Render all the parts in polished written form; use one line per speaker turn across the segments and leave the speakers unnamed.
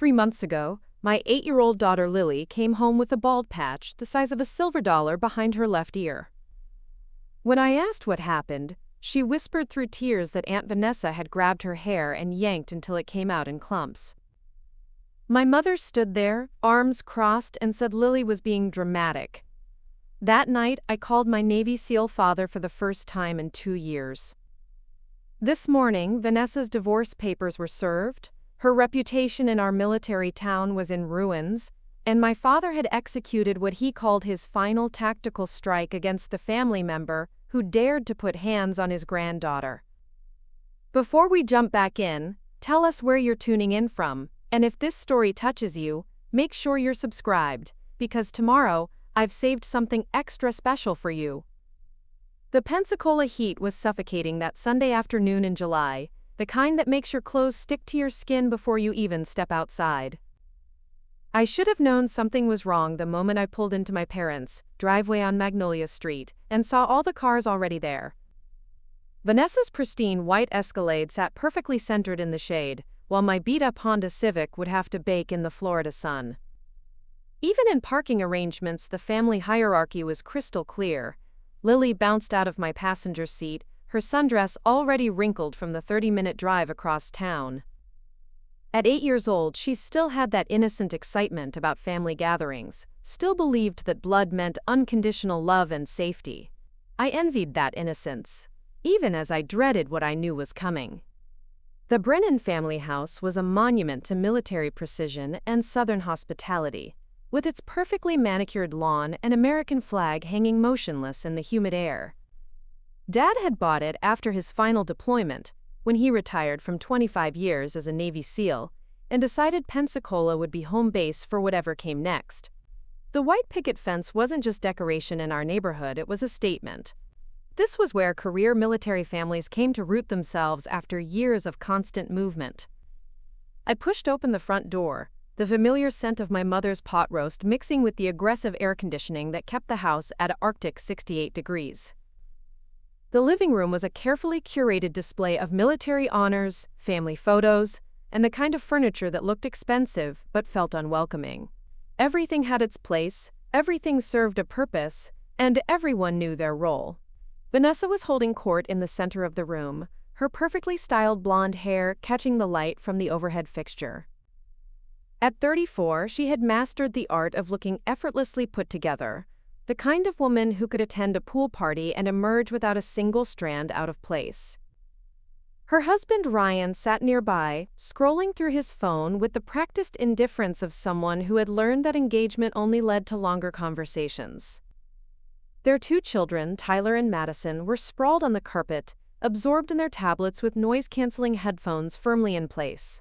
3 months ago, my 8-year-old daughter Lily came home with a bald patch the size of a silver dollar behind her left ear. When I asked what happened, she whispered through tears that Aunt Vanessa had grabbed her hair and yanked until it came out in clumps. My mother stood there, arms crossed, and said Lily was being dramatic. That night, I called my Navy SEAL father for the first time in 2 years. This morning, Vanessa's divorce papers were served, her reputation in our military town was in ruins, and my father had executed what he called his final tactical strike against the family member who dared to put hands on his granddaughter. Before we jump back in, tell us where you're tuning in from, and if this story touches you, make sure you're subscribed, because tomorrow, I've saved something extra special for you. The Pensacola heat was suffocating that Sunday afternoon in July, the kind that makes your clothes stick to your skin before you even step outside. I should have known something was wrong the moment I pulled into my parents' driveway on Magnolia Street and saw all the cars already there. Vanessa's pristine white Escalade sat perfectly centered in the shade, while my beat-up Honda Civic would have to bake in the Florida sun. Even in parking arrangements, the family hierarchy was crystal clear. Lily bounced out of my passenger seat, her sundress already wrinkled from the 30-minute drive across town. At 8 years old, she still had that innocent excitement about family gatherings, still believed that blood meant unconditional love and safety. I envied that innocence, even as I dreaded what I knew was coming. The Brennan family house was a monument to military precision and Southern hospitality, with its perfectly manicured lawn and American flag hanging motionless in the humid air. Dad had bought it after his final deployment, when he retired from 25 years as a Navy SEAL, and decided Pensacola would be home base for whatever came next. The white picket fence wasn't just decoration in our neighborhood, it was a statement. This was where career military families came to root themselves after years of constant movement. I pushed open the front door, the familiar scent of my mother's pot roast mixing with the aggressive air conditioning that kept the house at Arctic 68 degrees. The living room was a carefully curated display of military honors, family photos, and the kind of furniture that looked expensive but felt unwelcoming. Everything had its place, everything served a purpose, and everyone knew their role. Vanessa was holding court in the center of the room, her perfectly styled blonde hair catching the light from the overhead fixture. At 34, she had mastered the art of looking effortlessly put together, the kind of woman who could attend a pool party and emerge without a single strand out of place. Her husband Ryan sat nearby, scrolling through his phone with the practiced indifference of someone who had learned that engagement only led to longer conversations. Their 2 children, Tyler and Madison, were sprawled on the carpet, absorbed in their tablets with noise-canceling headphones firmly in place.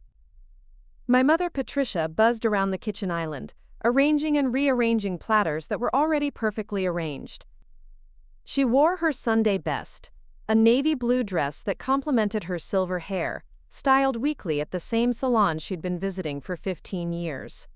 My mother Patricia buzzed around the kitchen island, arranging and rearranging platters that were already perfectly arranged. She wore her Sunday best, a navy blue dress that complemented her silver hair, styled weekly at the same salon she'd been visiting for 15 years.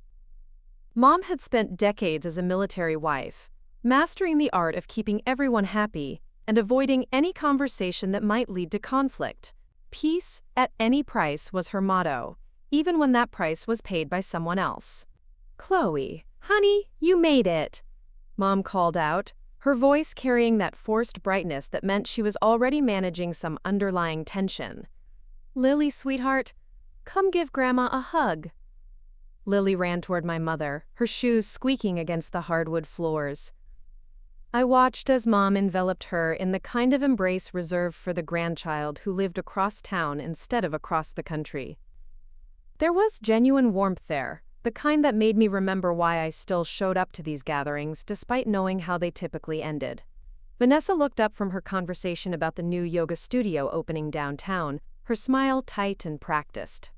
Mom had spent decades as a military wife, mastering the art of keeping everyone happy and avoiding any conversation that might lead to conflict. Peace at any price was her motto, even when that price was paid by someone else. "Chloe, honey, you made it," Mom called out, her voice carrying that forced brightness that meant she was already managing some underlying tension. "Lily, sweetheart, come give Grandma a hug." Lily ran toward my mother, her shoes squeaking against the hardwood floors. I watched as Mom enveloped her in the kind of embrace reserved for the grandchild who lived across town instead of across the country. There was genuine warmth there, the kind that made me remember why I still showed up to these gatherings despite knowing how they typically ended. Vanessa looked up from her conversation about the new yoga studio opening downtown, her smile tight and practiced.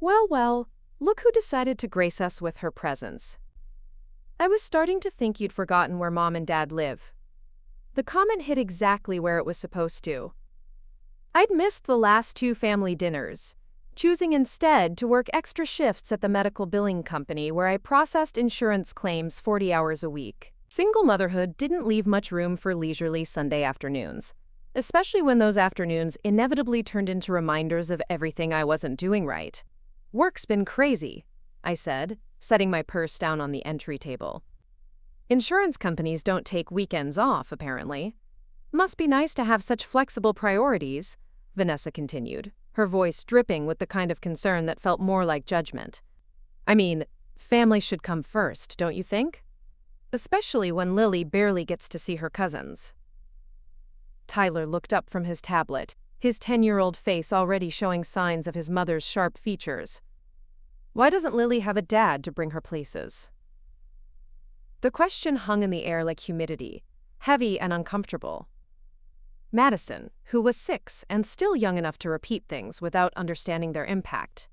Well, look who decided to grace us with her presence. I was starting to think you'd forgotten where Mom and Dad live. The comment hit exactly where it was supposed to. I'd missed the last 2 family dinners, choosing instead to work extra shifts at the medical billing company where I processed insurance claims 40 hours a week. Single motherhood didn't leave much room for leisurely Sunday afternoons, especially when those afternoons inevitably turned into reminders of everything I wasn't doing right. Work's been crazy, I said, setting my purse down on the entry table. Insurance companies don't take weekends off, apparently. Must be nice to have such flexible priorities, Vanessa continued, her voice dripping with the kind of concern that felt more like judgment. I mean, family should come first, don't you think? Especially when Lily barely gets to see her cousins. Tyler looked up from his tablet, his 10-year-old face already showing signs of his mother's sharp features. Why doesn't Lily have a dad to bring her places? The question hung in the air like humidity, heavy and uncomfortable. Madison, who was 6 and still young enough to repeat things without understanding their impact,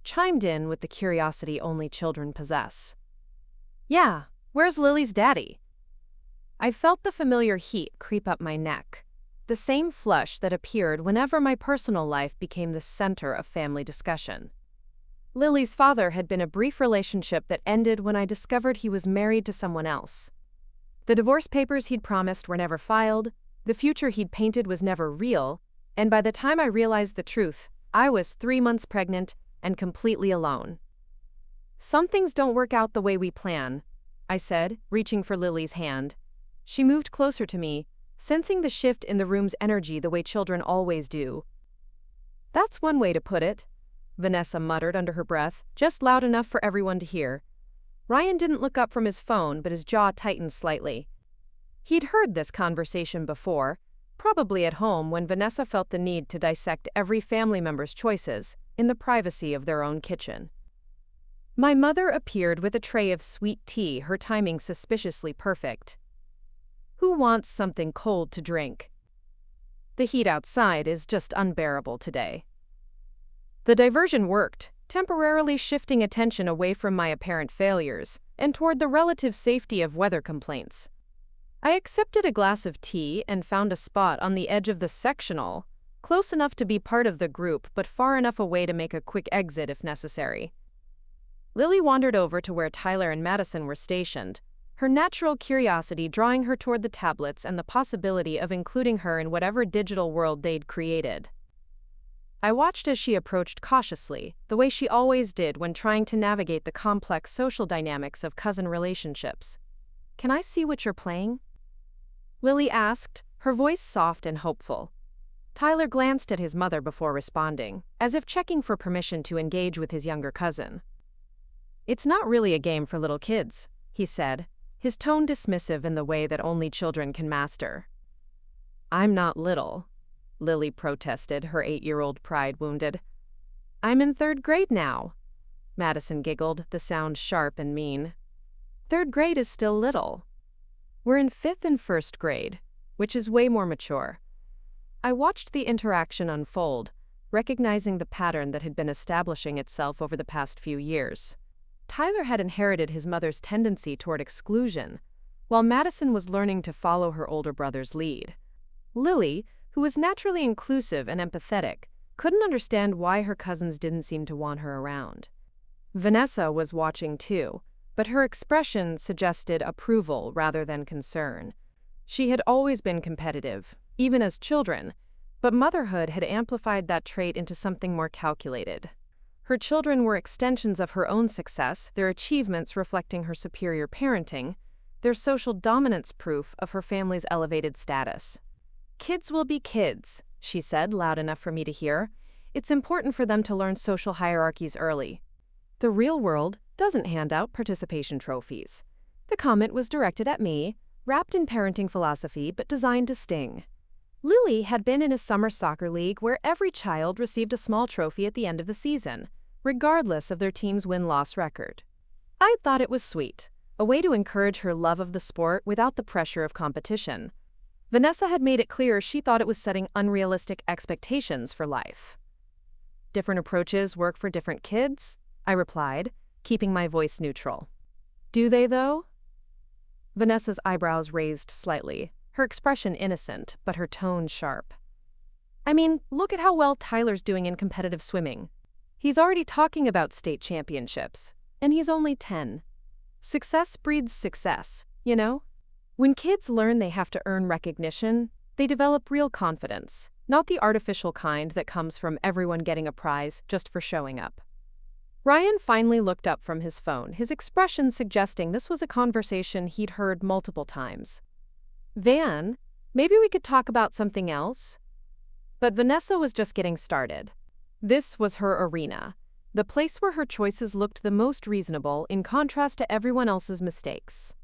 chimed in with the curiosity only children possess. Yeah, where's Lily's daddy? I felt the familiar heat creep up my neck, the same flush that appeared whenever my personal life became the center of family discussion. Lily's father had been a brief relationship that ended when I discovered he was married to someone else. The divorce papers he'd promised were never filed, the future he'd painted was never real, and by the time I realized the truth, I was 3 months pregnant and completely alone. Some things don't work out the way we plan, I said, reaching for Lily's hand. She moved closer to me, sensing the shift in the room's energy the way children always do. That's one way to put it, Vanessa muttered under her breath, just loud enough for everyone to hear. Ryan didn't look up from his phone, but his jaw tightened slightly. He'd heard this conversation before, probably at home when Vanessa felt the need to dissect every family member's choices in the privacy of their own kitchen. My mother appeared with a tray of sweet tea, her timing suspiciously perfect. Who wants something cold to drink? The heat outside is just unbearable today. The diversion worked, temporarily shifting attention away from my apparent failures and toward the relative safety of weather complaints. I accepted a glass of tea and found a spot on the edge of the sectional, close enough to be part of the group but far enough away to make a quick exit if necessary. Lily wandered over to where Tyler and Madison were stationed, her natural curiosity drawing her toward the tablets and the possibility of including her in whatever digital world they'd created. I watched as she approached cautiously, the way she always did when trying to navigate the complex social dynamics of cousin relationships. Can I see what you're playing? Lily asked, her voice soft and hopeful. Tyler glanced at his mother before responding, as if checking for permission to engage with his younger cousin. It's not really a game for little kids, he said, his tone dismissive in the way that only children can master. I'm not little, Lily protested, her 8-year-old pride wounded. I'm in 3rd grade now. Madison giggled, the sound sharp and mean. 3rd grade is still little. We're in 5th and 1st grade, which is way more mature. I watched the interaction unfold, recognizing the pattern that had been establishing itself over the past few years. Tyler had inherited his mother's tendency toward exclusion, while Madison was learning to follow her older brother's lead. Lily, who was naturally inclusive and empathetic, couldn't understand why her cousins didn't seem to want her around. Vanessa was watching too, but her expression suggested approval rather than concern. She had always been competitive, even as children, but motherhood had amplified that trait into something more calculated. Her children were extensions of her own success, their achievements reflecting her superior parenting, their social dominance proof of her family's elevated status. Kids will be kids, she said, loud enough for me to hear. It's important for them to learn social hierarchies early. The real world doesn't hand out participation trophies. The comment was directed at me, wrapped in parenting philosophy but designed to sting. Lily had been in a summer soccer league where every child received a small trophy at the end of the season, regardless of their team's win-loss record. I thought it was sweet, a way to encourage her love of the sport without the pressure of competition. Vanessa had made it clear she thought it was setting unrealistic expectations for life. Different approaches work for different kids, I replied, keeping my voice neutral. Do they, though? Vanessa's eyebrows raised slightly, her expression innocent, but her tone sharp. I mean, look at how well Tyler's doing in competitive swimming. He's already talking about state championships, and he's only 10. Success breeds success, you know? When kids learn they have to earn recognition, they develop real confidence, not the artificial kind that comes from everyone getting a prize just for showing up. Ryan finally looked up from his phone, his expression suggesting this was a conversation he'd heard multiple times. Van, maybe we could talk about something else? But Vanessa was just getting started. This was her arena, the place where her choices looked the most reasonable in contrast to everyone else's mistakes.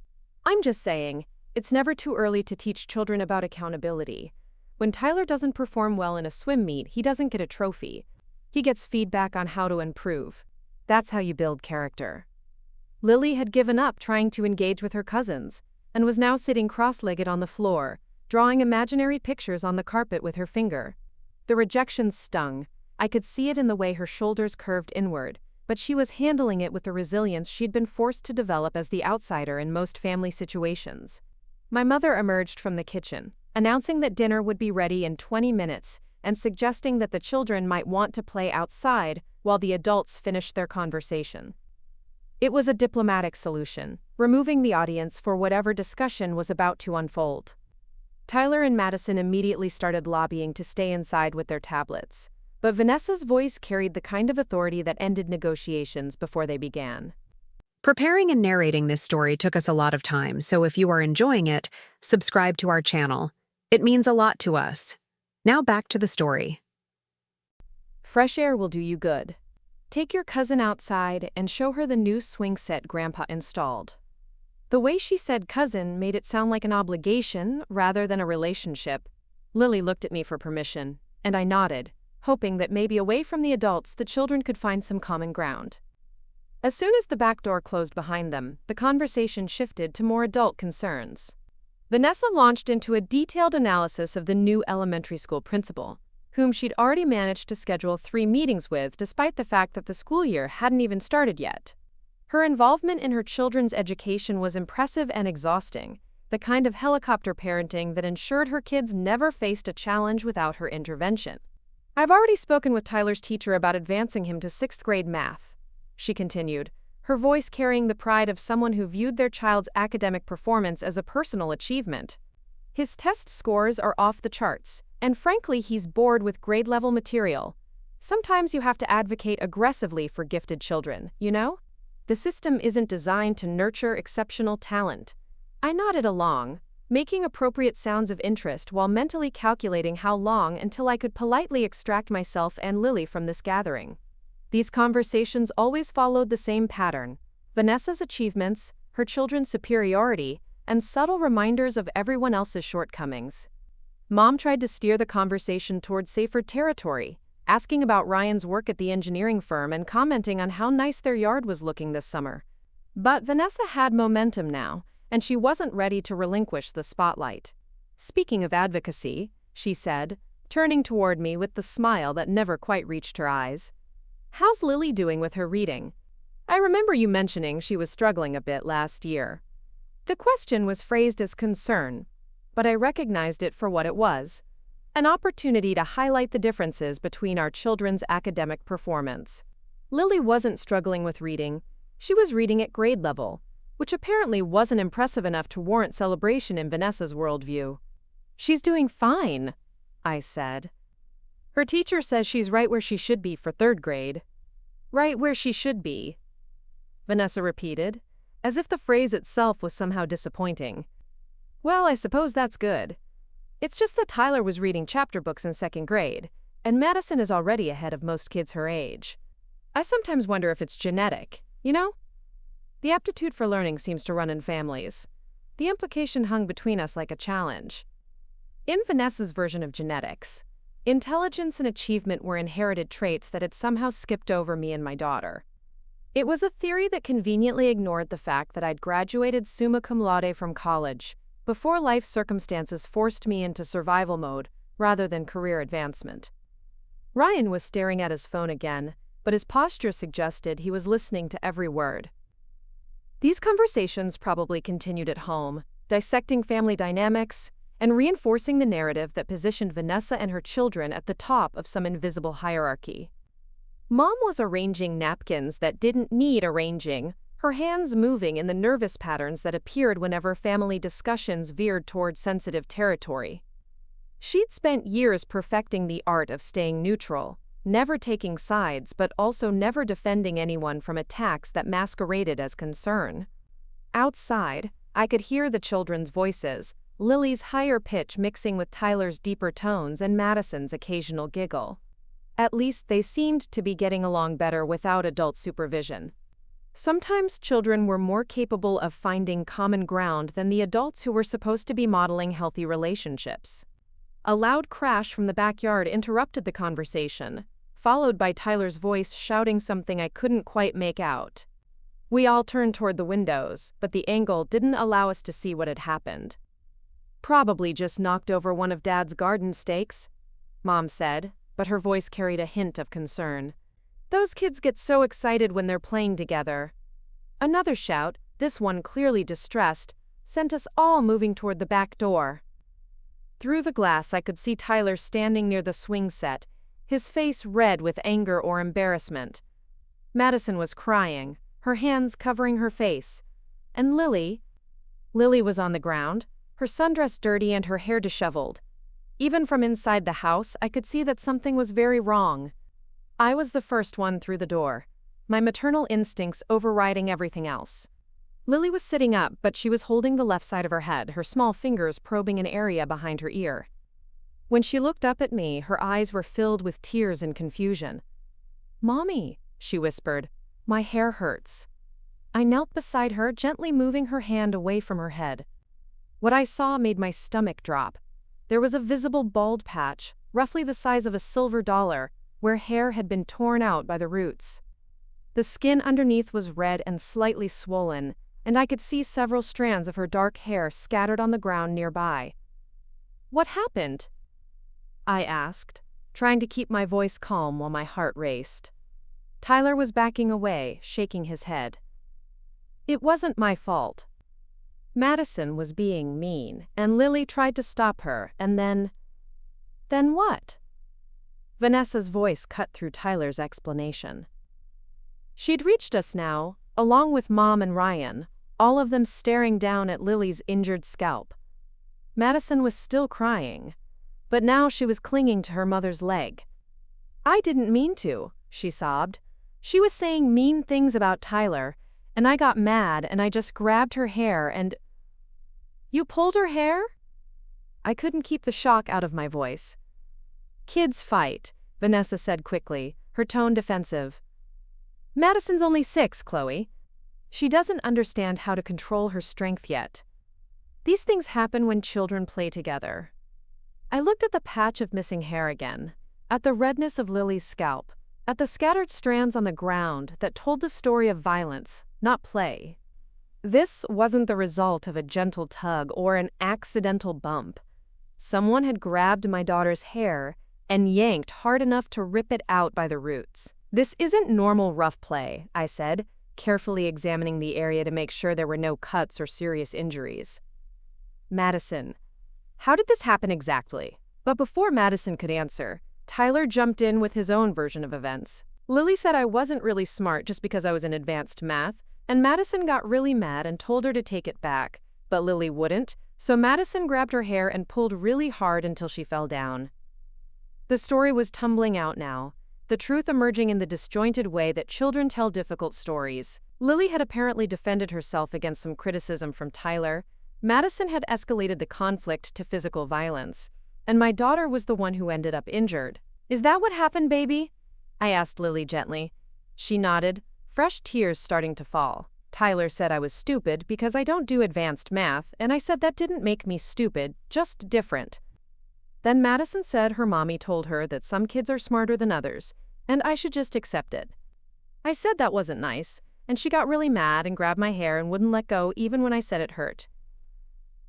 I'm just saying, it's never too early to teach children about accountability. When Tyler doesn't perform well in a swim meet, he doesn't get a trophy. He gets feedback on how to improve. That's how you build character. Lily had given up trying to engage with her cousins and was now sitting cross-legged on the floor, drawing imaginary pictures on the carpet with her finger. The rejection stung. I could see it in the way her shoulders curved inward, but she was handling it with the resilience she'd been forced to develop as the outsider in most family situations. My mother emerged from the kitchen, announcing that dinner would be ready in 20 minutes and suggesting that the children might want to play outside while the adults finished their conversation. It was a diplomatic solution, removing the audience for whatever discussion was about to unfold. Tyler and Madison immediately started lobbying to stay inside with their tablets, but Vanessa's voice carried the kind of authority that ended negotiations before they began.
Preparing and narrating this story took us a lot of time, so if you are enjoying it, subscribe to our channel. It means a lot to us. Now back to the story.
Fresh air will do you good. Take your cousin outside and show her the new swing set Grandpa installed. The way she said cousin made it sound like an obligation rather than a relationship. Lily looked at me for permission, and I nodded, hoping that maybe away from the adults the children could find some common ground. As soon as the back door closed behind them, the conversation shifted to more adult concerns. Vanessa launched into a detailed analysis of the new elementary school principal, whom she'd already managed to schedule 3 meetings with despite the fact that the school year hadn't even started yet. Her involvement in her children's education was impressive and exhausting, the kind of helicopter parenting that ensured her kids never faced a challenge without her intervention. I've already spoken with Tyler's teacher about advancing him to 6th grade math, she continued, her voice carrying the pride of someone who viewed their child's academic performance as a personal achievement. His test scores are off the charts, and frankly he's bored with grade-level material. Sometimes you have to advocate aggressively for gifted children, you know? The system isn't designed to nurture exceptional talent. I nodded along, making appropriate sounds of interest while mentally calculating how long until I could politely extract myself and Lily from this gathering. These conversations always followed the same pattern: Vanessa's achievements, her children's superiority, and subtle reminders of everyone else's shortcomings. Mom tried to steer the conversation toward safer territory, asking about Ryan's work at the engineering firm and commenting on how nice their yard was looking this summer. But Vanessa had momentum now, and she wasn't ready to relinquish the spotlight. Speaking of advocacy, she said, turning toward me with the smile that never quite reached her eyes. How's Lily doing with her reading? I remember you mentioning she was struggling a bit last year. The question was phrased as concern, but I recognized it for what it was: an opportunity to highlight the differences between our children's academic performance. Lily wasn't struggling with reading. She was reading at grade level, which apparently wasn't impressive enough to warrant celebration in Vanessa's worldview. She's doing fine, I said. Her teacher says she's right where she should be for 3rd grade. Right where she should be, Vanessa repeated, as if the phrase itself was somehow disappointing. Well, I suppose that's good. It's just that Tyler was reading chapter books in 2nd grade, and Madison is already ahead of most kids her age. I sometimes wonder if it's genetic, you know? The aptitude for learning seems to run in families. The implication hung between us like a challenge. In Vanessa's version of genetics, intelligence and achievement were inherited traits that had somehow skipped over me and my daughter. It was a theory that conveniently ignored the fact that I'd graduated summa cum laude from college before life circumstances forced me into survival mode rather than career advancement. Ryan was staring at his phone again, but his posture suggested he was listening to every word. These conversations probably continued at home, dissecting family dynamics and reinforcing the narrative that positioned Vanessa and her children at the top of some invisible hierarchy. Mom was arranging napkins that didn't need arranging, her hands moving in the nervous patterns that appeared whenever family discussions veered toward sensitive territory. She'd spent years perfecting the art of staying neutral, never taking sides but also never defending anyone from attacks that masqueraded as concern. Outside, I could hear the children's voices, Lily's higher pitch mixing with Tyler's deeper tones and Madison's occasional giggle. At least they seemed to be getting along better without adult supervision. Sometimes children were more capable of finding common ground than the adults who were supposed to be modeling healthy relationships. A loud crash from the backyard interrupted the conversation, followed by Tyler's voice shouting something I couldn't quite make out. We all turned toward the windows, but the angle didn't allow us to see what had happened. "Probably just knocked over one of Dad's garden stakes," Mom said, but her voice carried a hint of concern. "Those kids get so excited when they're playing together." Another shout, this one clearly distressed, sent us all moving toward the back door. Through the glass I could see Tyler standing near the swing set, his face red with anger or embarrassment. Madison was crying, her hands covering her face. And Lily was on the ground, her sundress dirty and her hair disheveled. Even from inside the house, I could see that something was very wrong. I was the first one through the door, my maternal instincts overriding everything else. Lily was sitting up, but she was holding the left side of her head, her small fingers probing an area behind her ear. When she looked up at me, her eyes were filled with tears and confusion. "Mommy," she whispered, "my hair hurts." I knelt beside her, gently moving her hand away from her head. What I saw made my stomach drop. There was a visible bald patch, roughly the size of a silver dollar, where hair had been torn out by the roots. The skin underneath was red and slightly swollen, and I could see several strands of her dark hair scattered on the ground nearby. "What happened?" I asked, trying to keep my voice calm while my heart raced. Tyler was backing away, shaking his head. "It wasn't my fault. Madison was being mean, and Lily tried to stop her, and then..." "Then what?" Vanessa's voice cut through Tyler's explanation. She'd reached us now, along with Mom and Ryan, all of them staring down at Lily's injured scalp. Madison was still crying, but now she was clinging to her mother's leg. "I didn't mean to," she sobbed. "She was saying mean things about Tyler, and I got mad and I just grabbed her hair and..." "You pulled her hair?" I couldn't keep the shock out of my voice. "Kids fight," Vanessa said quickly, her tone defensive. "Madison's only 6, Chloe. She doesn't understand how to control her strength yet. These things happen when children play together." I looked at the patch of missing hair again, at the redness of Lily's scalp, at the scattered strands on the ground that told the story of violence, not play. This wasn't the result of a gentle tug or an accidental bump. Someone had grabbed my daughter's hair and yanked hard enough to rip it out by the roots. "This isn't normal rough play," I said, carefully examining the area to make sure there were no cuts or serious injuries. "Madison, how did this happen exactly?" But before Madison could answer, Tyler jumped in with his own version of events. "Lily said I wasn't really smart just because I was in advanced math, and Madison got really mad and told her to take it back, but Lily wouldn't, so Madison grabbed her hair and pulled really hard until she fell down." The story was tumbling out now, the truth emerging in the disjointed way that children tell difficult stories. Lily had apparently defended herself against some criticism from Tyler, Madison had escalated the conflict to physical violence, and my daughter was the one who ended up injured. "Is that what happened, baby?" I asked Lily gently. She nodded, fresh tears starting to fall. "Tyler said I was stupid because I don't do advanced math, and I said that didn't make me stupid, just different. Then Madison said her mommy told her that some kids are smarter than others, and I should just accept it. I said that wasn't nice, and she got really mad and grabbed my hair and wouldn't let go even when I said it hurt."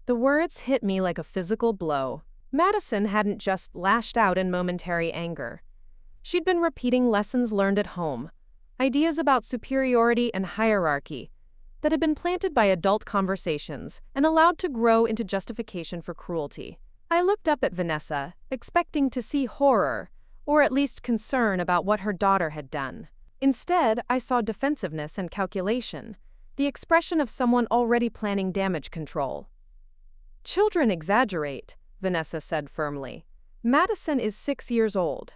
The words hit me like a physical blow. Madison hadn't just lashed out in momentary anger. She'd been repeating lessons learned at home, ideas about superiority and hierarchy, that had been planted by adult conversations and allowed to grow into justification for cruelty. I looked up at Vanessa, expecting to see horror, or at least concern about what her daughter had done. Instead, I saw defensiveness and calculation, the expression of someone already planning damage control. "Children exaggerate," Vanessa said firmly. "Madison is 6 years old.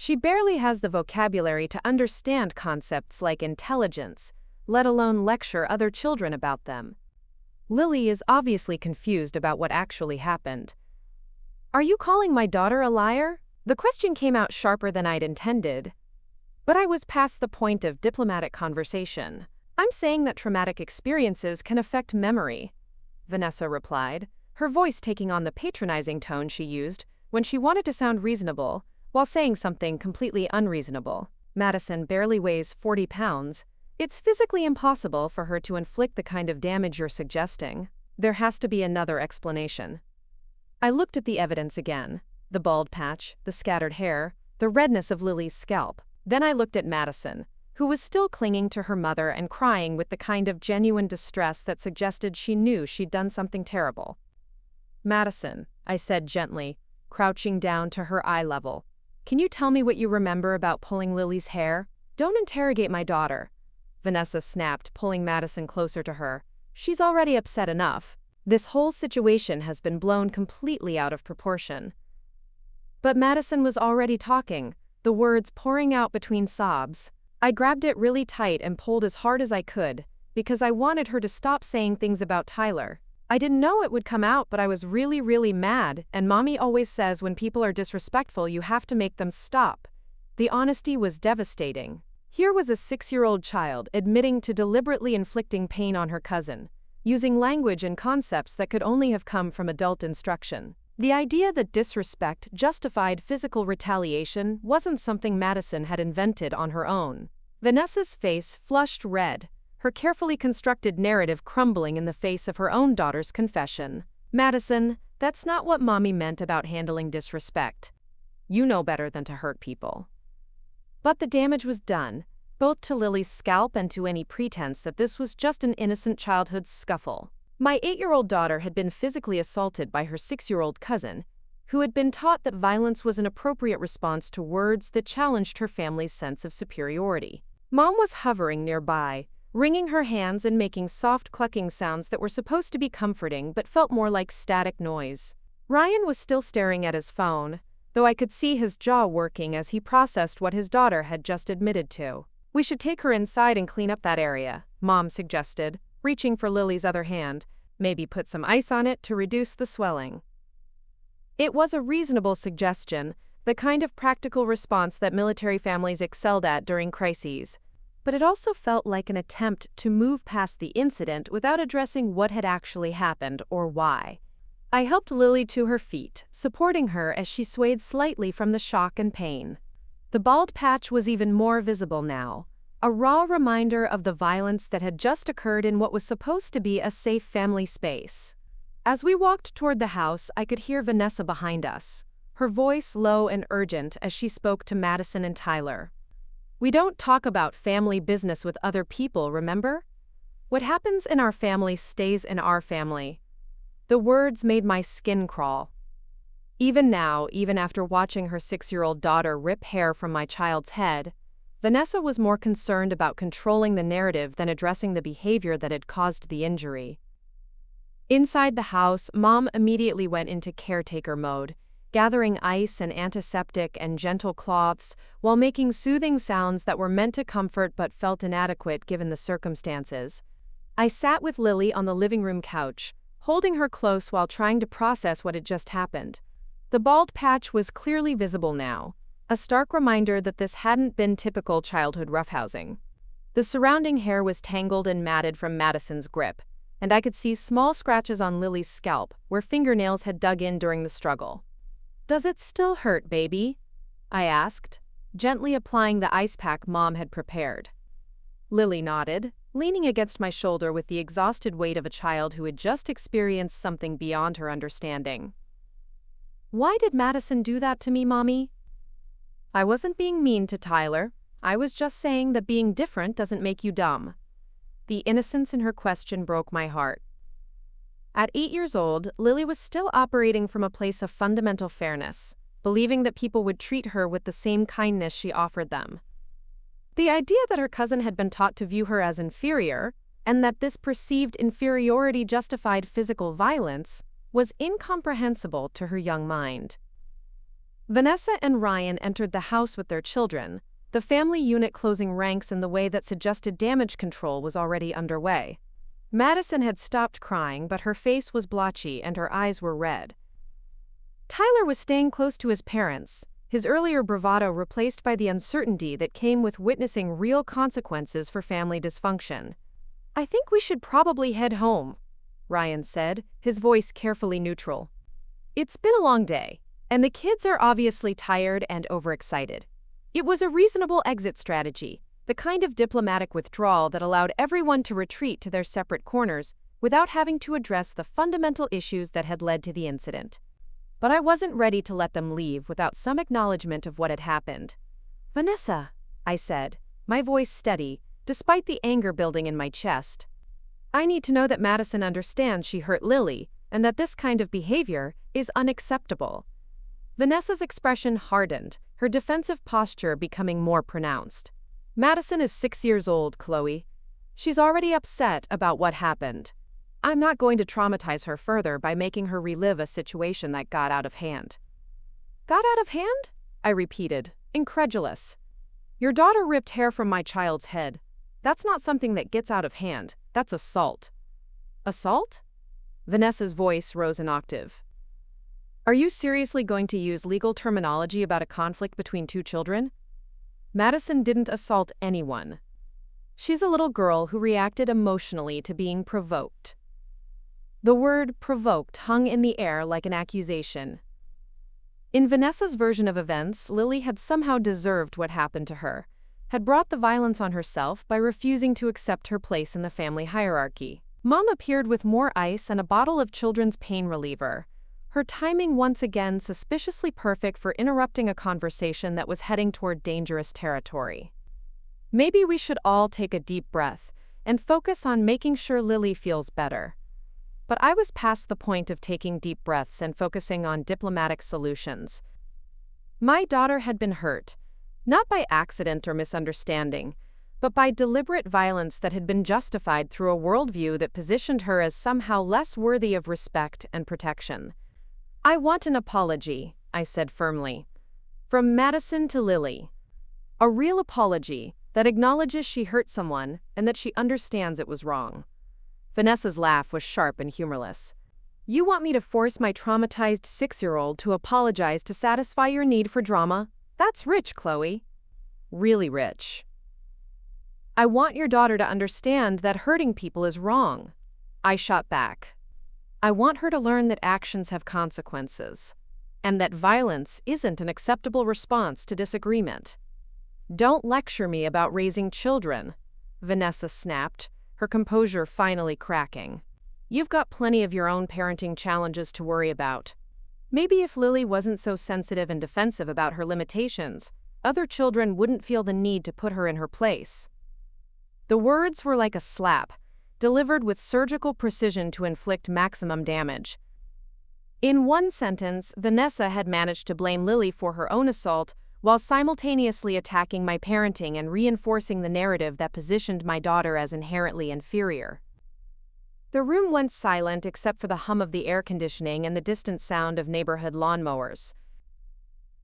She barely has the vocabulary to understand concepts like intelligence, let alone lecture other children about them. Lily is obviously confused about what actually happened. "Are you calling my daughter a liar?" The question came out sharper than I'd intended. But I was past the point of diplomatic conversation. "I'm saying that traumatic experiences can affect memory," Vanessa replied, her voice taking on the patronizing tone she used when she wanted to sound reasonable, while saying something completely unreasonable. Madison barely weighs 40 pounds. It's physically impossible for her to inflict the kind of damage you're suggesting. There has to be another explanation. I looked at the evidence again. The bald patch, the scattered hair, the redness of Lily's scalp. Then I looked at Madison, who was still clinging to her mother and crying with the kind of genuine distress that suggested she knew she'd done something terrible. "Madison," I said gently, crouching down to her eye level, "can you tell me what you remember about pulling Lily's hair?" "Don't interrogate my daughter," Vanessa snapped, pulling Madison closer to her. "She's already upset enough. This whole situation has been blown completely out of proportion." But Madison was already talking, the words pouring out between sobs. I grabbed it really tight and pulled as hard as I could, because I wanted her to stop saying things about Tyler. I didn't know it would come out, but I was really mad, and Mommy always says when people are disrespectful you have to make them stop. The honesty was devastating. Here was a 6-year-old child admitting to deliberately inflicting pain on her cousin, using language and concepts that could only have come from adult instruction. The idea that disrespect justified physical retaliation wasn't something Madison had invented on her own. Vanessa's face flushed red, her carefully constructed narrative crumbling in the face of her own daughter's confession. "Madison, that's not what Mommy meant about handling disrespect. You know better than to hurt people." But the damage was done, both to Lily's scalp and to any pretense that this was just an innocent childhood scuffle. My 8-year-old daughter had been physically assaulted by her 6-year-old cousin, who had been taught that violence was an appropriate response to words that challenged her family's sense of superiority. Mom was hovering nearby, wringing her hands and making soft clucking sounds that were supposed to be comforting but felt more like static noise. Ryan was still staring at his phone, though I could see his jaw working as he processed what his daughter had just admitted to. "We should take her inside and clean up that area," Mom suggested, reaching for Lily's other hand, "maybe put some ice on it to reduce the swelling." It was a reasonable suggestion, the kind of practical response that military families excelled at during crises. But it also felt like an attempt to move past the incident without addressing what had actually happened or why. I helped Lily to her feet, supporting her as she swayed slightly from the shock and pain. The bald patch was even more visible now, a raw reminder of the violence that had just occurred in what was supposed to be a safe family space. As we walked toward the house, I could hear Vanessa behind us, her voice low and urgent as she spoke to Madison and Tyler. "We don't talk about family business with other people, remember? What happens in our family stays in our family." The words made my skin crawl. Even now, even after watching her 6-year-old daughter rip hair from my child's head, Vanessa was more concerned about controlling the narrative than addressing the behavior that had caused the injury. Inside the house, Mom immediately went into caretaker mode, gathering ice and antiseptic and gentle cloths while making soothing sounds that were meant to comfort but felt inadequate given the circumstances. I sat with Lily on the living room couch, holding her close while trying to process what had just happened. The bald patch was clearly visible now, a stark reminder that this hadn't been typical childhood roughhousing. The surrounding hair was tangled and matted from Madison's grip, and I could see small scratches on Lily's scalp where fingernails had dug in during the struggle. "Does it still hurt, baby?" I asked, gently applying the ice pack Mom had prepared. Lily nodded, leaning against my shoulder with the exhausted weight of a child who had just experienced something beyond her understanding. "Why did Madison do that to me, Mommy?" "I wasn't being mean to Tyler. I was just saying that being different doesn't make you dumb." The innocence in her question broke my heart. At 8 years old, Lily was still operating from a place of fundamental fairness, believing that people would treat her with the same kindness she offered them. The idea that her cousin had been taught to view her as inferior, and that this perceived inferiority justified physical violence, was incomprehensible to her young mind. Vanessa and Ryan entered the house with their children, the family unit closing ranks in the way that suggested damage control was already underway. Madison had stopped crying, but her face was blotchy and her eyes were red. Tyler was staying close to his parents, his earlier bravado replaced by the uncertainty that came with witnessing real consequences for family dysfunction. "I think we should probably head home," Ryan said, his voice carefully neutral. "It's been a long day, and the kids are obviously tired and overexcited." It was a reasonable exit strategy, the kind of diplomatic withdrawal that allowed everyone to retreat to their separate corners without having to address the fundamental issues that had led to the incident. But I wasn't ready to let them leave without some acknowledgement of what had happened. "Vanessa," I said, my voice steady, despite the anger building in my chest. "I need to know that Madison understands she hurt Lily, and that this kind of behavior is unacceptable." Vanessa's expression hardened, her defensive posture becoming more pronounced. "Madison is 6 years old, Chloe. She's already upset about what happened. I'm not going to traumatize her further by making her relive a situation that got out of hand." "Got out of hand?" I repeated, incredulous. "Your daughter ripped hair from my child's head. That's not something that gets out of hand, that's assault." "Assault?" Vanessa's voice rose an octave. "Are you seriously going to use legal terminology about a conflict between two children? Madison didn't assault anyone. She's a little girl who reacted emotionally to being provoked." The word provoked hung in the air like an accusation. In Vanessa's version of events, Lily had somehow deserved what happened to her, had brought the violence on herself by refusing to accept her place in the family hierarchy. Mom appeared with more ice and a bottle of children's pain reliever, her timing once again suspiciously perfect for interrupting a conversation that was heading toward dangerous territory. Maybe we should all take a deep breath and focus on making sure Lily feels better. But I was past the point of taking deep breaths and focusing on diplomatic solutions. My daughter had been hurt, not by accident or misunderstanding, but by deliberate violence that had been justified through a worldview that positioned her as somehow less worthy of respect and protection. "I want an apology," I said firmly. "From Madison to Lily. A real apology that acknowledges she hurt someone and that she understands it was wrong." Vanessa's laugh was sharp and humorless. "You want me to force my traumatized 6-year-old to apologize to satisfy your need for drama? That's rich, Chloe. Really rich." "I want your daughter to understand that hurting people is wrong," I shot back. "I want her to learn that actions have consequences, and that violence isn't an acceptable response to disagreement." "Don't lecture me about raising children," Vanessa snapped, her composure finally cracking. "You've got plenty of your own parenting challenges to worry about. Maybe if Lily wasn't so sensitive and defensive about her limitations, other children wouldn't feel the need to put her in her place." The words were like a slap, delivered with surgical precision to inflict maximum damage. In one sentence, Vanessa had managed to blame Lily for her own assault while simultaneously attacking my parenting and reinforcing the narrative that positioned my daughter as inherently inferior. The room went silent except for the hum of the air conditioning and the distant sound of neighborhood lawnmowers.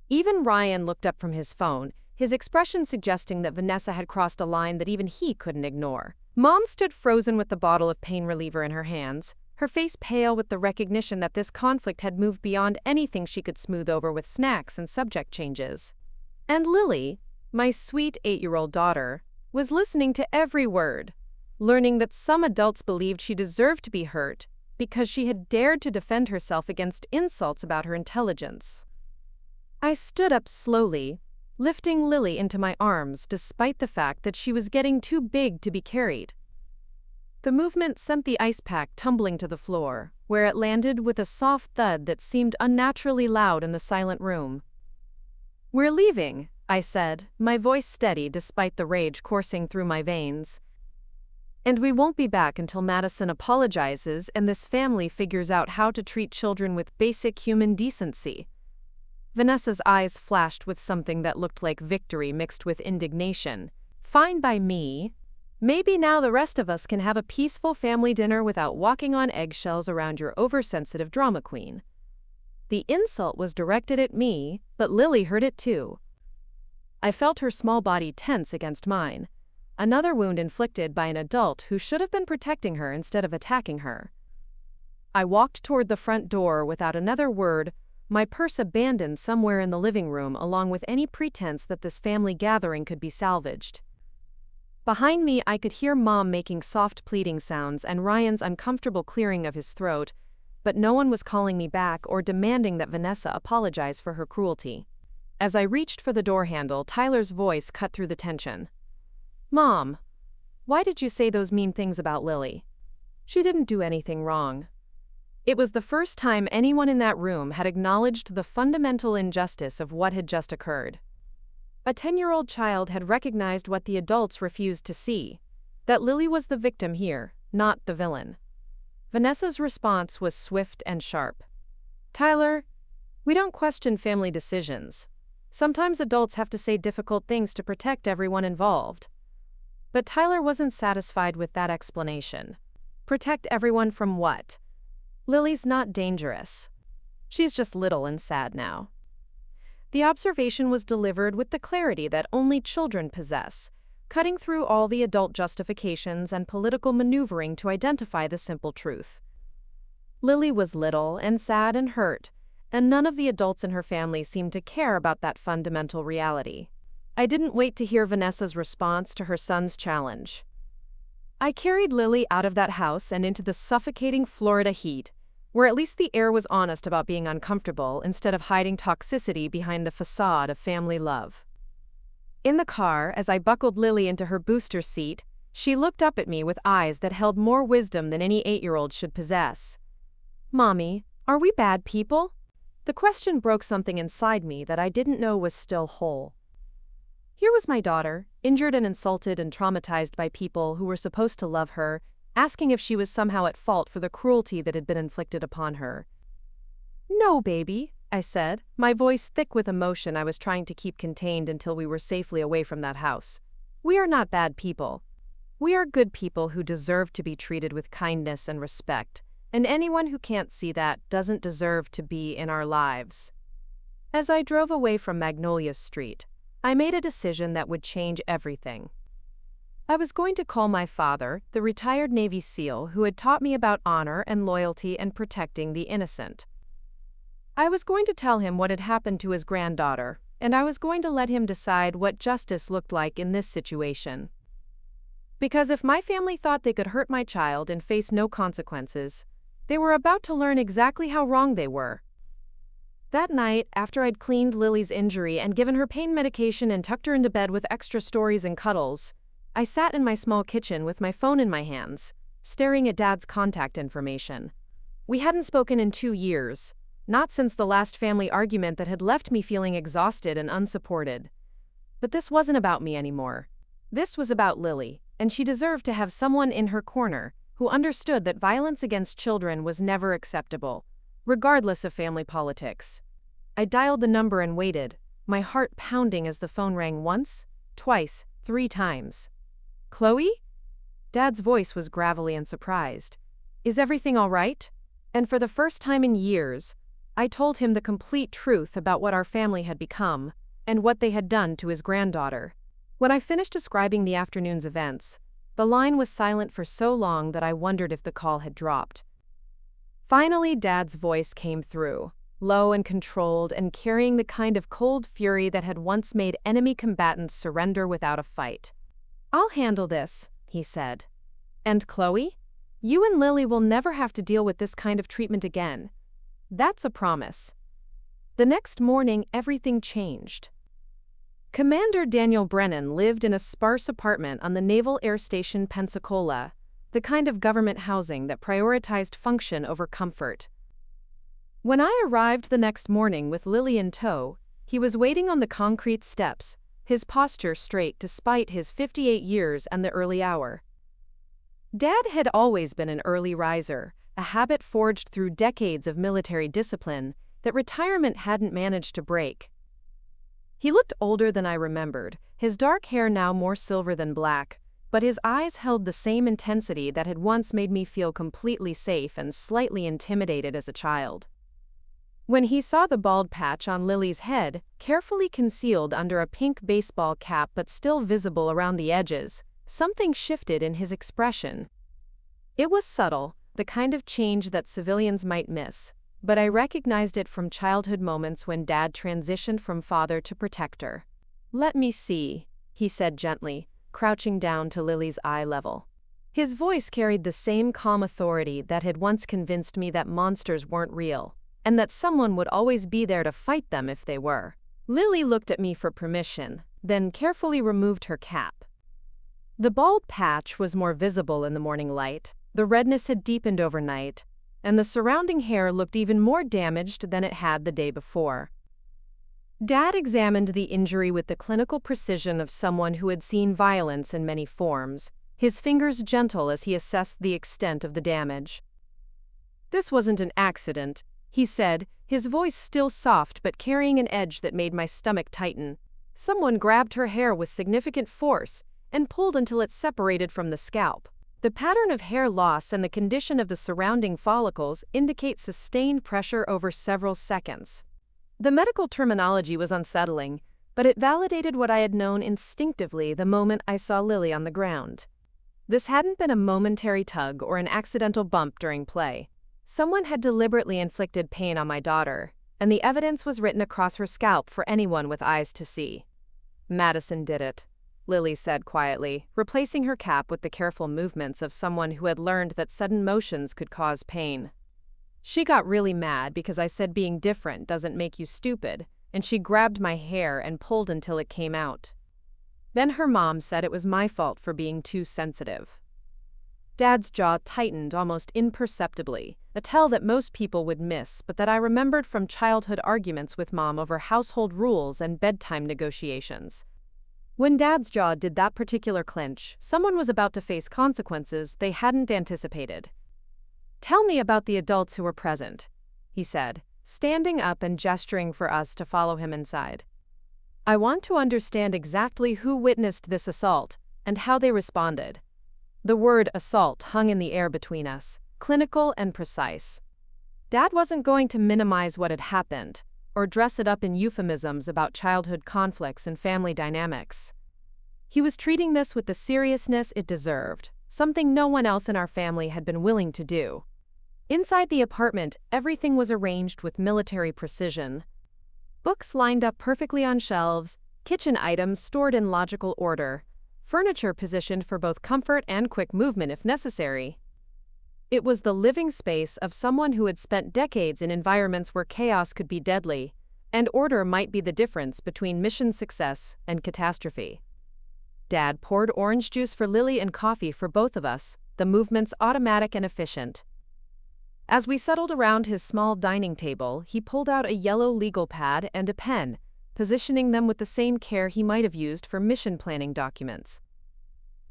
Even Ryan looked up from his phone, his expression suggesting that Vanessa had crossed a line that even he couldn't ignore. Mom stood frozen with the bottle of pain reliever in her hands, her face pale with the recognition that this conflict had moved beyond anything she could smooth over with snacks and subject changes. And Lily, my sweet 8-year-old daughter, was listening to every word, learning that some adults believed she deserved to be hurt because she had dared to defend herself against insults about her intelligence. I stood up slowly, lifting Lily into my arms despite the fact that she was getting too big to be carried. The movement sent the ice pack tumbling to the floor, where it landed with a soft thud that seemed unnaturally loud in the silent room. "We're leaving," I said, my voice steady despite the rage coursing through my veins. "And we won't be back until Madison apologizes and this family figures out how to treat children with basic human decency." Vanessa's eyes flashed with something that looked like victory mixed with indignation. "Fine by me. Maybe now the rest of us can have a peaceful family dinner without walking on eggshells around your oversensitive drama queen." The insult was directed at me, but Lily heard it too. I felt her small body tense against mine. Another wound inflicted by an adult who should have been protecting her instead of attacking her. I walked toward the front door without another word, my purse abandoned somewhere in the living room along with any pretense that this family gathering could be salvaged. Behind me I could hear Mom making soft pleading sounds and Ryan's uncomfortable clearing of his throat, but no one was calling me back or demanding that Vanessa apologize for her cruelty. As I reached for the door handle, Tyler's voice cut through the tension. "Mom, why did you say those mean things about Lily? She didn't do anything wrong." It was the first time anyone in that room had acknowledged the fundamental injustice of what had just occurred. A 10-year-old child had recognized what the adults refused to see, that Lily was the victim here, not the villain. Vanessa's response was swift and sharp. "Tyler, we don't question family decisions. Sometimes adults have to say difficult things to protect everyone involved." But Tyler wasn't satisfied with that explanation. Protect everyone from what? Lily's not dangerous. She's just little and sad now. The observation was delivered with the clarity that only children possess, cutting through all the adult justifications and political maneuvering to identify the simple truth. Lily was little and sad and hurt, and none of the adults in her family seemed to care about that fundamental reality. I didn't wait to hear Vanessa's response to her son's challenge. I carried Lily out of that house and into the suffocating Florida heat, where at least the air was honest about being uncomfortable instead of hiding toxicity behind the facade of family love. In the car, as I buckled Lily into her booster seat, she looked up at me with eyes that held more wisdom than any 8-year-old should possess. "Mommy, are we bad people?" The question broke something inside me that I didn't know was still whole. Here was my daughter, injured and insulted and traumatized by people who were supposed to love her, asking if she was somehow at fault for the cruelty that had been inflicted upon her. "No, baby," I said, my voice thick with emotion I was trying to keep contained until we were safely away from that house. "We are not bad people. We are good people who deserve to be treated with kindness and respect, and anyone who can't see that doesn't deserve to be in our lives." As I drove away from Magnolia Street, I made a decision that would change everything. I was going to call my father, the retired Navy SEAL who had taught me about honor and loyalty and protecting the innocent. I was going to tell him what had happened to his granddaughter, and I was going to let him decide what justice looked like in this situation. Because if my family thought they could hurt my child and face no consequences, they were about to learn exactly how wrong they were. That night, after I'd cleaned Lily's injury and given her pain medication and tucked her into bed with extra stories and cuddles, I sat in my small kitchen with my phone in my hands, staring at Dad's contact information. We hadn't spoken in 2 years, not since the last family argument that had left me feeling exhausted and unsupported. But this wasn't about me anymore. This was about Lily, and she deserved to have someone in her corner who understood that violence against children was never acceptable, regardless of family politics. I dialed the number and waited, my heart pounding as the phone rang once, twice, 3 times. "Chloe?" Dad's voice was gravelly and surprised. "Is everything all right?" And for the first time in years, I told him the complete truth about what our family had become and what they had done to his granddaughter. When I finished describing the afternoon's events, the line was silent for so long that I wondered if the call had dropped. Finally, Dad's voice came through, low and controlled and carrying the kind of cold fury that had once made enemy combatants surrender without a fight. "I'll handle this," he said. "And Chloe, you and Lily will never have to deal with this kind of treatment again. That's a promise." The next morning, everything changed. Commander Daniel Brennan lived in a sparse apartment on the Naval Air Station Pensacola, the kind of government housing that prioritized function over comfort. When I arrived the next morning with Lily in tow, he was waiting on the concrete steps, his posture straight despite his 58 years and the early hour. Dad had always been an early riser, a habit forged through decades of military discipline that retirement hadn't managed to break. He looked older than I remembered, his dark hair now more silver than black, but his eyes held the same intensity that had once made me feel completely safe and slightly intimidated as a child. When he saw the bald patch on Lily's head, carefully concealed under a pink baseball cap but still visible around the edges, something shifted in his expression. It was subtle, the kind of change that civilians might miss, but I recognized it from childhood moments when Dad transitioned from father to protector. "Let me see," he said gently, crouching down to Lily's eye level. His voice carried the same calm authority that had once convinced me that monsters weren't real, and that someone would always be there to fight them if they were. Lily looked at me for permission, then carefully removed her cap. The bald patch was more visible in the morning light, the redness had deepened overnight, and the surrounding hair looked even more damaged than it had the day before. Dad examined the injury with the clinical precision of someone who had seen violence in many forms, his fingers gentle as he assessed the extent of the damage. "This wasn't an accident," he said, his voice still soft but carrying an edge that made my stomach tighten. "Someone grabbed her hair with significant force and pulled until it separated from the scalp. The pattern of hair loss and the condition of the surrounding follicles indicate sustained pressure over several seconds." The medical terminology was unsettling, but it validated what I had known instinctively the moment I saw Lily on the ground. This hadn't been a momentary tug or an accidental bump during play. Someone had deliberately inflicted pain on my daughter, and the evidence was written across her scalp for anyone with eyes to see. "Madison did it," Lily said quietly, replacing her cap with the careful movements of someone who had learned that sudden motions could cause pain. "She got really mad because I said being different doesn't make you stupid, and she grabbed my hair and pulled until it came out. Then her mom said it was my fault for being too sensitive." Dad's jaw tightened almost imperceptibly, a tell that most people would miss but that I remembered from childhood arguments with Mom over household rules and bedtime negotiations. When Dad's jaw did that particular clench, someone was about to face consequences they hadn't anticipated. "Tell me about the adults who were present," he said, standing up and gesturing for us to follow him inside. "I want to understand exactly who witnessed this assault and how they responded." The word assault hung in the air between us, clinical and precise. Dad wasn't going to minimize what had happened, or dress it up in euphemisms about childhood conflicts and family dynamics. He was treating this with the seriousness it deserved, something no one else in our family had been willing to do. Inside the apartment, everything was arranged with military precision. Books lined up perfectly on shelves, kitchen items stored in logical order, furniture positioned for both comfort and quick movement if necessary. It was the living space of someone who had spent decades in environments where chaos could be deadly, and order might be the difference between mission success and catastrophe. Dad poured orange juice for Lily and coffee for both of us, the movements automatic and efficient. As we settled around his small dining table, he pulled out a yellow legal pad and a pen, positioning them with the same care he might have used for mission planning documents.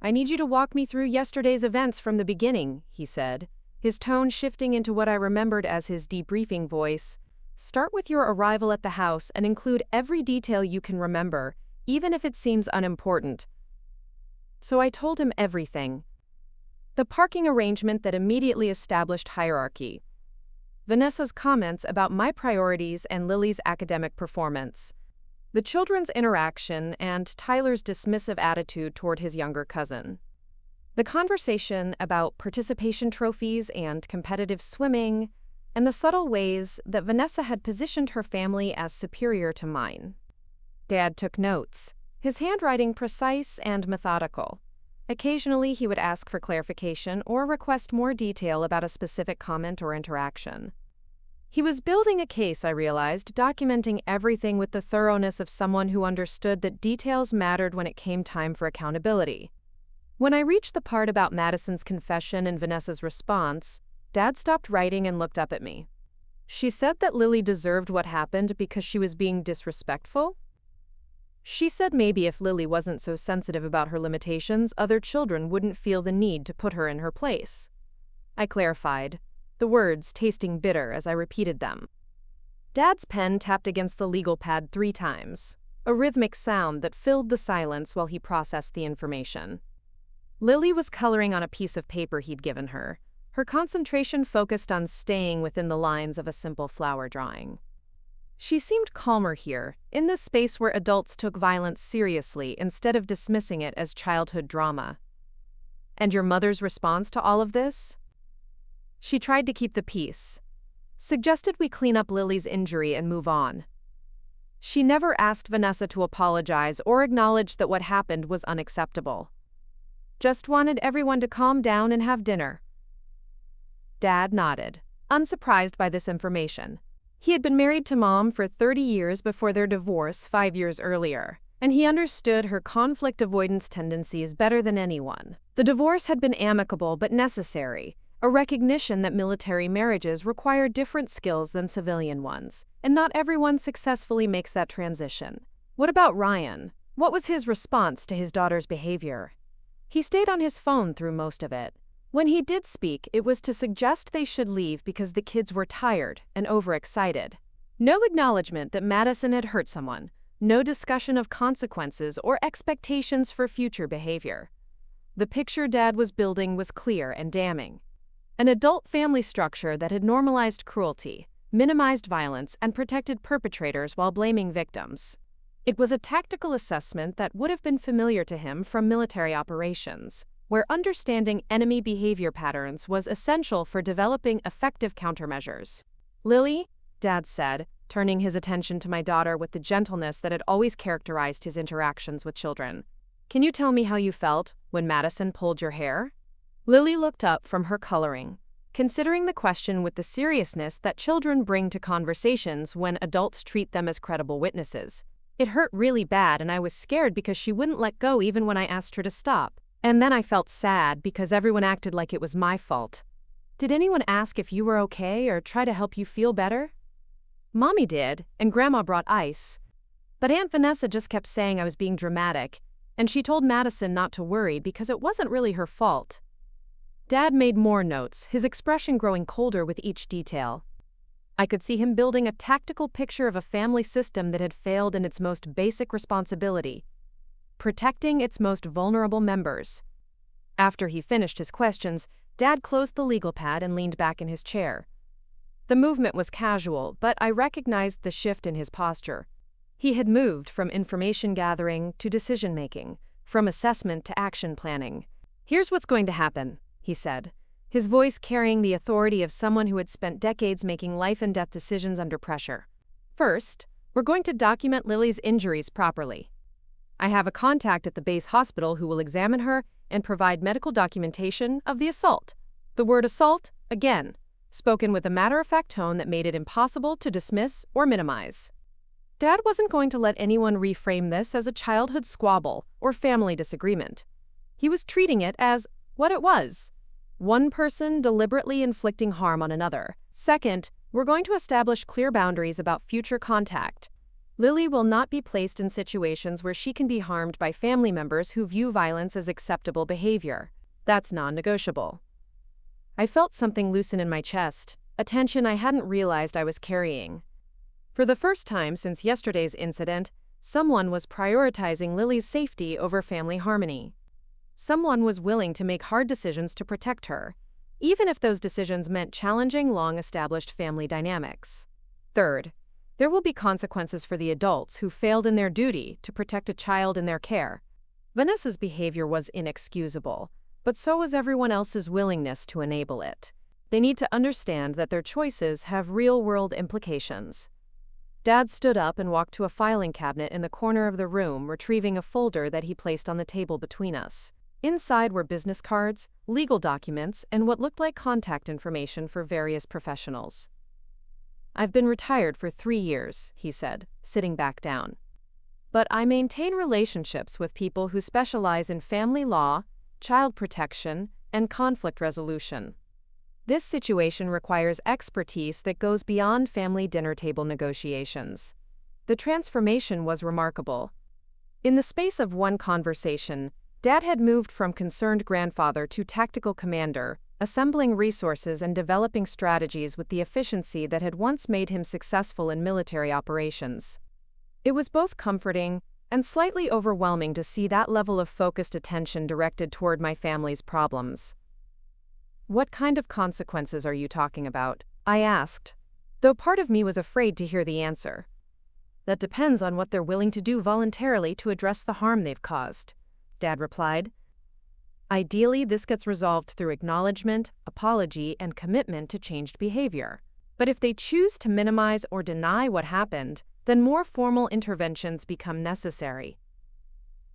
"I need you to walk me through yesterday's events from the beginning," he said, his tone shifting into what I remembered as his debriefing voice. "Start with your arrival at the house and include every detail you can remember, even if it seems unimportant." So I told him everything. The parking arrangement that immediately established hierarchy. Vanessa's comments about my priorities and Lily's academic performance. The children's interaction and Tyler's dismissive attitude toward his younger cousin. The conversation about participation trophies and competitive swimming, and the subtle ways that Vanessa had positioned her family as superior to mine. Dad took notes, his handwriting precise and methodical. Occasionally he would ask for clarification or request more detail about a specific comment or interaction. He was building a case, I realized, documenting everything with the thoroughness of someone who understood that details mattered when it came time for accountability. When I reached the part about Madison's confession and Vanessa's response, Dad stopped writing and looked up at me. "She said that Lily deserved what happened because she was being disrespectful?" "She said maybe if Lily wasn't so sensitive about her limitations, other children wouldn't feel the need to put her in her place," I clarified, the words tasting bitter as I repeated them. Dad's pen tapped against the legal pad 3 times, a rhythmic sound that filled the silence while he processed the information. Lily was coloring on a piece of paper he'd given her, her concentration focused on staying within the lines of a simple flower drawing. She seemed calmer here, in this space where adults took violence seriously instead of dismissing it as childhood drama. And your mother's response to all of this? She tried to keep the peace. Suggested we clean up Lily's injury and move on. She never asked Vanessa to apologize or acknowledge that what happened was unacceptable. Just wanted everyone to calm down and have dinner. Dad nodded, unsurprised by this information. He had been married to Mom for 30 years before their divorce 5 years earlier, and he understood her conflict avoidance tendencies better than anyone. The divorce had been amicable but necessary, a recognition that military marriages require different skills than civilian ones, and not everyone successfully makes that transition. What about Ryan? What was his response to his daughter's behavior? He stayed on his phone through most of it. When he did speak, it was to suggest they should leave because the kids were tired and overexcited. No acknowledgement that Madison had hurt someone, no discussion of consequences or expectations for future behavior. The picture Dad was building was clear and damning. An adult family structure that had normalized cruelty, minimized violence, and protected perpetrators while blaming victims. It was a tactical assessment that would have been familiar to him from military operations, where understanding enemy behavior patterns was essential for developing effective countermeasures. Lily, Dad said, turning his attention to my daughter with the gentleness that had always characterized his interactions with children. Can you tell me how you felt when Madison pulled your hair? Lily looked up from her coloring, considering the question with the seriousness that children bring to conversations when adults treat them as credible witnesses. It hurt really bad, and I was scared because she wouldn't let go even when I asked her to stop. And then I felt sad because everyone acted like it was my fault. Did anyone ask if you were okay or try to help you feel better? Mommy did, and Grandma brought ice. But Aunt Vanessa just kept saying I was being dramatic, and she told Madison not to worry because it wasn't really her fault. Dad made more notes, his expression growing colder with each detail. I could see him building a tactical picture of a family system that had failed in its most basic responsibility: protecting its most vulnerable members. After he finished his questions, Dad closed the legal pad and leaned back in his chair. The movement was casual, but I recognized the shift in his posture. He had moved from information gathering to decision-making, from assessment to action planning. Here's what's going to happen, he said, his voice carrying the authority of someone who had spent decades making life-and-death decisions under pressure. First, we're going to document Lily's injuries properly. I have a contact at the base hospital who will examine her and provide medical documentation of the assault. The word assault, again, spoken with a matter-of-fact tone that made it impossible to dismiss or minimize. Dad wasn't going to let anyone reframe this as a childhood squabble or family disagreement. He was treating it as what it was: one person deliberately inflicting harm on another. Second, we're going to establish clear boundaries about future contact. Lily will not be placed in situations where she can be harmed by family members who view violence as acceptable behavior. That's non-negotiable. I felt something loosen in my chest, a tension I hadn't realized I was carrying. For the first time since yesterday's incident, someone was prioritizing Lily's safety over family harmony. Someone was willing to make hard decisions to protect her, even if those decisions meant challenging long-established family dynamics. Third, there will be consequences for the adults who failed in their duty to protect a child in their care. Vanessa's behavior was inexcusable, but so was everyone else's willingness to enable it. They need to understand that their choices have real-world implications. Dad stood up and walked to a filing cabinet in the corner of the room, retrieving a folder that he placed on the table between us. Inside were business cards, legal documents, and what looked like contact information for various professionals. I've been retired for 3 years, he said, sitting back down. But I maintain relationships with people who specialize in family law, child protection, and conflict resolution. This situation requires expertise that goes beyond family dinner table negotiations. The transformation was remarkable. In the space of one conversation, Dad had moved from concerned grandfather to tactical commander, assembling resources and developing strategies with the efficiency that had once made him successful in military operations. It was both comforting and slightly overwhelming to see that level of focused attention directed toward my family's problems. What kind of consequences are you talking about? I asked. though part of me was afraid to hear the answer. That depends on what they're willing to do voluntarily to address the harm they've caused, Dad replied. Ideally, this gets resolved through acknowledgement, apology, and commitment to changed behavior. But if they choose to minimize or deny what happened, then more formal interventions become necessary.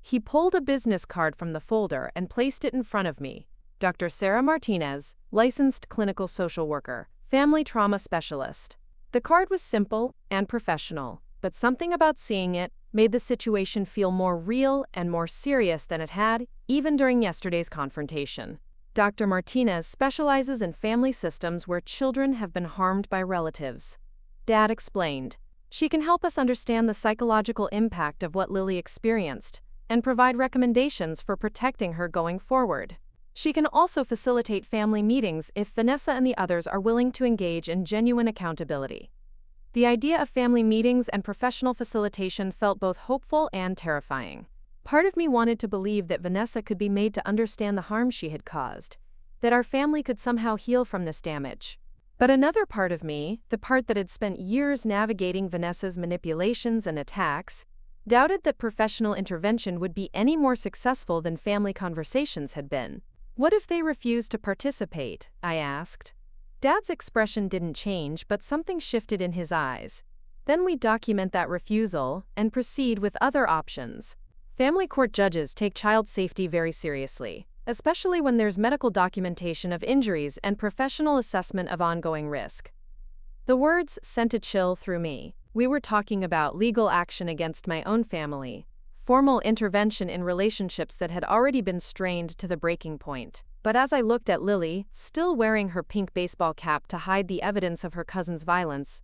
He pulled a business card from the folder and placed it in front of me. Dr. Sarah Martinez, licensed clinical social worker, family trauma specialist. The card was simple and professional, but something about seeing it made the situation feel more real and more serious than it had, even during yesterday's confrontation. Dr. Martinez specializes in family systems where children have been harmed by relatives. Dad explained. She can help us understand the psychological impact of what Lily experienced and provide recommendations for protecting her going forward. She can also facilitate family meetings if Vanessa and the others are willing to engage in genuine accountability. The idea of family meetings and professional facilitation felt both hopeful and terrifying. Part of me wanted to believe that Vanessa could be made to understand the harm she had caused, that our family could somehow heal from this damage. But another part of me, the part that had spent years navigating Vanessa's manipulations and attacks, doubted that professional intervention would be any more successful than family conversations had been. What if they refused to participate? I asked. Dad's expression didn't change, but something shifted in his eyes. Then we document that refusal and proceed with other options. Family court judges take child safety very seriously, especially when there's medical documentation of injuries and professional assessment of ongoing risk. The words sent a chill through me. We were talking about legal action against my own family, formal intervention in relationships that had already been strained to the breaking point. But as I looked at Lily, still wearing her pink baseball cap to hide the evidence of her cousin's violence,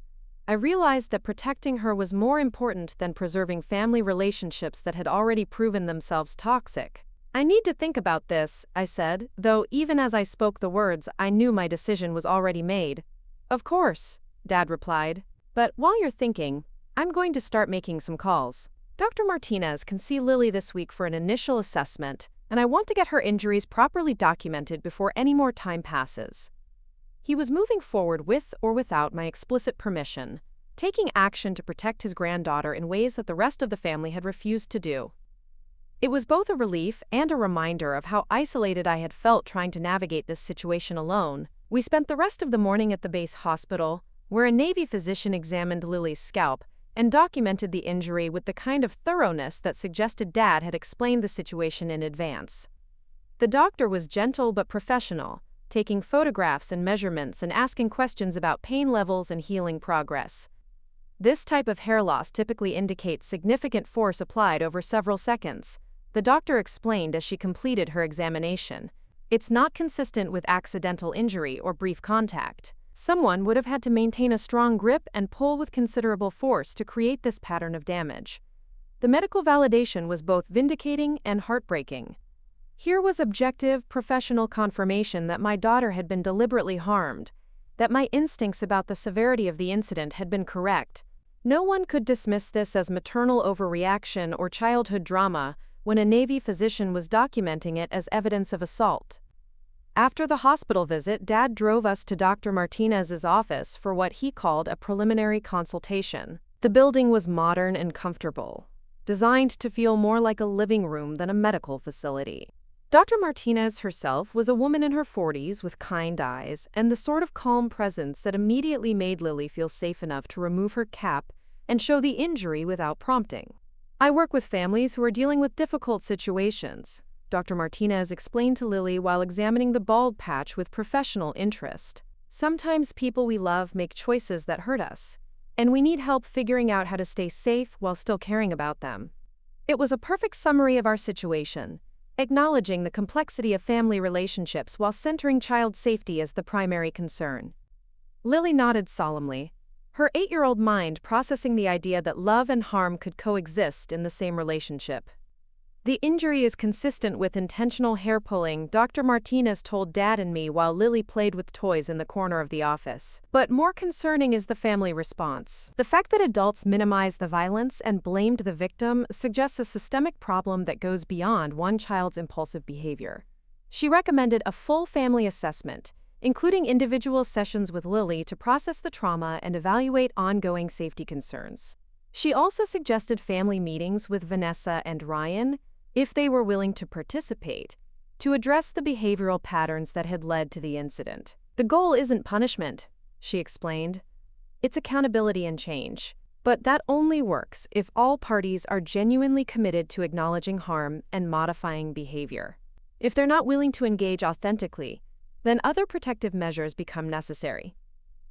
I realized that protecting her was more important than preserving family relationships that had already proven themselves toxic. I need to think about this, I said, though even as I spoke the words, I knew my decision was already made. Of course, Dad replied. But while you're thinking, I'm going to start making some calls. Dr. Martinez can see Lily this week for an initial assessment, and I want to get her injuries properly documented before any more time passes. He was moving forward with or without my explicit permission, taking action to protect his granddaughter in ways that the rest of the family had refused to do. It was both a relief and a reminder of how isolated I had felt trying to navigate this situation alone. We spent the rest of the morning at the base hospital, where a Navy physician examined Lily's scalp and documented the injury with the kind of thoroughness that suggested Dad had explained the situation in advance. The doctor was gentle but professional, taking photographs and measurements and asking questions about pain levels and healing progress. This type of hair loss typically indicates significant force applied over several seconds, the doctor explained as she completed her examination. It's not consistent with accidental injury or brief contact. Someone would have had to maintain a strong grip and pull with considerable force to create this pattern of damage. The medical validation was both vindicating and heartbreaking. Here was objective, professional confirmation that my daughter had been deliberately harmed, that my instincts about the severity of the incident had been correct. No one could dismiss this as maternal overreaction or childhood drama when a Navy physician was documenting it as evidence of assault. After the hospital visit, Dad drove us to Dr. Martinez's office for what he called a preliminary consultation. The building was modern and comfortable, designed to feel more like a living room than a medical facility. Dr. Martinez herself was a woman in her 40s with kind eyes and the sort of calm presence that immediately made Lily feel safe enough to remove her cap and show the injury without prompting. I work with families who are dealing with difficult situations, Dr. Martinez explained to Lily while examining the bald patch with professional interest. Sometimes people we love make choices that hurt us, and we need help figuring out how to stay safe while still caring about them. It was a perfect summary of our situation, acknowledging the complexity of family relationships while centering child safety as the primary concern. Lily nodded solemnly, her 8-year-old mind processing the idea that love and harm could coexist in the same relationship. The injury is consistent with intentional hair pulling, Dr. Martinez told Dad and me while Lily played with toys in the corner of the office. But more concerning is the family response. The fact that adults minimized the violence and blamed the victim suggests a systemic problem that goes beyond one child's impulsive behavior. She recommended a full family assessment, including individual sessions with Lily to process the trauma and evaluate ongoing safety concerns. She also suggested family meetings with Vanessa and Ryan, if they were willing to participate, to address the behavioral patterns that had led to the incident. The goal isn't punishment, she explained. It's accountability and change. But that only works if all parties are genuinely committed to acknowledging harm and modifying behavior. If they're not willing to engage authentically, then other protective measures become necessary.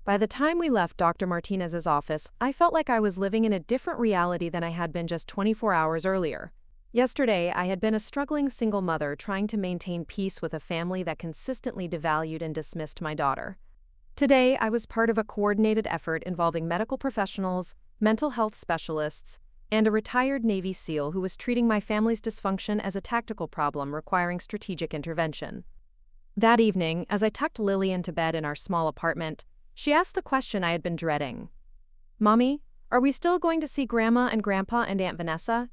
By the time we left Dr. Martinez's office, I felt like I was living in a different reality than I had been just 24 hours earlier. Yesterday, I had been a struggling single mother trying to maintain peace with a family that consistently devalued and dismissed my daughter. Today, I was part of a coordinated effort involving medical professionals, mental health specialists, and a retired Navy SEAL who was treating my family's dysfunction as a tactical problem requiring strategic intervention. That evening, as I tucked Lily into bed in our small apartment, she asked the question I had been dreading. "Mommy, are we still going to see Grandma and Grandpa and Aunt Vanessa?"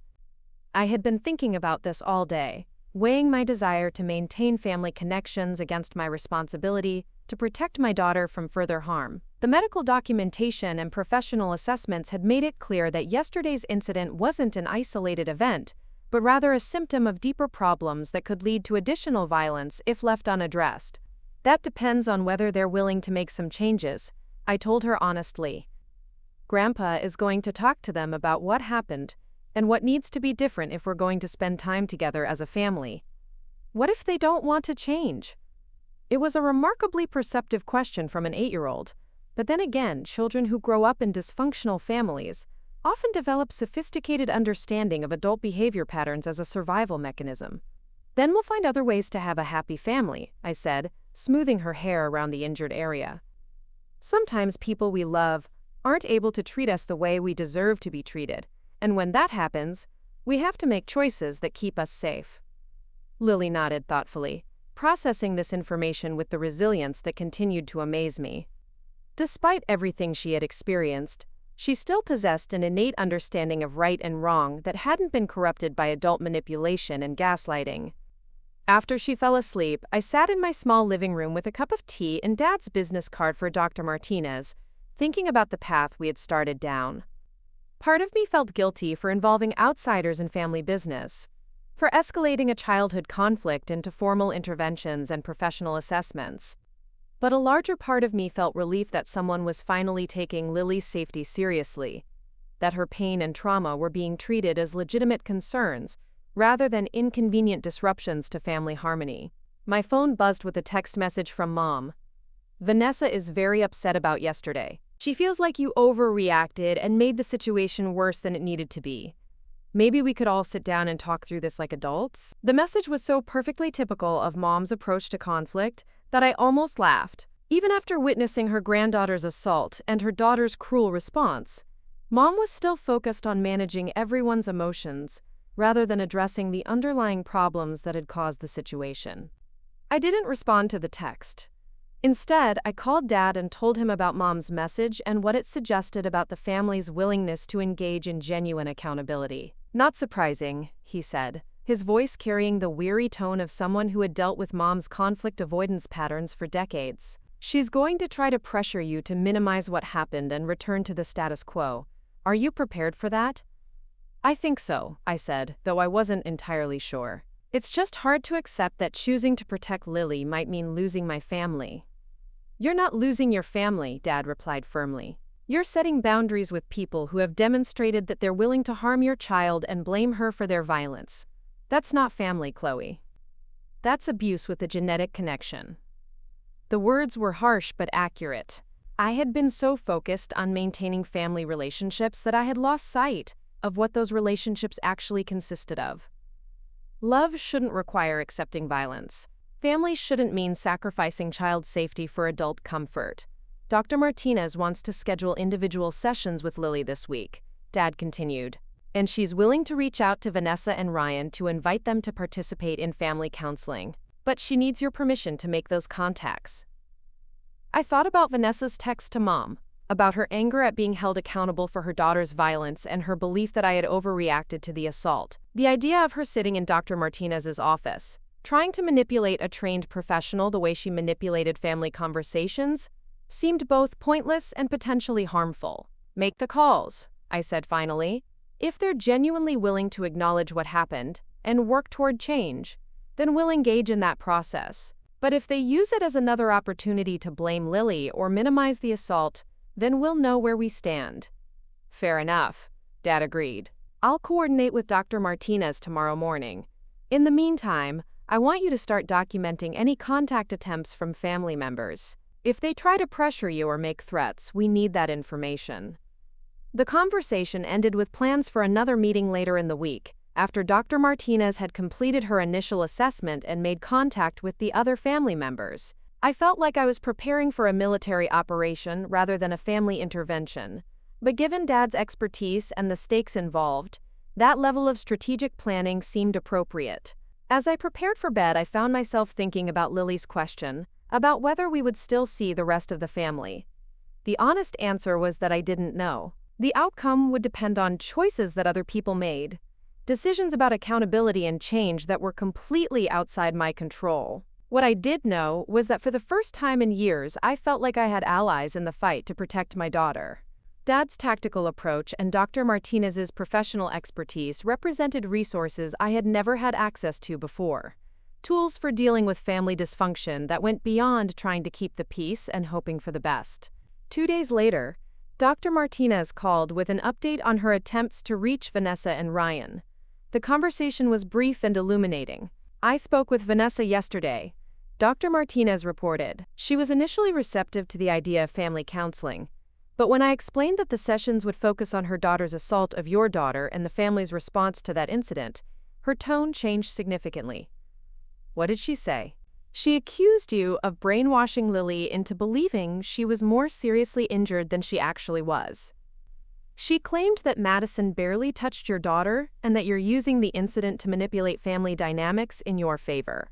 I had been thinking about this all day, weighing my desire to maintain family connections against my responsibility to protect my daughter from further harm. The medical documentation and professional assessments had made it clear that yesterday's incident wasn't an isolated event, but rather a symptom of deeper problems that could lead to additional violence if left unaddressed. That depends on whether they're willing to make some changes, I told her honestly. Grandpa is going to talk to them about what happened and what needs to be different if we're going to spend time together as a family. What if they don't want to change? It was a remarkably perceptive question from an 8-year-old, but then again, children who grow up in dysfunctional families often develop sophisticated understanding of adult behavior patterns as a survival mechanism. Then we'll find other ways to have a happy family, I said, smoothing her hair around the injured area. Sometimes people we love aren't able to treat us the way we deserve to be treated, and when that happens, we have to make choices that keep us safe. Lily nodded thoughtfully, processing this information with the resilience that continued to amaze me. Despite everything she had experienced, she still possessed an innate understanding of right and wrong that hadn't been corrupted by adult manipulation and gaslighting. After she fell asleep, I sat in my small living room with a cup of tea and Dad's business card for Dr. Martinez, thinking about the path we had started down. Part of me felt guilty for involving outsiders in family business, for escalating a childhood conflict into formal interventions and professional assessments. But a larger part of me felt relief that someone was finally taking Lily's safety seriously, that her pain and trauma were being treated as legitimate concerns rather than inconvenient disruptions to family harmony. My phone buzzed with a text message from Mom. "Vanessa is very upset about yesterday. She feels like you overreacted and made the situation worse than it needed to be. Maybe we could all sit down and talk through this like adults." The message was so perfectly typical of Mom's approach to conflict that I almost laughed. Even after witnessing her granddaughter's assault and her daughter's cruel response, Mom was still focused on managing everyone's emotions rather than addressing the underlying problems that had caused the situation. I didn't respond to the text. Instead, I called Dad and told him about Mom's message and what it suggested about the family's willingness to engage in genuine accountability. "Not surprising," he said, his voice carrying the weary tone of someone who had dealt with Mom's conflict avoidance patterns for decades. "She's going to try to pressure you to minimize what happened and return to the status quo. Are you prepared for that?" "I think so," I said, though I wasn't entirely sure. "It's just hard to accept that choosing to protect Lily might mean losing my family." "You're not losing your family," Dad replied firmly. "You're setting boundaries with people who have demonstrated that they're willing to harm your child and blame her for their violence. That's not family, Chloe. That's abuse with a genetic connection." The words were harsh but accurate. I had been so focused on maintaining family relationships that I had lost sight of what those relationships actually consisted of. Love shouldn't require accepting violence. Family shouldn't mean sacrificing child safety for adult comfort. Dr. Martinez wants to schedule individual sessions with Lily this week, Dad continued, and she's willing to reach out to Vanessa and Ryan to invite them to participate in family counseling, but she needs your permission to make those contacts. I thought about Vanessa's text to Mom, about her anger at being held accountable for her daughter's violence and her belief that I had overreacted to the assault. The idea of her sitting in Dr. Martinez's office, Trying to manipulate a trained professional the way she manipulated family conversations seemed both pointless and potentially harmful. Make the calls, I said finally. If they're genuinely willing to acknowledge what happened and work toward change, then we'll engage in that process. But if they use it as another opportunity to blame Lily or minimize the assault, then we'll know where we stand. Fair enough, Dad agreed. I'll coordinate with Dr. Martinez tomorrow morning. In the meantime, I want you to start documenting any contact attempts from family members. If they try to pressure you or make threats, we need that information. The conversation ended with plans for another meeting later in the week, after Dr. Martinez had completed her initial assessment and made contact with the other family members. I felt like I was preparing for a military operation rather than a family intervention. But given Dad's expertise and the stakes involved, that level of strategic planning seemed appropriate. As I prepared for bed, I found myself thinking about Lily's question, about whether we would still see the rest of the family. The honest answer was that I didn't know. The outcome would depend on choices that other people made, decisions about accountability and change that were completely outside my control. What I did know was that for the first time in years, I felt like I had allies in the fight to protect my daughter. Dad's tactical approach and Dr. Martinez's professional expertise represented resources I had never had access to before. Tools for dealing with family dysfunction that went beyond trying to keep the peace and hoping for the best. 2 days later, Dr. Martinez called with an update on her attempts to reach Vanessa and Ryan. The conversation was brief and illuminating. I spoke with Vanessa yesterday, Dr. Martinez reported. She was initially receptive to the idea of family counseling, but when I explained that the sessions would focus on her daughter's assault of your daughter and the family's response to that incident, her tone changed significantly. What did she say? She accused you of brainwashing Lily into believing she was more seriously injured than she actually was. She claimed that Madison barely touched your daughter and that you're using the incident to manipulate family dynamics in your favor.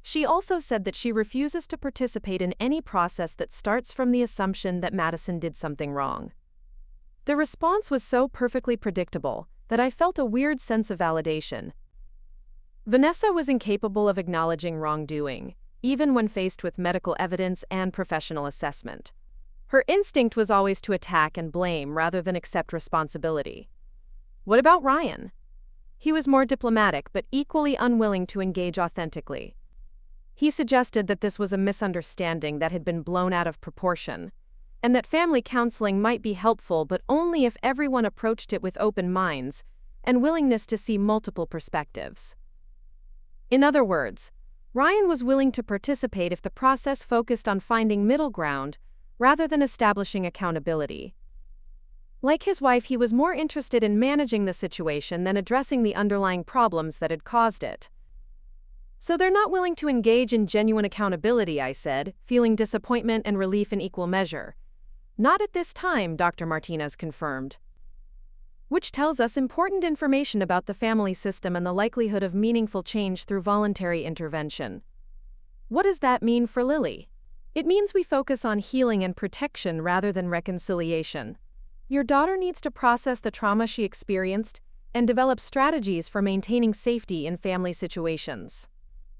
She also said that she refuses to participate in any process that starts from the assumption that Madison did something wrong. The response was so perfectly predictable that I felt a weird sense of validation. Vanessa was incapable of acknowledging wrongdoing, even when faced with medical evidence and professional assessment. Her instinct was always to attack and blame rather than accept responsibility. What about Ryan? He was more diplomatic but equally unwilling to engage authentically. He suggested that this was a misunderstanding that had been blown out of proportion, and that family counseling might be helpful but only if everyone approached it with open minds and willingness to see multiple perspectives. In other words, Ryan was willing to participate if the process focused on finding middle ground rather than establishing accountability. Like his wife, he was more interested in managing the situation than addressing the underlying problems that had caused it. So they're not willing to engage in genuine accountability, I said, feeling disappointment and relief in equal measure. Not at this time, Dr. Martinez confirmed. Which tells us important information about the family system and the likelihood of meaningful change through voluntary intervention. What does that mean for Lily? It means we focus on healing and protection rather than reconciliation. Your daughter needs to process the trauma she experienced and develop strategies for maintaining safety in family situations.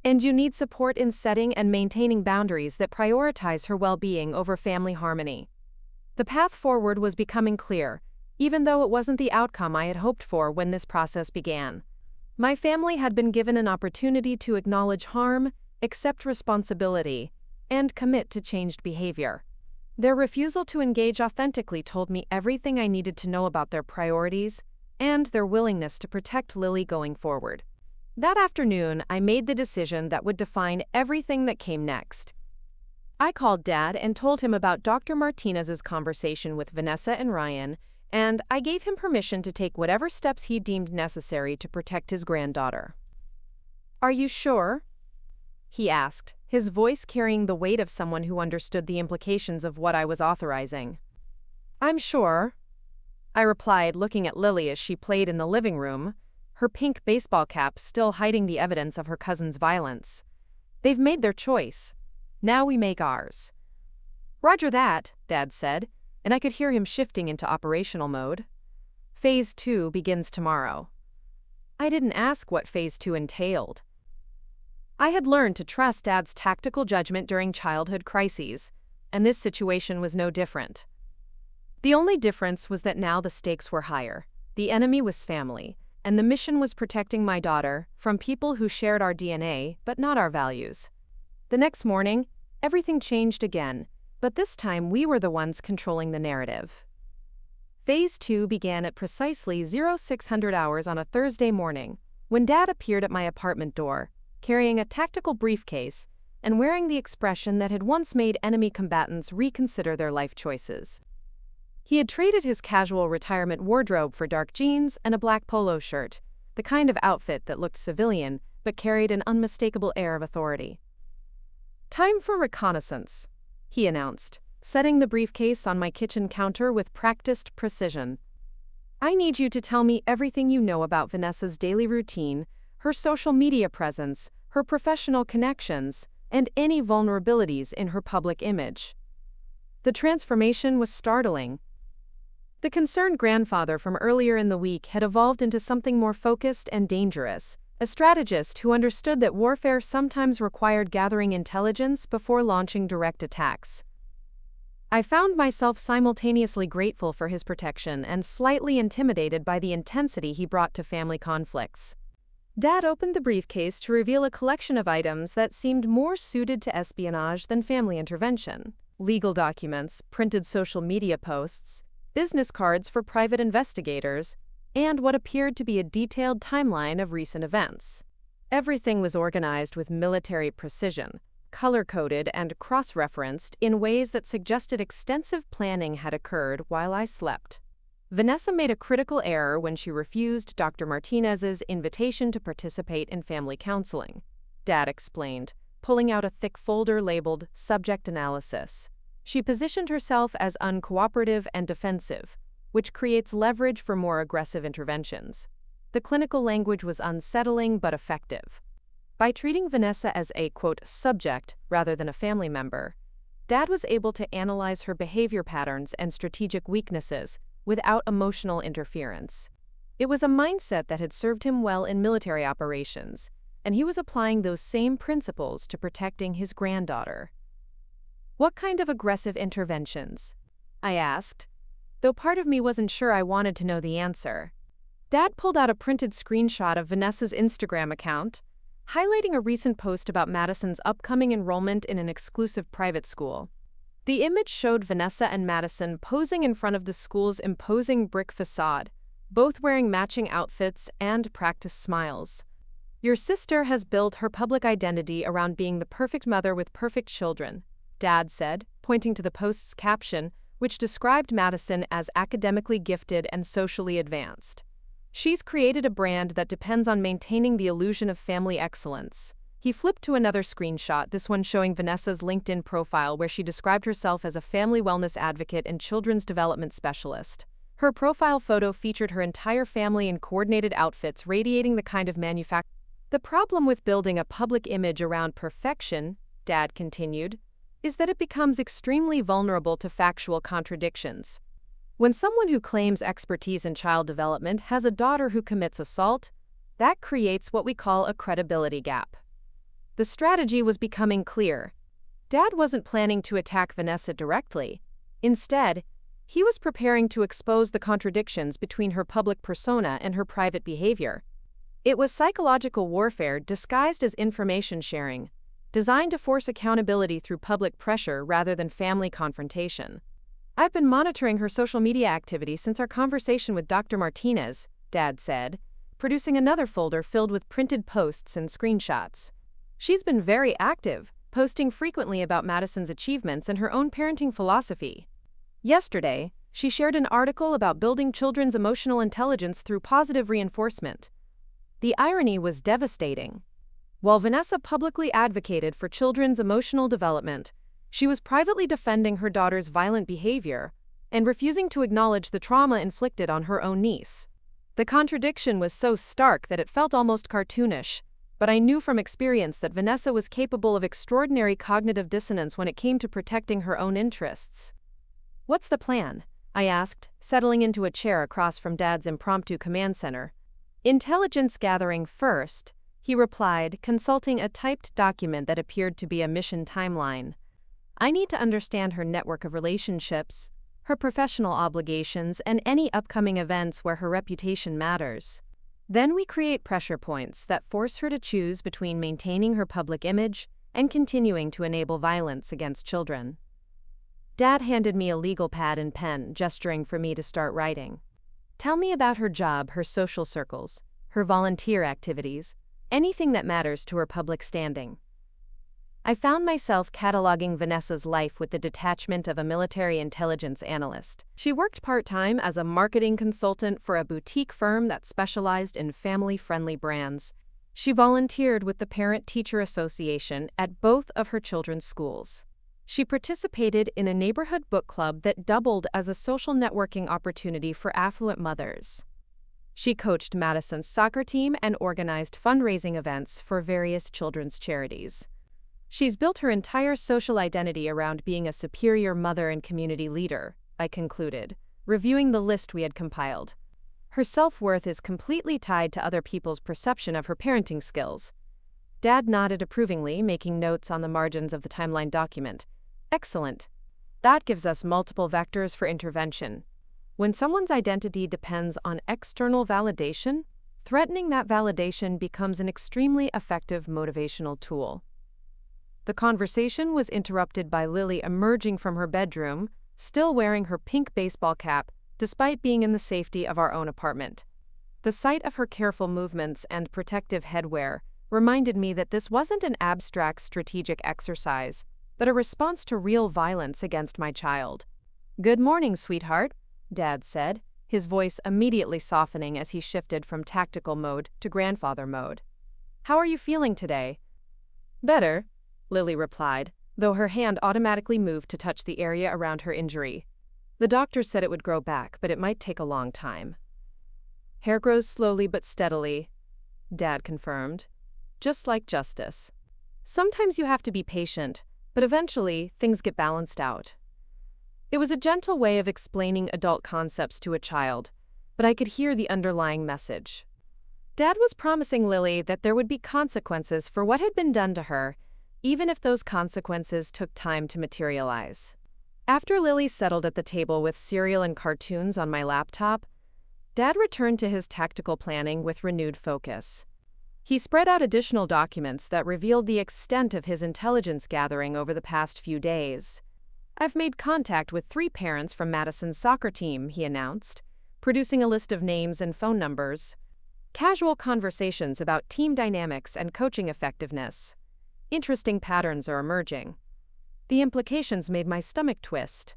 And you need support in setting and maintaining boundaries that prioritize her well-being over family harmony. The path forward was becoming clear, even though it wasn't the outcome I had hoped for when this process began. My family had been given an opportunity to acknowledge harm, accept responsibility, and commit to changed behavior. Their refusal to engage authentically told me everything I needed to know about their priorities and their willingness to protect Lily going forward. That afternoon, I made the decision that would define everything that came next. I called Dad and told him about Dr. Martinez's conversation with Vanessa and Ryan, and I gave him permission to take whatever steps he deemed necessary to protect his granddaughter. "Are you sure?" he asked, his voice carrying the weight of someone who understood the implications of what I was authorizing. "I'm sure," I replied, looking at Lily as she played in the living room, her pink baseball cap still hiding the evidence of her cousin's violence. "They've made their choice. Now we make ours." "Roger that," Dad said, and I could hear him shifting into operational mode. Phase 2 begins tomorrow. I didn't ask what Phase 2 entailed. I had learned to trust Dad's tactical judgment during childhood crises, and this situation was no different. The only difference was that now the stakes were higher. The enemy was family, and the mission was protecting my daughter from people who shared our DNA but not our values. The next morning, everything changed again, but this time we were the ones controlling the narrative. Phase 2 began at precisely 0600 hours on a Thursday morning, when Dad appeared at my apartment door, carrying a tactical briefcase and wearing the expression that had once made enemy combatants reconsider their life choices. He had traded his casual retirement wardrobe for dark jeans and a black polo shirt, the kind of outfit that looked civilian but carried an unmistakable air of authority. "Time for reconnaissance," he announced, setting the briefcase on my kitchen counter with practiced precision. "I need you to tell me everything you know about Vanessa's daily routine, her social media presence, her professional connections, and any vulnerabilities in her public image." The transformation was startling. The concerned grandfather from earlier in the week had evolved into something more focused and dangerous, a strategist who understood that warfare sometimes required gathering intelligence before launching direct attacks. I found myself simultaneously grateful for his protection and slightly intimidated by the intensity he brought to family conflicts. Dad opened the briefcase to reveal a collection of items that seemed more suited to espionage than family intervention: legal documents, printed social media posts, business cards for private investigators, and what appeared to be a detailed timeline of recent events. Everything was organized with military precision, color-coded and cross-referenced in ways that suggested extensive planning had occurred while I slept. Vanessa made a critical error when she refused Dr. Martinez's invitation to participate in family counseling, Dad explained, pulling out a thick folder labeled Subject Analysis. She positioned herself as uncooperative and defensive, which creates leverage for more aggressive interventions. The clinical language was unsettling but effective. By treating Vanessa as a, quote, subject rather than a family member, Dad was able to analyze her behavior patterns and strategic weaknesses without emotional interference. It was a mindset that had served him well in military operations, and he was applying those same principles to protecting his granddaughter. "What kind of aggressive interventions?" I asked, though part of me wasn't sure I wanted to know the answer. Dad pulled out a printed screenshot of Vanessa's Instagram account, highlighting a recent post about Madison's upcoming enrollment in an exclusive private school. The image showed Vanessa and Madison posing in front of the school's imposing brick facade, both wearing matching outfits and practiced smiles. "Your sister has built her public identity around being the perfect mother with perfect children," Dad said, pointing to the post's caption, which described Madison as academically gifted and socially advanced. "She's created a brand that depends on maintaining the illusion of family excellence." He flipped to another screenshot, this one showing Vanessa's LinkedIn profile where she described herself as a family wellness advocate and children's development specialist. Her profile photo featured her entire family in coordinated outfits radiating the kind of manufacturing. "The problem with building a public image around perfection," Dad continued, "is that it becomes extremely vulnerable to factual contradictions. When someone who claims expertise in child development has a daughter who commits assault, that creates what we call a credibility gap." The strategy was becoming clear. Dad wasn't planning to attack Vanessa directly. Instead, he was preparing to expose the contradictions between her public persona and her private behavior. It was psychological warfare disguised as information sharing, designed to force accountability through public pressure rather than family confrontation. "I've been monitoring her social media activity since our conversation with Dr. Martinez," Dad said, producing another folder filled with printed posts and screenshots. "She's been very active, posting frequently about Madison's achievements and her own parenting philosophy. Yesterday, she shared an article about building children's emotional intelligence through positive reinforcement." The irony was devastating. While Vanessa publicly advocated for children's emotional development, she was privately defending her daughter's violent behavior and refusing to acknowledge the trauma inflicted on her own niece. The contradiction was so stark that it felt almost cartoonish, but I knew from experience that Vanessa was capable of extraordinary cognitive dissonance when it came to protecting her own interests. "What's the plan?" I asked, settling into a chair across from Dad's impromptu command center. "Intelligence gathering first," he replied, consulting a typed document that appeared to be a mission timeline. I need to understand her network of relationships, her professional obligations, and any upcoming events where her reputation matters. Then we create pressure points that force her to choose between maintaining her public image and continuing to enable violence against children. Dad handed me a legal pad and pen, gesturing for me to start writing. Tell me about her job, her social circles, her volunteer activities, anything that matters to her public standing. I found myself cataloging Vanessa's life with the detachment of a military intelligence analyst. She worked part-time as a marketing consultant for a boutique firm that specialized in family-friendly brands. She volunteered with the Parent-Teacher Association at both of her children's schools. She participated in a neighborhood book club that doubled as a social networking opportunity for affluent mothers. She coached Madison's soccer team and organized fundraising events for various children's charities. She's built her entire social identity around being a superior mother and community leader, I concluded, reviewing the list we had compiled. Her self-worth is completely tied to other people's perception of her parenting skills. Dad nodded approvingly, making notes on the margins of the timeline document. Excellent. That gives us multiple vectors for intervention. When someone's identity depends on external validation, threatening that validation becomes an extremely effective motivational tool. The conversation was interrupted by Lily emerging from her bedroom, still wearing her pink baseball cap, despite being in the safety of our own apartment. The sight of her careful movements and protective headwear reminded me that this wasn't an abstract strategic exercise, but a response to real violence against my child. "Good morning, sweetheart," Dad said, his voice immediately softening as he shifted from tactical mode to grandfather mode. "How are you feeling today?" "Better," Lily replied, though her hand automatically moved to touch the area around her injury. The doctor said it would grow back, but it might take a long time. "Hair grows slowly but steadily," Dad confirmed. "Just like justice. Sometimes you have to be patient, but eventually things get balanced out." It was a gentle way of explaining adult concepts to a child, but I could hear the underlying message. Dad was promising Lily that there would be consequences for what had been done to her, even if those consequences took time to materialize. After Lily settled at the table with cereal and cartoons on my laptop, Dad returned to his tactical planning with renewed focus. He spread out additional documents that revealed the extent of his intelligence gathering over the past few days. "I've made contact with 3 parents from Madison's soccer team," he announced, producing a list of names and phone numbers. Casual conversations about team dynamics and coaching effectiveness. Interesting patterns are emerging. The implications made my stomach twist.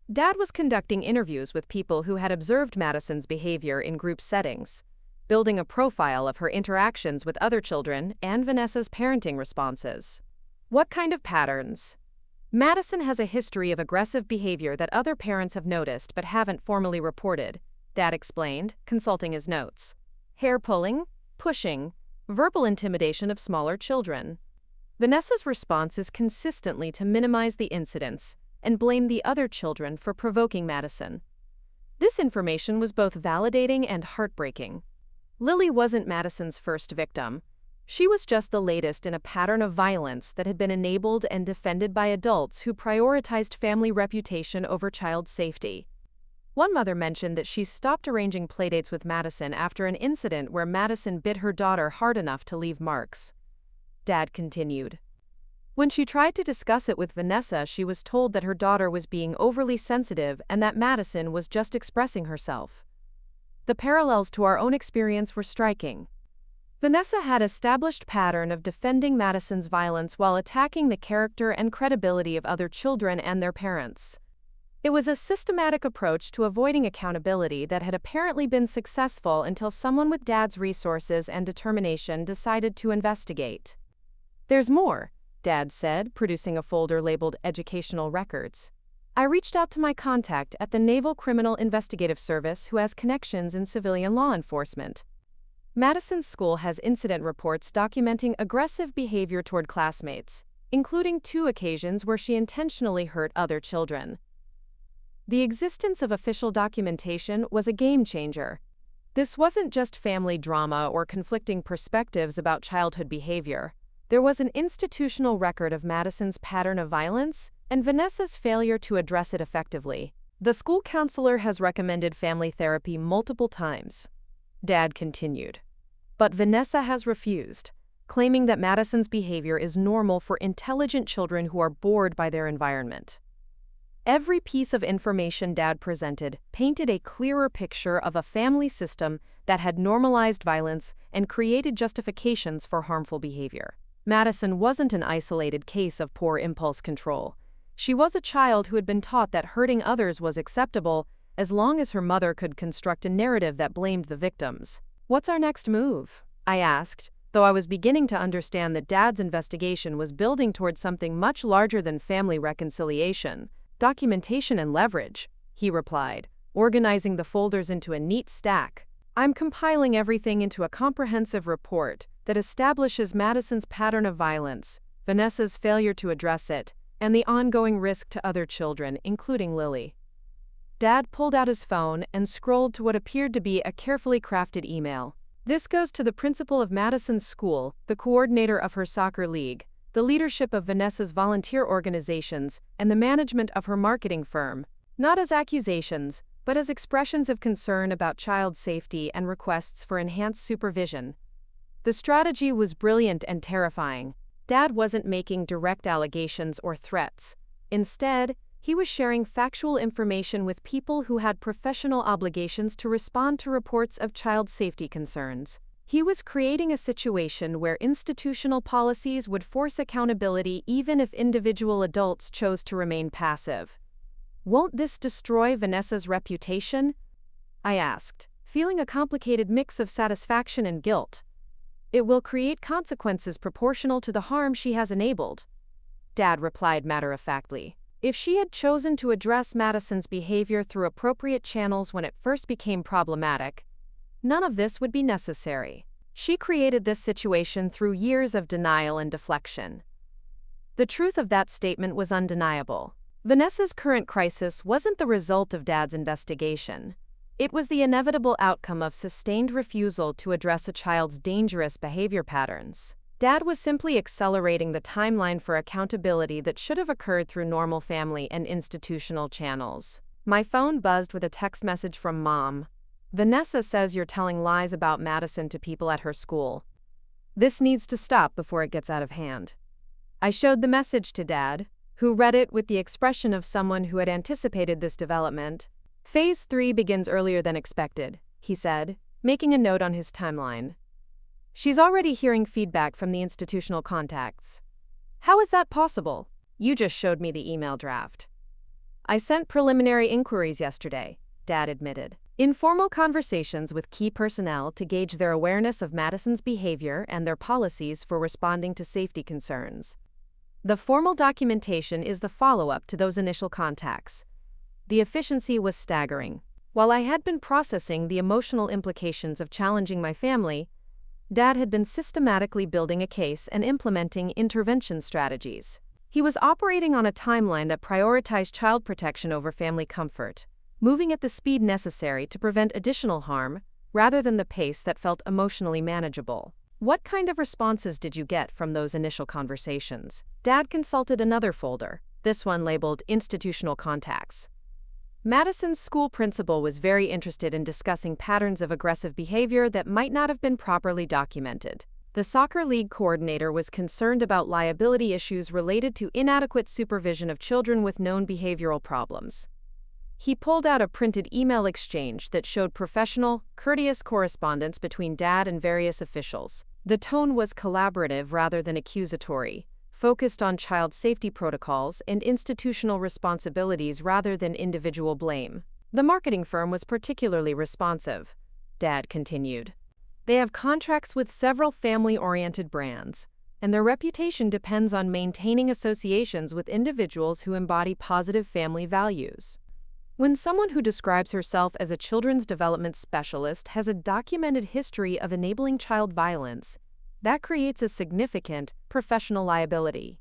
Dad was conducting interviews with people who had observed Madison's behavior in group settings, building a profile of her interactions with other children and Vanessa's parenting responses. What kind of patterns? Madison has a history of aggressive behavior that other parents have noticed but haven't formally reported, Dad explained, consulting his notes. Hair pulling, pushing, verbal intimidation of smaller children. Vanessa's response is consistently to minimize the incidents and blame the other children for provoking Madison. This information was both validating and heartbreaking. Lily wasn't Madison's first victim. She was just the latest in a pattern of violence that had been enabled and defended by adults who prioritized family reputation over child safety. One mother mentioned that she stopped arranging playdates with Madison after an incident where Madison bit her daughter hard enough to leave marks. Dad continued. When she tried to discuss it with Vanessa, she was told that her daughter was being overly sensitive and that Madison was just expressing herself. The parallels to our own experience were striking. Vanessa had an established pattern of defending Madison's violence while attacking the character and credibility of other children and their parents. It was a systematic approach to avoiding accountability that had apparently been successful until someone with Dad's resources and determination decided to investigate. "There's more," Dad said, producing a folder labeled Educational Records. "I reached out to my contact at the Naval Criminal Investigative Service who has connections in civilian law enforcement. Madison's school has incident reports documenting aggressive behavior toward classmates, including 2 occasions where she intentionally hurt other children." The existence of official documentation was a game changer. This wasn't just family drama or conflicting perspectives about childhood behavior. There was an institutional record of Madison's pattern of violence and Vanessa's failure to address it effectively. The school counselor has recommended family therapy multiple times, Dad continued. But Vanessa has refused, claiming that Madison's behavior is normal for intelligent children who are bored by their environment. Every piece of information Dad presented painted a clearer picture of a family system that had normalized violence and created justifications for harmful behavior. Madison wasn't an isolated case of poor impulse control. She was a child who had been taught that hurting others was acceptable as long as her mother could construct a narrative that blamed the victims. "What's our next move?" I asked, though I was beginning to understand that Dad's investigation was building towards something much larger than family reconciliation. "Documentation and leverage," he replied, organizing the folders into a neat stack. "I'm compiling everything into a comprehensive report that establishes Madison's pattern of violence, Vanessa's failure to address it, and the ongoing risk to other children, including Lily." Dad pulled out his phone and scrolled to what appeared to be a carefully crafted email. "This goes to the principal of Madison's school, the coordinator of her soccer league, the leadership of Vanessa's volunteer organizations, and the management of her marketing firm, not as accusations, but as expressions of concern about child safety and requests for enhanced supervision." The strategy was brilliant and terrifying. Dad wasn't making direct allegations or threats. Instead, he was sharing factual information with people who had professional obligations to respond to reports of child safety concerns. He was creating a situation where institutional policies would force accountability even if individual adults chose to remain passive. "Won't this destroy Vanessa's reputation?" I asked, feeling a complicated mix of satisfaction and guilt. "It will create consequences proportional to the harm she has enabled," Dad replied matter-of-factly. "If she had chosen to address Madison's behavior through appropriate channels when it first became problematic, none of this would be necessary. She created this situation through years of denial and deflection." The truth of that statement was undeniable. Vanessa's current crisis wasn't the result of Dad's investigation. It was the inevitable outcome of sustained refusal to address a child's dangerous behavior patterns. Dad was simply accelerating the timeline for accountability that should have occurred through normal family and institutional channels. My phone buzzed with a text message from Mom. "Vanessa says you're telling lies about Madison to people at her school. This needs to stop before it gets out of hand." I showed the message to Dad, who read it with the expression of someone who had anticipated this development. "Phase 3 begins earlier than expected," he said, making a note on his timeline. "She's already hearing feedback from the institutional contacts." "How is that possible?" "You just showed me the email draft." "I sent preliminary inquiries yesterday," Dad admitted. "Informal conversations with key personnel to gauge their awareness of Madison's behavior and their policies for responding to safety concerns. The formal documentation is the follow-up to those initial contacts." The efficiency was staggering. While I had been processing the emotional implications of challenging my family, Dad had been systematically building a case and implementing intervention strategies. He was operating on a timeline that prioritized child protection over family comfort, moving at the speed necessary to prevent additional harm, rather than the pace that felt emotionally manageable. "What kind of responses did you get from those initial conversations?" Dad consulted another folder, this one labeled Institutional Contacts. Madison's school principal was very interested in discussing patterns of aggressive behavior that might not have been properly documented. The soccer league coordinator was concerned about liability issues related to inadequate supervision of children with known behavioral problems. He pulled out a printed email exchange that showed professional, courteous correspondence between Dad and various officials. The tone was collaborative rather than accusatory, focused on child safety protocols and institutional responsibilities rather than individual blame. "The marketing firm was particularly responsive," Dad continued. "They have contracts with several family-oriented brands, and their reputation depends on maintaining associations with individuals who embody positive family values. When someone who describes herself as a children's development specialist has a documented history of enabling child violence, that creates a significant professional liability."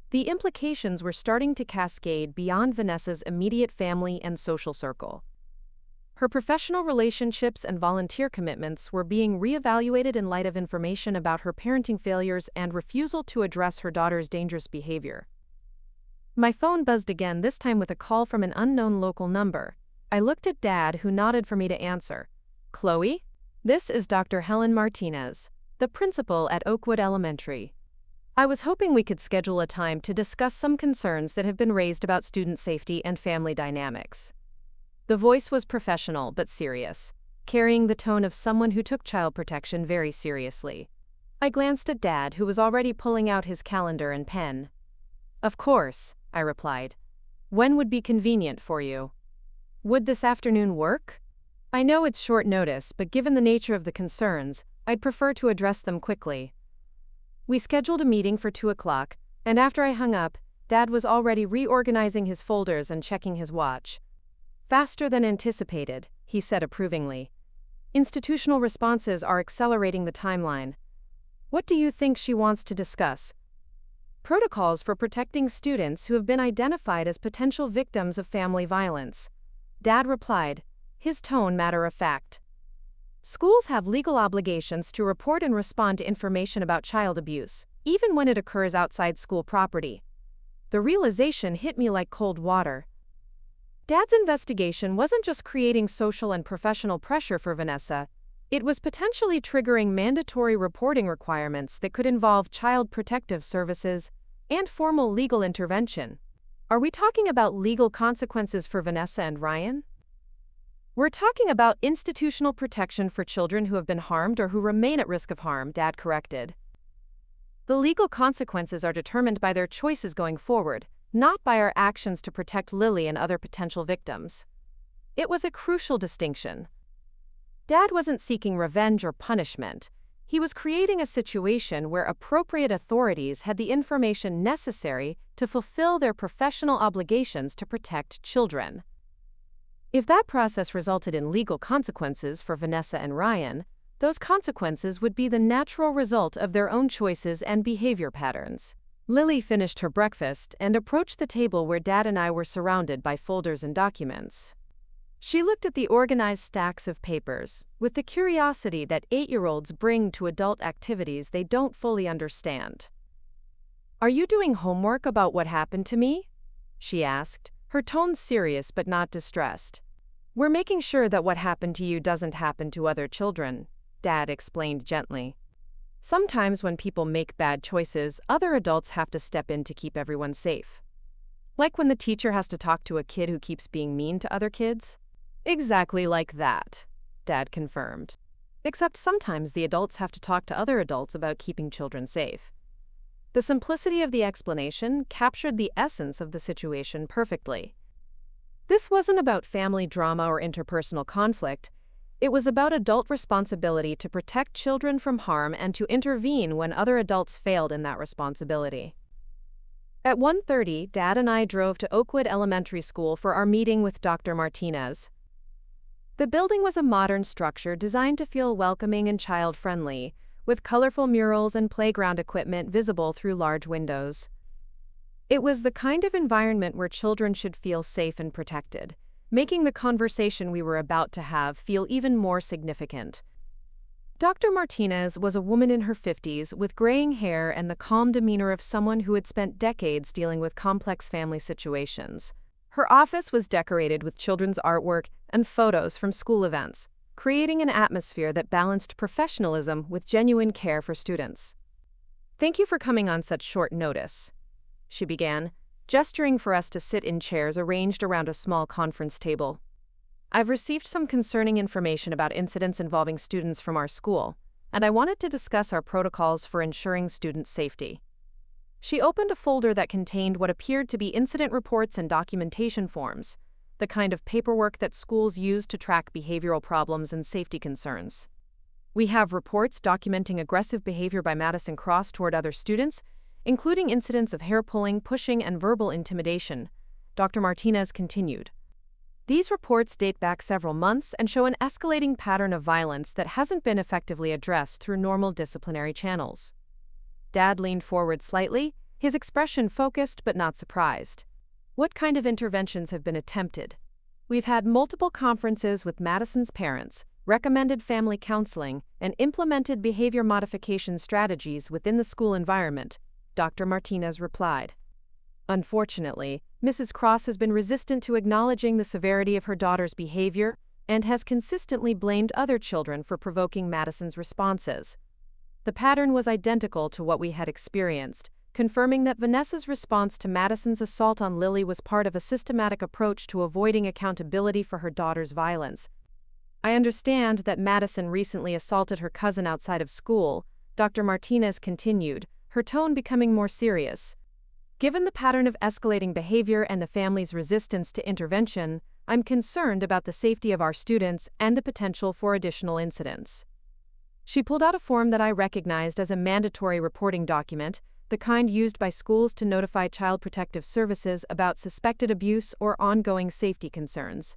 The implications were starting to cascade beyond Vanessa's immediate family and social circle. Her professional relationships and volunteer commitments were being reevaluated in light of information about her parenting failures and refusal to address her daughter's dangerous behavior. My phone buzzed again, this time with a call from an unknown local number. I looked at Dad, who nodded for me to answer. "Chloe? This is Dr. Helen Martinez, the principal at Oakwood Elementary. I was hoping we could schedule a time to discuss some concerns that have been raised about student safety and family dynamics." The voice was professional but serious, carrying the tone of someone who took child protection very seriously. I glanced at Dad, who was already pulling out his calendar and pen. "Of course," I replied. "When would be convenient for you? Would this afternoon work? I know it's short notice, but given the nature of the concerns, I'd prefer to address them quickly." We scheduled a meeting for 2 o'clock, and after I hung up, Dad was already reorganizing his folders and checking his watch. "Faster than anticipated," he said approvingly. "Institutional responses are accelerating the timeline. What do you think she wants to discuss?" "Protocols for protecting students who have been identified as potential victims of family violence," Dad replied, his tone matter-of-fact. "Schools have legal obligations to report and respond to information about child abuse, even when it occurs outside school property." The realization hit me like cold water. Dad's investigation wasn't just creating social and professional pressure for Vanessa, it was potentially triggering mandatory reporting requirements that could involve child protective services and formal legal intervention. Are we talking about legal consequences for Vanessa and Ryan? "We're talking about institutional protection for children who have been harmed or who remain at risk of harm," Dad corrected. "The legal consequences are determined by their choices going forward, not by our actions to protect Lily and other potential victims." It was a crucial distinction. Dad wasn't seeking revenge or punishment. He was creating a situation where appropriate authorities had the information necessary to fulfill their professional obligations to protect children. If that process resulted in legal consequences for Vanessa and Ryan, those consequences would be the natural result of their own choices and behavior patterns. Lily finished her breakfast and approached the table where Dad and I were surrounded by folders and documents. She looked at the organized stacks of papers, with the curiosity that 8-year-olds bring to adult activities they don't fully understand. "Are you doing homework about what happened to me?" she asked, her tone serious but not distressed. "We're making sure that what happened to you doesn't happen to other children," Dad explained gently. "Sometimes when people make bad choices, other adults have to step in to keep everyone safe. Like when the teacher has to talk to a kid who keeps being mean to other kids?" "Exactly like that," Dad confirmed. "Except sometimes the adults have to talk to other adults about keeping children safe." The simplicity of the explanation captured the essence of the situation perfectly. This wasn't about family drama or interpersonal conflict. It was about adult responsibility to protect children from harm and to intervene when other adults failed in that responsibility. At 1:30, Dad and I drove to Oakwood Elementary School for our meeting with Dr. Martinez. The building was a modern structure designed to feel welcoming and child-friendly, with colorful murals and playground equipment visible through large windows. It was the kind of environment where children should feel safe and protected, making the conversation we were about to have feel even more significant. Dr. Martinez was a woman in her 50s with graying hair and the calm demeanor of someone who had spent decades dealing with complex family situations. Her office was decorated with children's artwork and photos from school events, creating an atmosphere that balanced professionalism with genuine care for students. "Thank you for coming on such short notice," she began, gesturing for us to sit in chairs arranged around a small conference table. "I've received some concerning information about incidents involving students from our school, and I wanted to discuss our protocols for ensuring student safety." She opened a folder that contained what appeared to be incident reports and documentation forms, the kind of paperwork that schools use to track behavioral problems and safety concerns. "We have reports documenting aggressive behavior by Madison Cross toward other students, including incidents of hair-pulling, pushing, and verbal intimidation," Dr. Martinez continued. "These reports date back several months and show an escalating pattern of violence that hasn't been effectively addressed through normal disciplinary channels." Dad leaned forward slightly, his expression focused but not surprised. "What kind of interventions have been attempted?" We've had multiple conferences with Madison's parents, recommended family counseling, and implemented behavior modification strategies within the school environment, Dr. Martinez replied. Unfortunately, Mrs. Cross has been resistant to acknowledging the severity of her daughter's behavior and has consistently blamed other children for provoking Madison's responses. The pattern was identical to what we had experienced, confirming that Vanessa's response to Madison's assault on Lily was part of a systematic approach to avoiding accountability for her daughter's violence. I understand that Madison recently assaulted her cousin outside of school, Dr. Martinez continued, her tone becoming more serious. Given the pattern of escalating behavior and the family's resistance to intervention, I'm concerned about the safety of our students and the potential for additional incidents. She pulled out a form that I recognized as a mandatory reporting document, the kind used by schools to notify Child Protective Services about suspected abuse or ongoing safety concerns.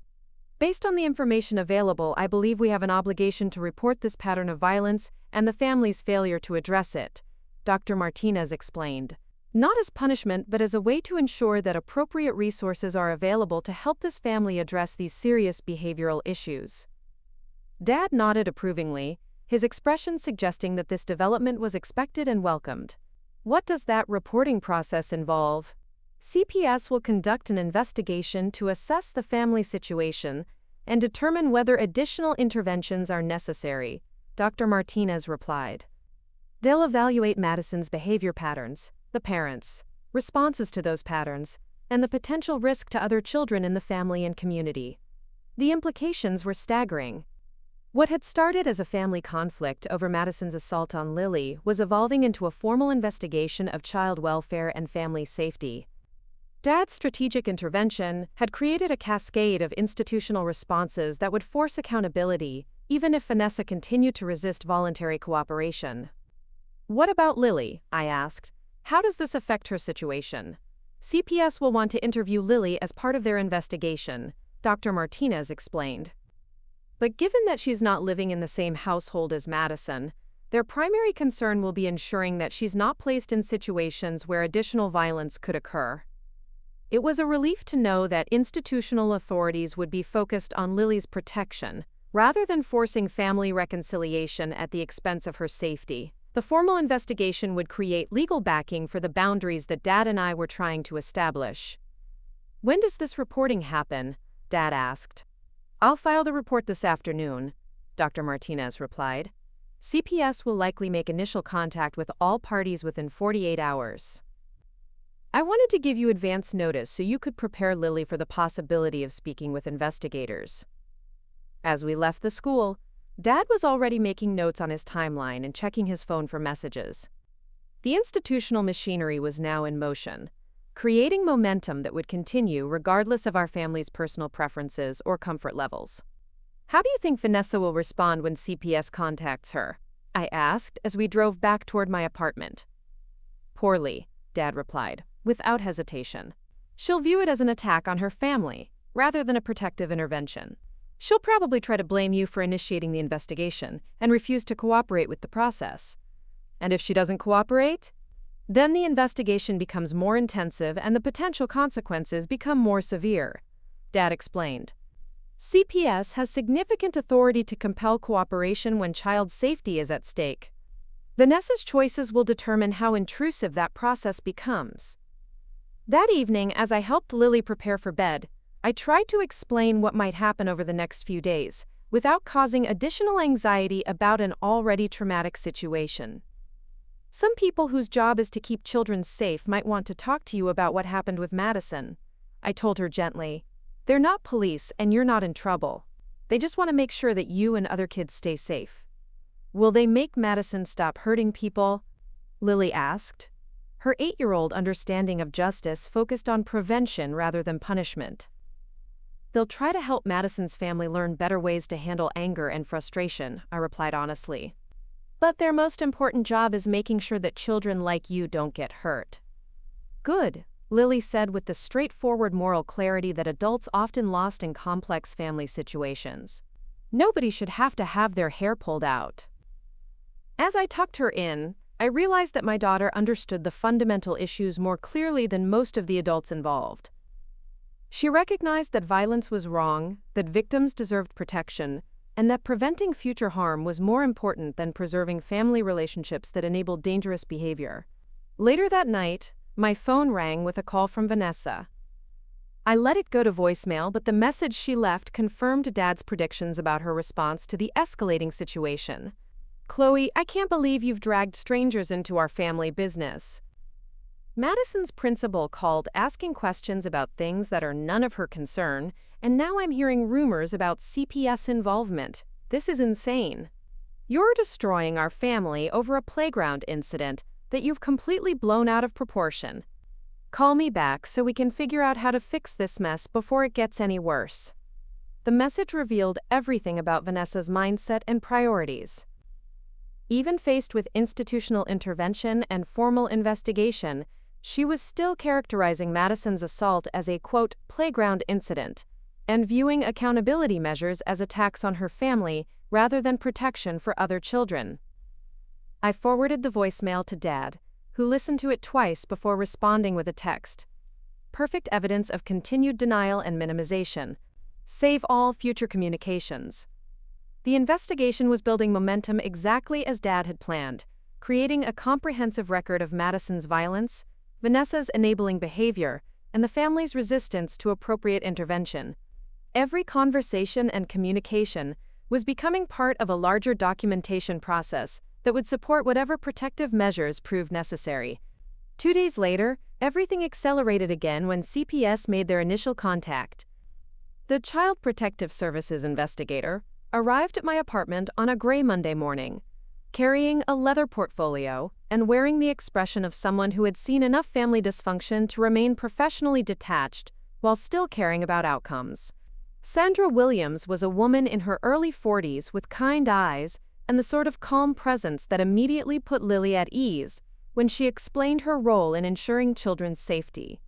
Based on the information available, I believe we have an obligation to report this pattern of violence and the family's failure to address it, Dr. Martinez explained. Not as punishment, but as a way to ensure that appropriate resources are available to help this family address these serious behavioral issues. Dad nodded approvingly, his expression suggesting that this development was expected and welcomed. What does that reporting process involve? CPS will conduct an investigation to assess the family situation and determine whether additional interventions are necessary, Dr. Martinez replied. They'll evaluate Madison's behavior patterns, the parents' responses to those patterns, and the potential risk to other children in the family and community. The implications were staggering. What had started as a family conflict over Madison's assault on Lily was evolving into a formal investigation of child welfare and family safety. Dad's strategic intervention had created a cascade of institutional responses that would force accountability, even if Vanessa continued to resist voluntary cooperation. What about Lily? I asked. How does this affect her situation? CPS will want to interview Lily as part of their investigation, Dr. Martinez explained. But given that she's not living in the same household as Madison, their primary concern will be ensuring that she's not placed in situations where additional violence could occur. It was a relief to know that institutional authorities would be focused on Lily's protection, rather than forcing family reconciliation at the expense of her safety. The formal investigation would create legal backing for the boundaries that Dad and I were trying to establish. When does this reporting happen? Dad asked. I'll file the report this afternoon, Dr. Martinez replied. CPS will likely make initial contact with all parties within 48 hours. I wanted to give you advance notice so you could prepare Lily for the possibility of speaking with investigators. As we left the school, Dad was already making notes on his timeline and checking his phone for messages. The institutional machinery was now in motion, creating momentum that would continue regardless of our family's personal preferences or comfort levels. How do you think Vanessa will respond when CPS contacts her? I asked as we drove back toward my apartment. Poorly, Dad replied, without hesitation. She'll view it as an attack on her family, rather than a protective intervention. She'll probably try to blame you for initiating the investigation and refuse to cooperate with the process. And if she doesn't cooperate, then the investigation becomes more intensive and the potential consequences become more severe, Dad explained. CPS has significant authority to compel cooperation when child safety is at stake. Vanessa's choices will determine how intrusive that process becomes. That evening, as I helped Lily prepare for bed, I tried to explain what might happen over the next few days, without causing additional anxiety about an already traumatic situation. Some people whose job is to keep children safe might want to talk to you about what happened with Madison, I told her gently. They're not police and you're not in trouble. They just want to make sure that you and other kids stay safe. Will they make Madison stop hurting people? Lily asked. Her 8-year-old understanding of justice focused on prevention rather than punishment. They'll try to help Madison's family learn better ways to handle anger and frustration, I replied honestly. But their most important job is making sure that children like you don't get hurt. Good, Lily said with the straightforward moral clarity that adults often lost in complex family situations. Nobody should have to have their hair pulled out. As I tucked her in, I realized that my daughter understood the fundamental issues more clearly than most of the adults involved. She recognized that violence was wrong, that victims deserved protection, and that preventing future harm was more important than preserving family relationships that enabled dangerous behavior. Later that night, my phone rang with a call from Vanessa. I let it go to voicemail, but the message she left confirmed Dad's predictions about her response to the escalating situation. "Chloe, I can't believe you've dragged strangers into our family business." Madison's principal called asking questions about things that are none of her concern, and now I'm hearing rumors about CPS involvement. This is insane. You're destroying our family over a playground incident that you've completely blown out of proportion. Call me back so we can figure out how to fix this mess before it gets any worse. The message revealed everything about Vanessa's mindset and priorities. Even faced with institutional intervention and formal investigation, she was still characterizing Madison's assault as a, quote, playground incident, and viewing accountability measures as attacks on her family rather than protection for other children. I forwarded the voicemail to Dad, who listened to it twice before responding with a text. Perfect evidence of continued denial and minimization. Save all future communications. The investigation was building momentum exactly as Dad had planned, creating a comprehensive record of Madison's violence, Vanessa's enabling behavior, and the family's resistance to appropriate intervention. Every conversation and communication was becoming part of a larger documentation process that would support whatever protective measures proved necessary. 2 days later, everything accelerated again when CPS made their initial contact. The Child Protective Services investigator arrived at my apartment on a gray Monday morning, carrying a leather portfolio and wearing the expression of someone who had seen enough family dysfunction to remain professionally detached while still caring about outcomes. Sandra Williams was a woman in her early 40s with kind eyes and the sort of calm presence that immediately put Lily at ease when she explained her role in ensuring children's safety.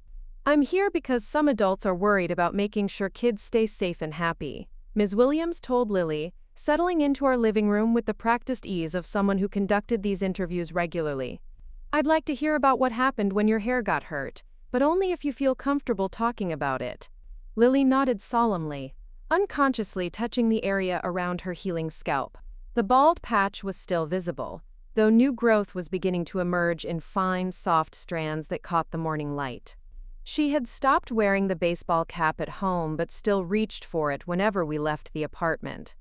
"I'm here because some adults are worried about making sure kids stay safe and happy," Ms. Williams told Lily, settling into our living room with the practiced ease of someone who conducted these interviews regularly. "I'd like to hear about what happened when your hair got hurt, but only if you feel comfortable talking about it." Lily nodded solemnly, unconsciously touching the area around her healing scalp. The bald patch was still visible, though new growth was beginning to emerge in fine, soft strands that caught the morning light. She had stopped wearing the baseball cap at home but still reached for it whenever we left the apartment.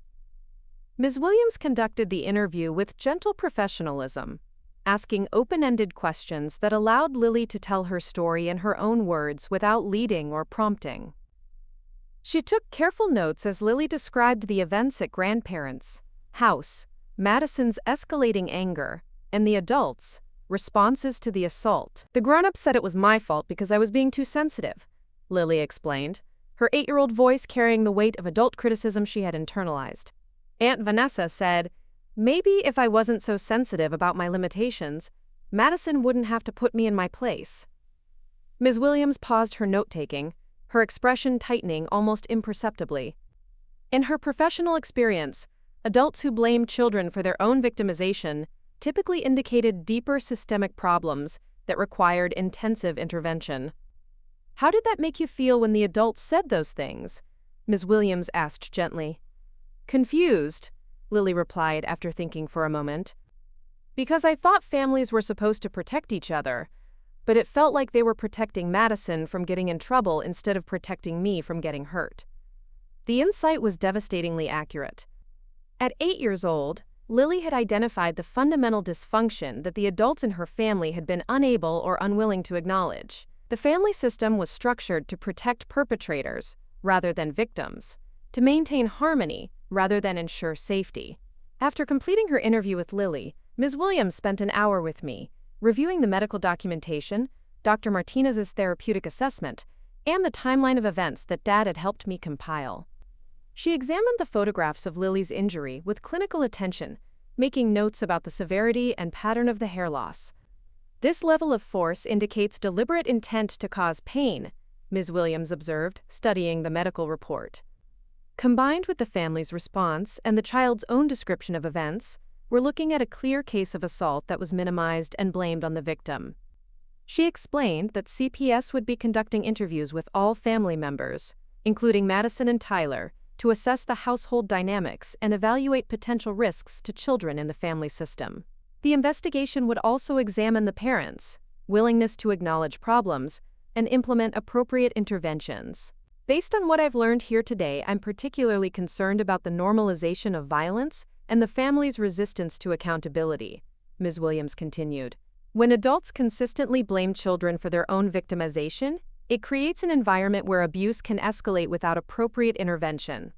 Ms. Williams conducted the interview with gentle professionalism, asking open-ended questions that allowed Lily to tell her story in her own words without leading or prompting. She took careful notes as Lily described the events at grandparents' house, Madison's escalating anger, and the adults' responses to the assault. "The grown-ups said it was my fault because I was being too sensitive," Lily explained, her 8-year-old voice carrying the weight of adult criticism she had internalized. "Aunt Vanessa said, maybe if I wasn't so sensitive about my limitations, Madison wouldn't have to put me in my place." Ms. Williams paused her note-taking, her expression tightening almost imperceptibly. In her professional experience, adults who blamed children for their own victimization typically indicated deeper systemic problems that required intensive intervention. "How did that make you feel when the adults said those things?" Ms. Williams asked gently. "Confused," Lily replied after thinking for a moment. "Because I thought families were supposed to protect each other, but it felt like they were protecting Madison from getting in trouble instead of protecting me from getting hurt." The insight was devastatingly accurate. At 8 years old, Lily had identified the fundamental dysfunction that the adults in her family had been unable or unwilling to acknowledge. The family system was structured to protect perpetrators rather than victims, to maintain harmony rather than ensure safety. After completing her interview with Lily, Ms. Williams spent an hour with me, reviewing the medical documentation, Dr. Martinez's therapeutic assessment, and the timeline of events that Dad had helped me compile. She examined the photographs of Lily's injury with clinical attention, making notes about the severity and pattern of the hair loss. "This level of force indicates deliberate intent to cause pain," Ms. Williams observed, studying the medical report. Combined with the family's response and the child's own description of events, we're looking at a clear case of assault that was minimized and blamed on the victim. She explained that CPS would be conducting interviews with all family members, including Madison and Tyler, to assess the household dynamics and evaluate potential risks to children in the family system. The investigation would also examine the parents' willingness to acknowledge problems and implement appropriate interventions. Based on what I've learned here today, I'm particularly concerned about the normalization of violence and the family's resistance to accountability, Ms. Williams continued. When adults consistently blame children for their own victimization, it creates an environment where abuse can escalate without appropriate intervention.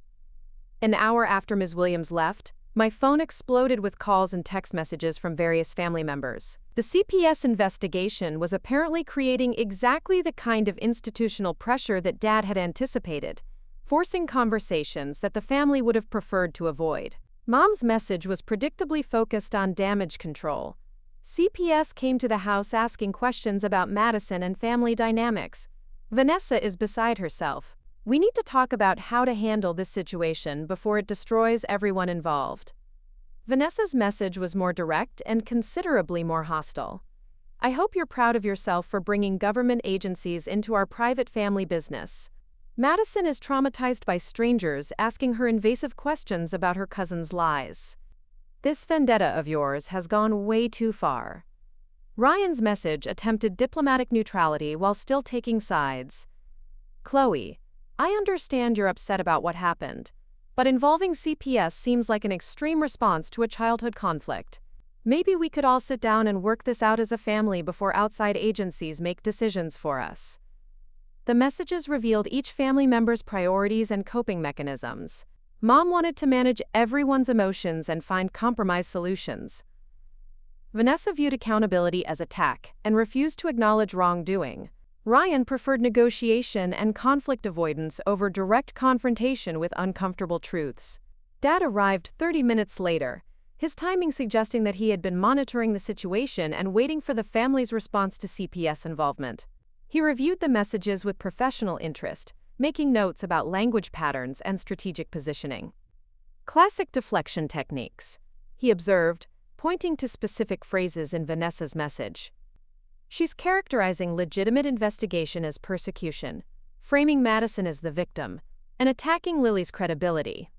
An hour after Ms. Williams left, my phone exploded with calls and text messages from various family members. The CPS investigation was apparently creating exactly the kind of institutional pressure that Dad had anticipated, forcing conversations that the family would have preferred to avoid. Mom's message was predictably focused on damage control. CPS came to the house asking questions about Madison and family dynamics. Vanessa is beside herself. We need to talk about how to handle this situation before it destroys everyone involved. Vanessa's message was more direct and considerably more hostile. I hope you're proud of yourself for bringing government agencies into our private family business. Madison is traumatized by strangers asking her invasive questions about her cousin's lies. This vendetta of yours has gone way too far. Ryan's message attempted diplomatic neutrality while still taking sides. Chloe, I understand you're upset about what happened, but involving CPS seems like an extreme response to a childhood conflict. Maybe we could all sit down and work this out as a family before outside agencies make decisions for us. The messages revealed each family member's priorities and coping mechanisms. Mom wanted to manage everyone's emotions and find compromise solutions. Vanessa viewed accountability as attack and refused to acknowledge wrongdoing. Ryan preferred negotiation and conflict avoidance over direct confrontation with uncomfortable truths. Dad arrived 30 minutes later, his timing suggesting that he had been monitoring the situation and waiting for the family's response to CPS involvement. He reviewed the messages with professional interest, making notes about language patterns and strategic positioning. Classic deflection techniques, he observed, pointing to specific phrases in Vanessa's message. She's characterizing legitimate investigation as persecution, framing Madison as the victim, and attacking Lily's credibility.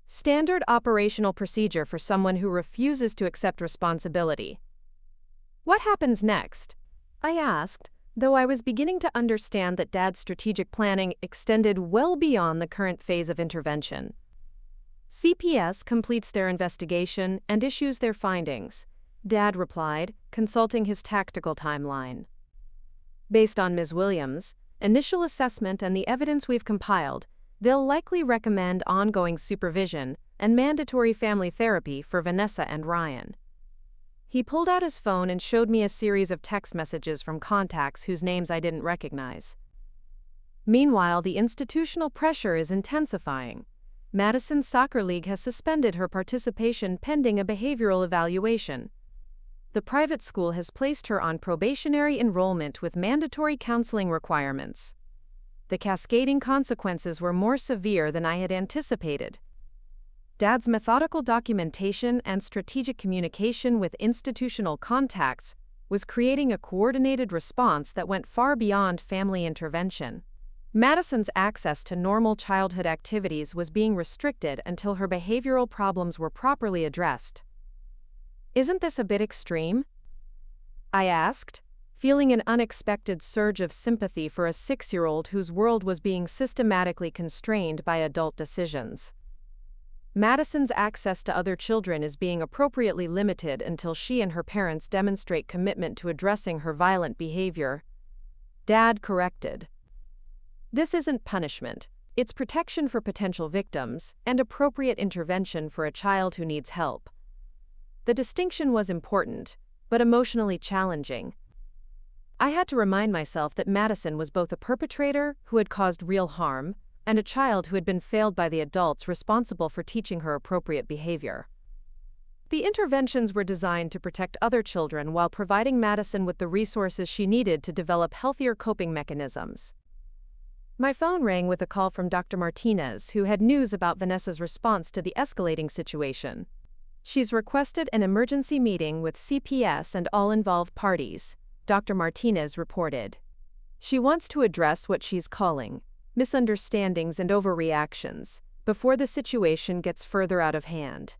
Standard operational procedure for someone who refuses to accept responsibility. What happens next? I asked, though I was beginning to understand that Dad's strategic planning extended well beyond the current phase of intervention. CPS completes their investigation and issues their findings, Dad replied, consulting his tactical timeline. Based on Ms. Williams' initial assessment and the evidence we've compiled, they'll likely recommend ongoing supervision and mandatory family therapy for Vanessa and Ryan. He pulled out his phone and showed me a series of text messages from contacts whose names I didn't recognize. Meanwhile, the institutional pressure is intensifying. Madison's soccer league has suspended her participation pending a behavioral evaluation. The private school has placed her on probationary enrollment with mandatory counseling requirements. The cascading consequences were more severe than I had anticipated. Dad's methodical documentation and strategic communication with institutional contacts was creating a coordinated response that went far beyond family intervention. Madison's access to normal childhood activities was being restricted until her behavioral problems were properly addressed. Isn't this a bit extreme? I asked, feeling an unexpected surge of sympathy for a 6-year-old whose world was being systematically constrained by adult decisions. Madison's access to other children is being appropriately limited until she and her parents demonstrate commitment to addressing her violent behavior. Dad corrected. This isn't punishment, it's protection for potential victims and appropriate intervention for a child who needs help. The distinction was important, but emotionally challenging. I had to remind myself that Madison was both a perpetrator who had caused real harm and a child who had been failed by the adults responsible for teaching her appropriate behavior. The interventions were designed to protect other children while providing Madison with the resources she needed to develop healthier coping mechanisms. My phone rang with a call from Dr. Martinez, who had news about Vanessa's response to the escalating situation. She's requested an emergency meeting with CPS and all involved parties, Dr. Martinez reported. She wants to address what she's calling misunderstandings and overreactions before the situation gets further out of hand.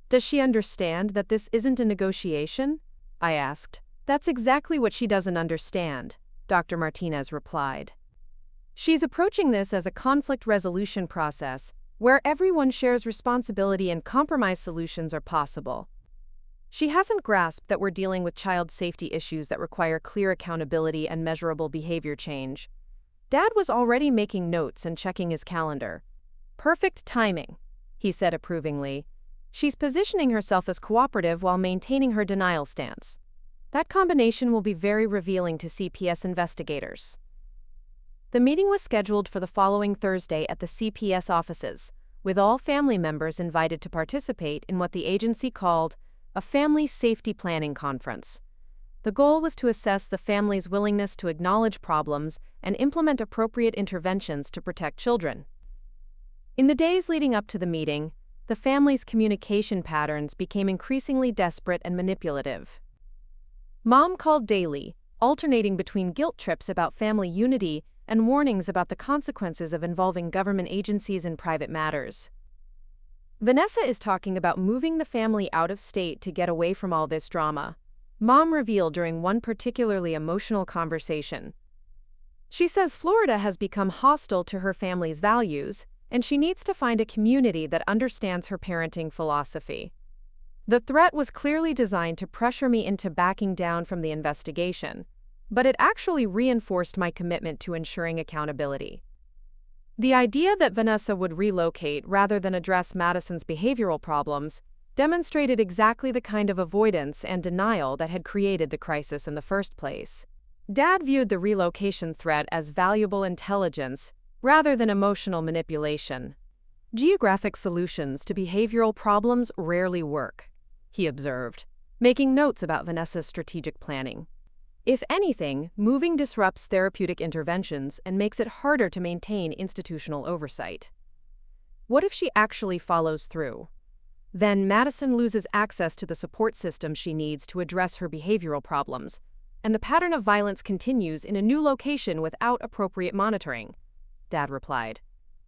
Does she understand that this isn't a negotiation? I asked. That's exactly what she doesn't understand, Dr. Martinez replied. She's approaching this as a conflict resolution process where everyone shares responsibility and compromise solutions are possible. She hasn't grasped that we're dealing with child safety issues that require clear accountability and measurable behavior change. Dad was already making notes and checking his calendar. Perfect timing, he said approvingly. She's positioning herself as cooperative while maintaining her denial stance. That combination will be very revealing to CPS investigators. The meeting was scheduled for the following Thursday at the CPS offices, with all family members invited to participate in what the agency called a family safety planning conference. The goal was to assess the family's willingness to acknowledge problems and implement appropriate interventions to protect children. In the days leading up to the meeting, the family's communication patterns became increasingly desperate and manipulative. Mom called daily, alternating between guilt trips about family unity and warnings about the consequences of involving government agencies in private matters. Vanessa is talking about moving the family out of state to get away from all this drama, Mom revealed during one particularly emotional conversation. She says Florida has become hostile to her family's values, and she needs to find a community that understands her parenting philosophy. The threat was clearly designed to pressure me into backing down from the investigation, but it actually reinforced my commitment to ensuring accountability. The idea that Vanessa would relocate rather than address Madison's behavioral problems demonstrated exactly the kind of avoidance and denial that had created the crisis in the first place. Dad viewed the relocation threat as valuable intelligence rather than emotional manipulation. Geographic solutions to behavioral problems rarely work, he observed, making notes about Vanessa's strategic planning. If anything, moving disrupts therapeutic interventions and makes it harder to maintain institutional oversight. What if she actually follows through? Then Madison loses access to the support system she needs to address her behavioral problems, and the pattern of violence continues in a new location without appropriate monitoring, Dad replied.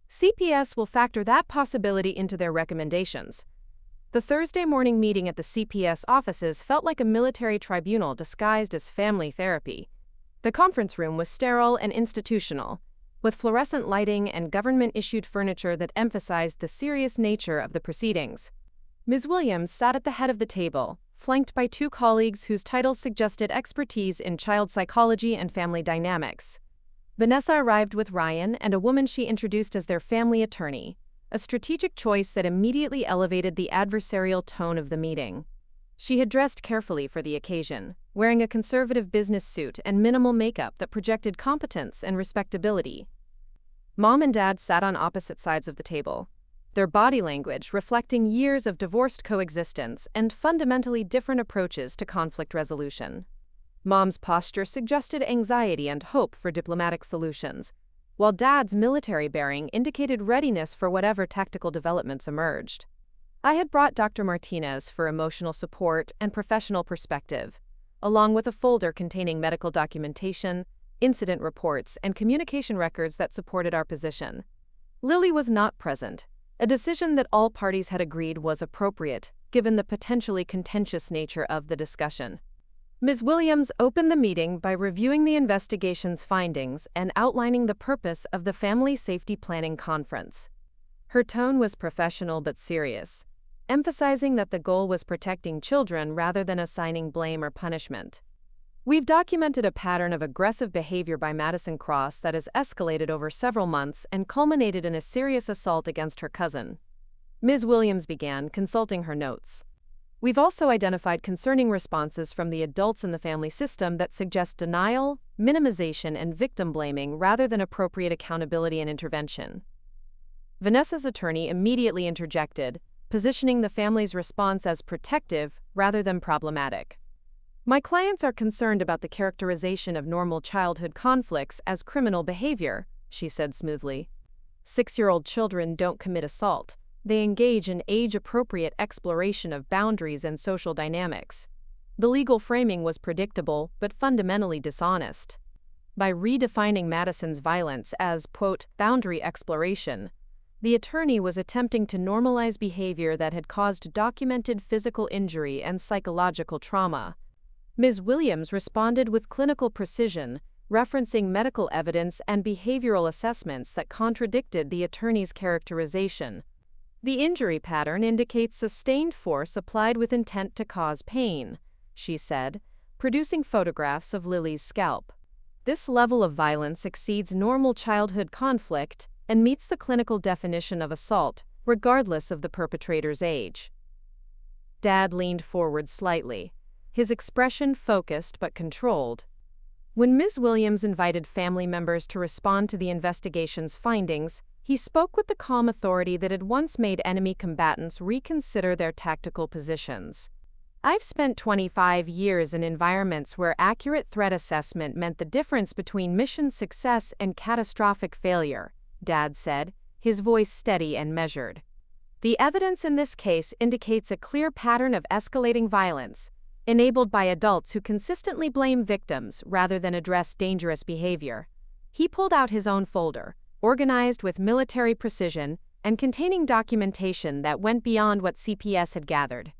CPS will factor that possibility into their recommendations. The Thursday morning meeting at the CPS offices felt like a military tribunal disguised as family therapy. The conference room was sterile and institutional, with fluorescent lighting and government-issued furniture that emphasized the serious nature of the proceedings. Ms. Williams sat at the head of the table, flanked by two colleagues whose titles suggested expertise in child psychology and family dynamics. Vanessa arrived with Ryan and a woman she introduced as their family attorney, a strategic choice that immediately elevated the adversarial tone of the meeting. She had dressed carefully for the occasion, wearing a conservative business suit and minimal makeup that projected competence and respectability. Mom and Dad sat on opposite sides of the table, their body language reflecting years of divorced coexistence and fundamentally different approaches to conflict resolution. Mom's posture suggested anxiety and hope for diplomatic solutions, while Dad's military bearing indicated readiness for whatever tactical developments emerged. I had brought Dr. Martinez for emotional support and professional perspective, along with a folder containing medical documentation, incident reports, and communication records that supported our position. Lily was not present, a decision that all parties had agreed was appropriate, given the potentially contentious nature of the discussion. Ms. Williams opened the meeting by reviewing the investigation's findings and outlining the purpose of the Family Safety Planning Conference. Her tone was professional but serious, emphasizing that the goal was protecting children rather than assigning blame or punishment. We've documented a pattern of aggressive behavior by Madison Cross that has escalated over several months and culminated in a serious assault against her cousin. Ms. Williams began, consulting her notes. We've also identified concerning responses from the adults in the family system that suggest denial, minimization, and victim blaming rather than appropriate accountability and intervention. Vanessa's attorney immediately interjected, positioning the family's response as protective rather than problematic. My clients are concerned about the characterization of normal childhood conflicts as criminal behavior, she said smoothly. 6-year-old children don't commit assault. They engage in age-appropriate exploration of boundaries and social dynamics. The legal framing was predictable but fundamentally dishonest. By redefining Madison's violence as, quote, boundary exploration, the attorney was attempting to normalize behavior that had caused documented physical injury and psychological trauma. Ms. Williams responded with clinical precision, referencing medical evidence and behavioral assessments that contradicted the attorney's characterization. The injury pattern indicates sustained force applied with intent to cause pain, she said, producing photographs of Lily's scalp. This level of violence exceeds normal childhood conflict and meets the clinical definition of assault, regardless of the perpetrator's age. Dad leaned forward slightly, his expression focused but controlled. When Ms. Williams invited family members to respond to the investigation's findings, he spoke with the calm authority that had once made enemy combatants reconsider their tactical positions. I've spent 25 years in environments where accurate threat assessment meant the difference between mission success and catastrophic failure, Dad said, his voice steady and measured. The evidence in this case indicates a clear pattern of escalating violence, enabled by adults who consistently blame victims rather than address dangerous behavior. He pulled out his own folder, organized with military precision and containing documentation that went beyond what CPS had gathered.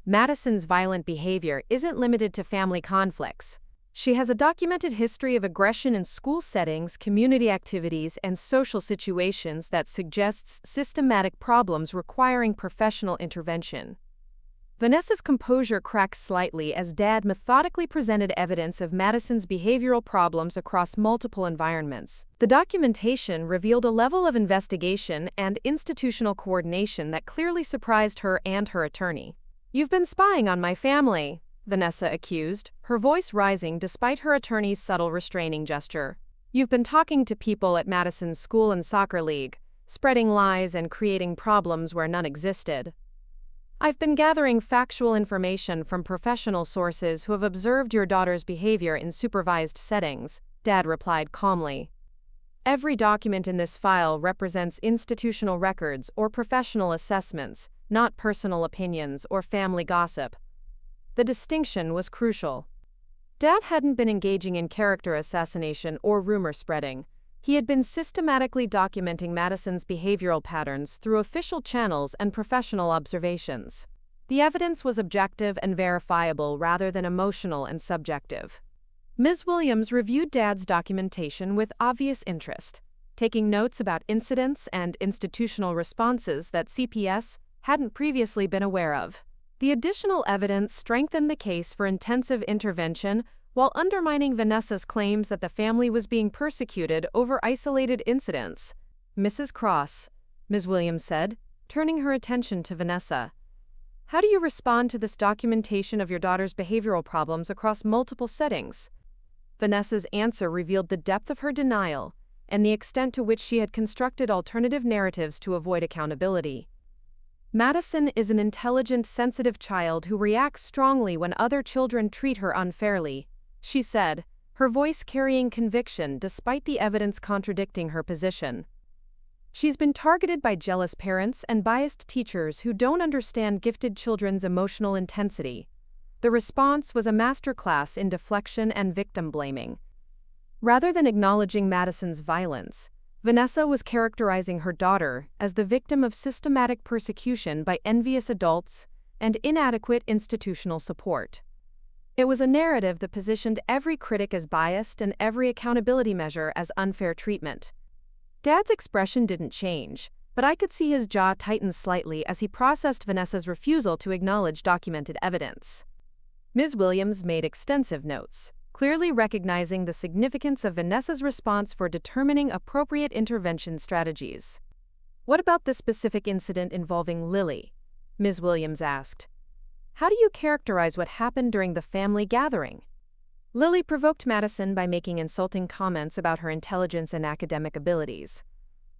Madison's violent behavior isn't limited to family conflicts. She has a documented history of aggression in school settings, community activities, and social situations that suggests systematic problems requiring professional intervention. Vanessa's composure cracked slightly as Dad methodically presented evidence of Madison's behavioral problems across multiple environments. The documentation revealed a level of investigation and institutional coordination that clearly surprised her and her attorney. "You've been spying on my family," Vanessa accused, her voice rising despite her attorney's subtle restraining gesture. "You've been talking to people at Madison's school and soccer league, spreading lies and creating problems where none existed." "I've been gathering factual information from professional sources who have observed your daughter's behavior in supervised settings," Dad replied calmly. "Every document in this file represents institutional records or professional assessments, not personal opinions or family gossip." The distinction was crucial. Dad hadn't been engaging in character assassination or rumor spreading. He had been systematically documenting Madison's behavioral patterns through official channels and professional observations. The evidence was objective and verifiable rather than emotional and subjective. Ms. Williams reviewed Dad's documentation with obvious interest, taking notes about incidents and institutional responses that CPS hadn't previously been aware of. The additional evidence strengthened the case for intensive intervention while undermining Vanessa's claims that the family was being persecuted over isolated incidents. "Mrs. Cross," Ms. Williams said, turning her attention to Vanessa, "how do you respond to this documentation of your daughter's behavioral problems across multiple settings?" Vanessa's answer revealed the depth of her denial and the extent to which she had constructed alternative narratives to avoid accountability. "Madison is an intelligent, sensitive child who reacts strongly when other children treat her unfairly," she said, her voice carrying conviction despite the evidence contradicting her position. "She's been targeted by jealous parents and biased teachers who don't understand gifted children's emotional intensity." The response was a masterclass in deflection and victim blaming. Rather than acknowledging Madison's violence, Vanessa was characterizing her daughter as the victim of systematic persecution by envious adults and inadequate institutional support. It was a narrative that positioned every critic as biased and every accountability measure as unfair treatment. Dad's expression didn't change, but I could see his jaw tighten slightly as he processed Vanessa's refusal to acknowledge documented evidence. Ms. Williams made extensive notes, clearly recognizing the significance of Vanessa's response for determining appropriate intervention strategies. "What about the specific incident involving Lily?" Ms. Williams asked. "How do you characterize what happened during the family gathering?" "Lily provoked Madison by making insulting comments about her intelligence and academic abilities,"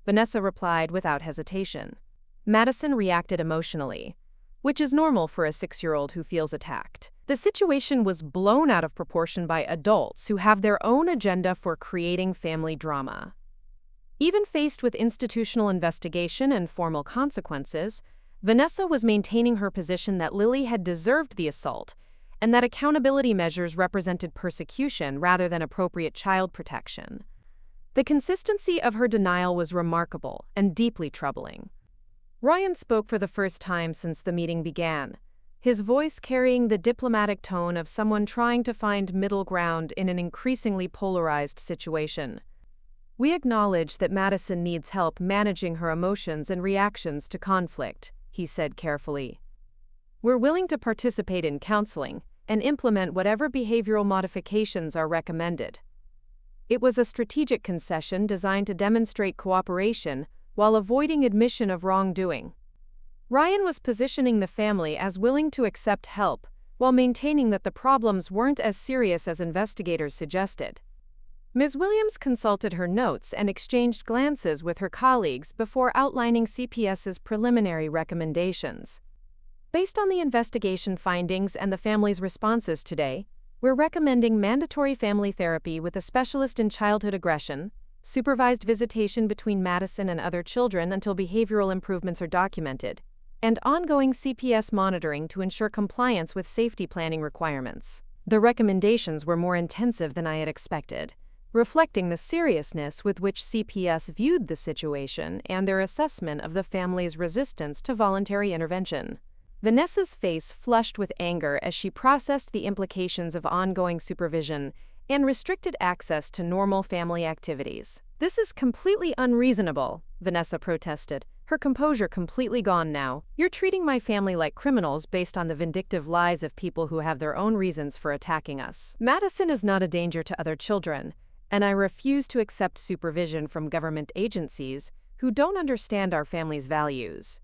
Vanessa replied without hesitation. Madison reacted emotionally, which is normal for a 6-year-old who feels attacked. The situation was blown out of proportion by adults who have their own agenda for creating family drama. Even faced with institutional investigation and formal consequences, Vanessa was maintaining her position that Lily had deserved the assault and that accountability measures represented persecution rather than appropriate child protection. The consistency of her denial was remarkable and deeply troubling. Ryan spoke for the first time since the meeting began, his voice carrying the diplomatic tone of someone trying to find middle ground in an increasingly polarized situation. "We acknowledge that Madison needs help managing her emotions and reactions to conflict," he said carefully. "We're willing to participate in counseling and implement whatever behavioral modifications are recommended." It was a strategic concession designed to demonstrate cooperation while avoiding admission of wrongdoing. Ryan was positioning the family as willing to accept help, while maintaining that the problems weren't as serious as investigators suggested. Ms. Williams consulted her notes and exchanged glances with her colleagues before outlining CPS's preliminary recommendations. "Based on the investigation findings and the family's responses today, we're recommending mandatory family therapy with a specialist in childhood aggression, supervised visitation between Madison and other children until behavioral improvements are documented, and ongoing CPS monitoring to ensure compliance with safety planning requirements." The recommendations were more intensive than I had expected, reflecting the seriousness with which CPS viewed the situation and their assessment of the family's resistance to voluntary intervention. Vanessa's face flushed with anger as she processed the implications of ongoing supervision and restricted access to normal family activities. "This is completely unreasonable," Vanessa protested, her composure completely gone now. "You're treating my family like criminals based on the vindictive lies of people who have their own reasons for attacking us. Madison is not a danger to other children, and I refuse to accept supervision from government agencies who don't understand our family's values."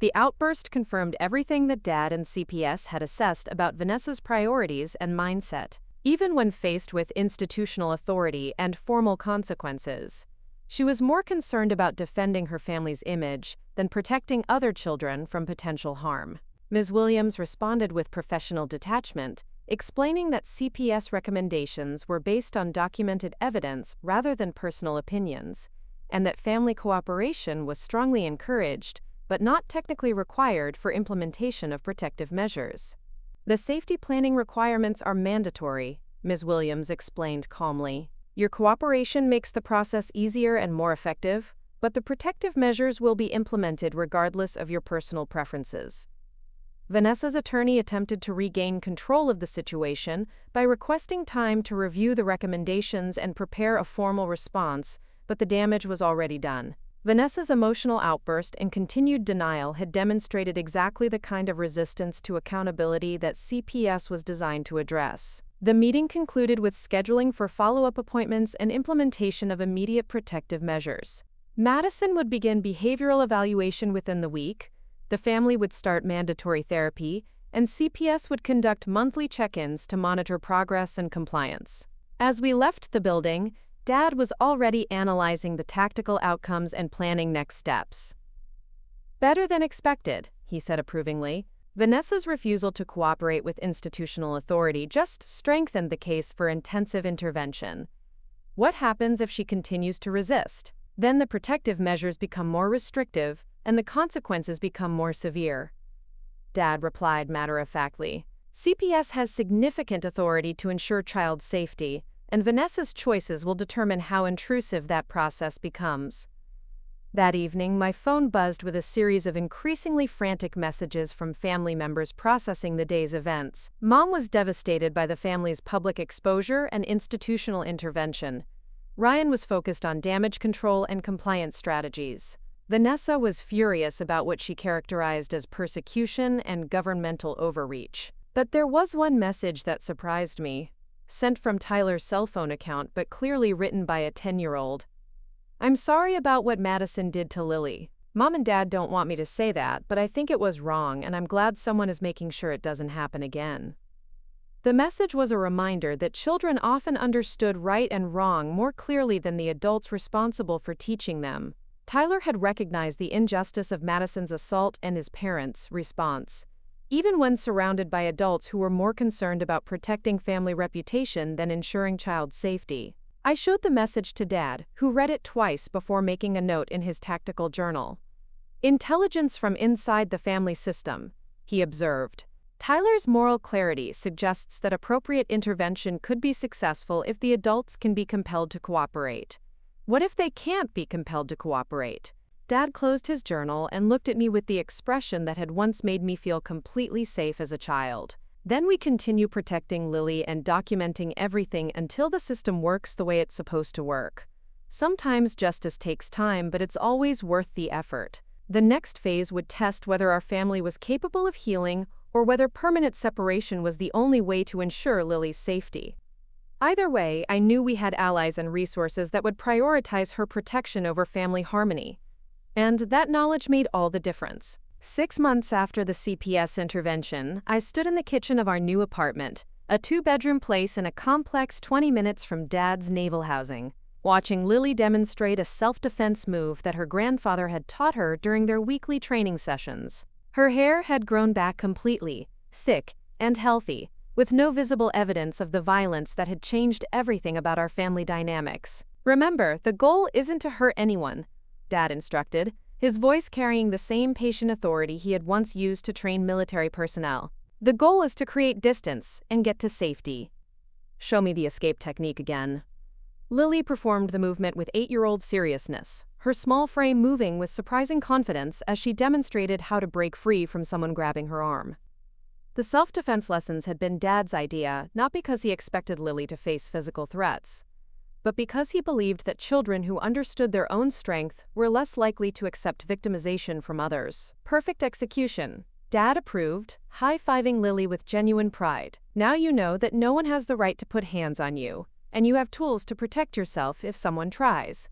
The outburst confirmed everything that Dad and CPS had assessed about Vanessa's priorities and mindset. Even when faced with institutional authority and formal consequences, she was more concerned about defending her family's image than protecting other children from potential harm. Ms. Williams responded with professional detachment, explaining that CPS recommendations were based on documented evidence rather than personal opinions, and that family cooperation was strongly encouraged but not technically required for implementation of protective measures. "The safety planning requirements are mandatory," Ms. Williams explained calmly. "Your cooperation makes the process easier and more effective, but the protective measures will be implemented regardless of your personal preferences." Vanessa's attorney attempted to regain control of the situation by requesting time to review the recommendations and prepare a formal response, but the damage was already done. Vanessa's emotional outburst and continued denial had demonstrated exactly the kind of resistance to accountability that CPS was designed to address. The meeting concluded with scheduling for follow-up appointments and implementation of immediate protective measures. Madison would begin behavioral evaluation within the week, the family would start mandatory therapy, and CPS would conduct monthly check-ins to monitor progress and compliance. As we left the building, Dad was already analyzing the tactical outcomes and planning next steps. "Better than expected," he said approvingly. Vanessa's refusal to cooperate with institutional authority just strengthened the case for intensive intervention. What happens if she continues to resist? Then the protective measures become more restrictive, and the consequences become more severe. Dad replied matter-of-factly. "CPS has significant authority to ensure child safety, and Vanessa's choices will determine how intrusive that process becomes." That evening, my phone buzzed with a series of increasingly frantic messages from family members processing the day's events. Mom was devastated by the family's public exposure and institutional intervention. Ryan was focused on damage control and compliance strategies. Vanessa was furious about what she characterized as persecution and governmental overreach. But there was one message that surprised me, sent from Tyler's cell phone account but clearly written by a 10-year-old. "I'm sorry about what Madison did to Lily. Mom and Dad don't want me to say that, but I think it was wrong, and I'm glad someone is making sure it doesn't happen again." The message was a reminder that children often understood right and wrong more clearly than the adults responsible for teaching them. Tyler had recognized the injustice of Madison's assault and his parents' response, even when surrounded by adults who were more concerned about protecting family reputation than ensuring child safety. I showed the message to Dad, who read it twice before making a note in his tactical journal. "Intelligence from inside the family system," he observed. Tyler's moral clarity suggests that appropriate intervention could be successful if the adults can be compelled to cooperate. What if they can't be compelled to cooperate? Dad closed his journal and looked at me with the expression that had once made me feel completely safe as a child. Then we continue protecting Lily and documenting everything until the system works the way it's supposed to work. Sometimes justice takes time, but it's always worth the effort. The next phase would test whether our family was capable of healing or whether permanent separation was the only way to ensure Lily's safety. Either way, I knew we had allies and resources that would prioritize her protection over family harmony. And that knowledge made all the difference. 6 months after the CPS intervention, I stood in the kitchen of our new apartment, a 2-bedroom place in a complex 20 minutes from Dad's naval housing, watching Lily demonstrate a self-defense move that her grandfather had taught her during their weekly training sessions. Her hair had grown back completely, thick and healthy, with no visible evidence of the violence that had changed everything about our family dynamics. Remember, the goal isn't to hurt anyone, Dad instructed, his voice carrying the same patient authority he had once used to train military personnel. The goal is to create distance and get to safety. Show me the escape technique again. Lily performed the movement with 8-year-old seriousness, her small frame moving with surprising confidence as she demonstrated how to break free from someone grabbing her arm. The self-defense lessons had been Dad's idea, not because he expected Lily to face physical threats, but because he believed that children who understood their own strength were less likely to accept victimization from others. Perfect execution. Dad approved, high-fiving Lily with genuine pride. Now you know that no one has the right to put hands on you, and you have tools to protect yourself if someone tries.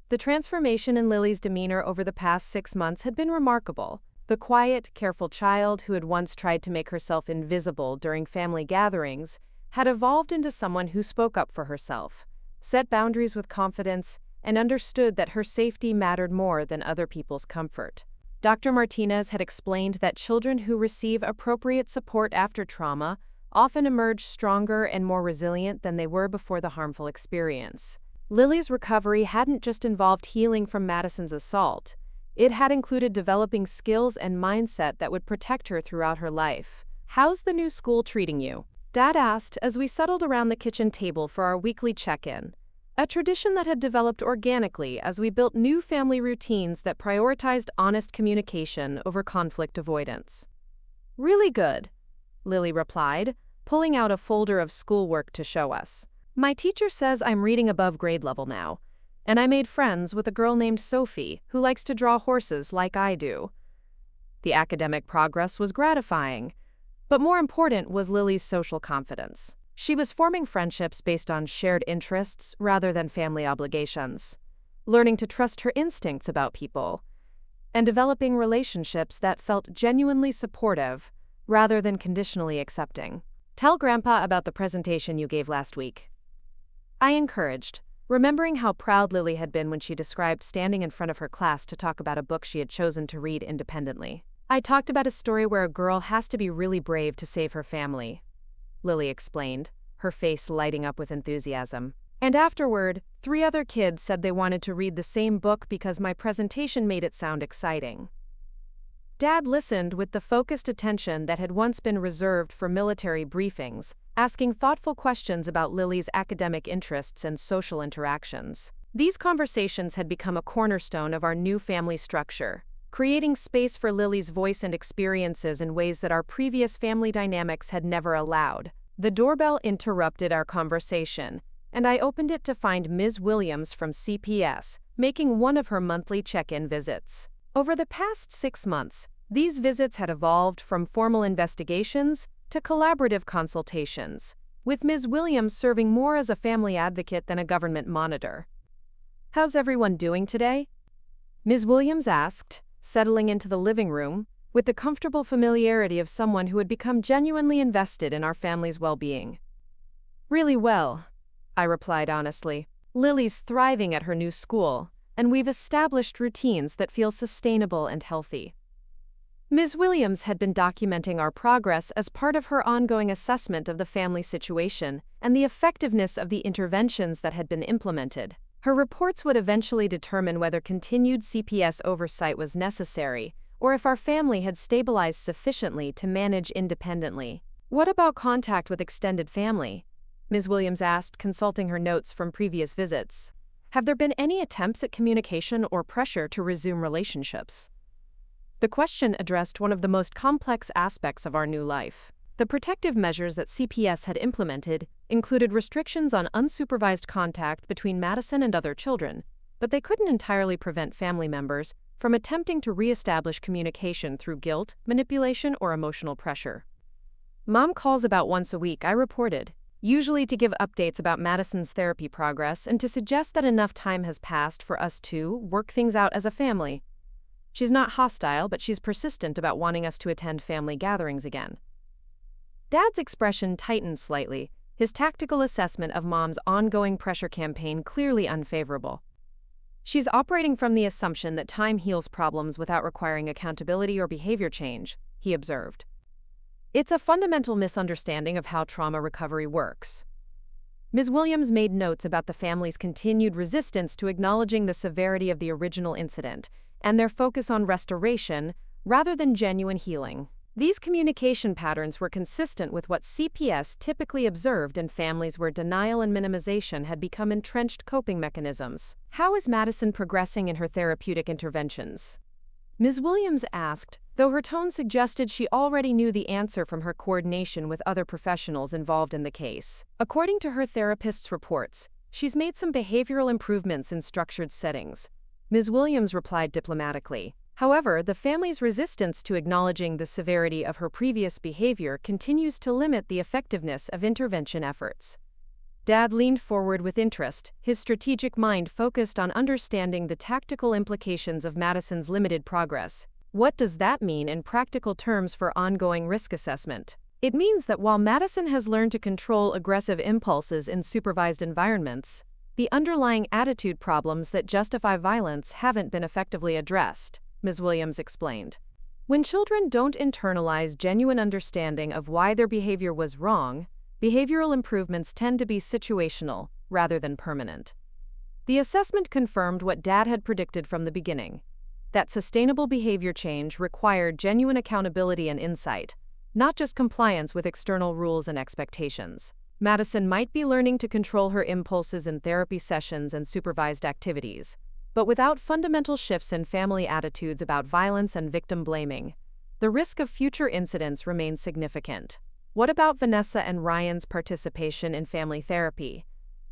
The transformation in Lily's demeanor over the past 6 months had been remarkable. The quiet, careful child who had once tried to make herself invisible during family gatherings had evolved into someone who spoke up for herself, set boundaries with confidence, and understood that her safety mattered more than other people's comfort. Dr. Martinez had explained that children who receive appropriate support after trauma often emerge stronger and more resilient than they were before the harmful experience. Lily's recovery hadn't just involved healing from Madison's assault. It had included developing skills and mindset that would protect her throughout her life. "How's the new school treating you?" Dad asked as we settled around the kitchen table for our weekly check-in, a tradition that had developed organically as we built new family routines that prioritized honest communication over conflict avoidance. "Really good," Lily replied, pulling out a folder of schoolwork to show us. "My teacher says I'm reading above grade level now, and I made friends with a girl named Sophie who likes to draw horses like I do." The academic progress was gratifying, but more important was Lily's social confidence. She was forming friendships based on shared interests rather than family obligations, learning to trust her instincts about people, and developing relationships that felt genuinely supportive rather than conditionally accepting. "Tell Grandpa about the presentation you gave last week," I encouraged, remembering how proud Lily had been when she described standing in front of her class to talk about a book she had chosen to read independently. "I talked about a story where a girl has to be really brave to save her family," Lily explained, her face lighting up with enthusiasm. "And afterward, 3 other kids said they wanted to read the same book because my presentation made it sound exciting." Dad listened with the focused attention that had once been reserved for military briefings, asking thoughtful questions about Lily's academic interests and social interactions. These conversations had become a cornerstone of our new family structure, creating space for Lily's voice and experiences in ways that our previous family dynamics had never allowed. The doorbell interrupted our conversation, and I opened it to find Ms. Williams from CPS, making one of her monthly check-in visits. Over the past 6 months, these visits had evolved from formal investigations to collaborative consultations, with Ms. Williams serving more as a family advocate than a government monitor. "How's everyone doing today?" Ms. Williams asked, settling into the living room with the comfortable familiarity of someone who had become genuinely invested in our family's well-being. "Really well," I replied honestly. "Lily's thriving at her new school, and we've established routines that feel sustainable and healthy." Ms. Williams had been documenting our progress as part of her ongoing assessment of the family situation and the effectiveness of the interventions that had been implemented. Her reports would eventually determine whether continued CPS oversight was necessary or if our family had stabilized sufficiently to manage independently. What about contact with extended family? Ms. Williams asked, consulting her notes from previous visits. Have there been any attempts at communication or pressure to resume relationships? The question addressed one of the most complex aspects of our new life. The protective measures that CPS had implemented included restrictions on unsupervised contact between Madison and other children, but they couldn't entirely prevent family members from attempting to reestablish communication through guilt, manipulation, or emotional pressure. Mom calls about once a week, I reported, usually to give updates about Madison's therapy progress and to suggest that enough time has passed for us to work things out as a family. She's not hostile, but she's persistent about wanting us to attend family gatherings again. Dad's expression tightened slightly, his tactical assessment of Mom's ongoing pressure campaign clearly unfavorable. She's operating from the assumption that time heals problems without requiring accountability or behavior change, he observed. It's a fundamental misunderstanding of how trauma recovery works. Ms. Williams made notes about the family's continued resistance to acknowledging the severity of the original incident and their focus on restoration rather than genuine healing. These communication patterns were consistent with what CPS typically observed in families where denial and minimization had become entrenched coping mechanisms. How is Madison progressing in her therapeutic interventions? Ms. Williams asked, though her tone suggested she already knew the answer from her coordination with other professionals involved in the case. According to her therapist's reports, she's made some behavioral improvements in structured settings. Ms. Williams replied diplomatically. However, the family's resistance to acknowledging the severity of her previous behavior continues to limit the effectiveness of intervention efforts. Dad leaned forward with interest, his strategic mind focused on understanding the tactical implications of Madison's limited progress. What does that mean in practical terms for ongoing risk assessment? It means that while Madison has learned to control aggressive impulses in supervised environments, the underlying attitude problems that justify violence haven't been effectively addressed, Ms. Williams explained. When children don't internalize genuine understanding of why their behavior was wrong, behavioral improvements tend to be situational rather than permanent. The assessment confirmed what Dad had predicted from the beginning, that sustainable behavior change required genuine accountability and insight, not just compliance with external rules and expectations. Madison might be learning to control her impulses in therapy sessions and supervised activities, but without fundamental shifts in family attitudes about violence and victim blaming, the risk of future incidents remains significant. What about Vanessa and Ryan's participation in family therapy?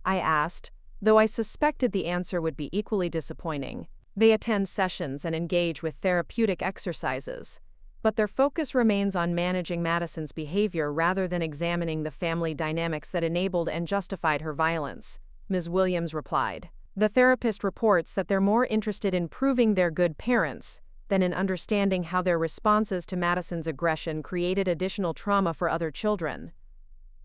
I asked, though I suspected the answer would be equally disappointing. They attend sessions and engage with therapeutic exercises, but their focus remains on managing Madison's behavior rather than examining the family dynamics that enabled and justified her violence, Ms. Williams replied. The therapist reports that they're more interested in proving they're good parents than in understanding how their responses to Madison's aggression created additional trauma for other children.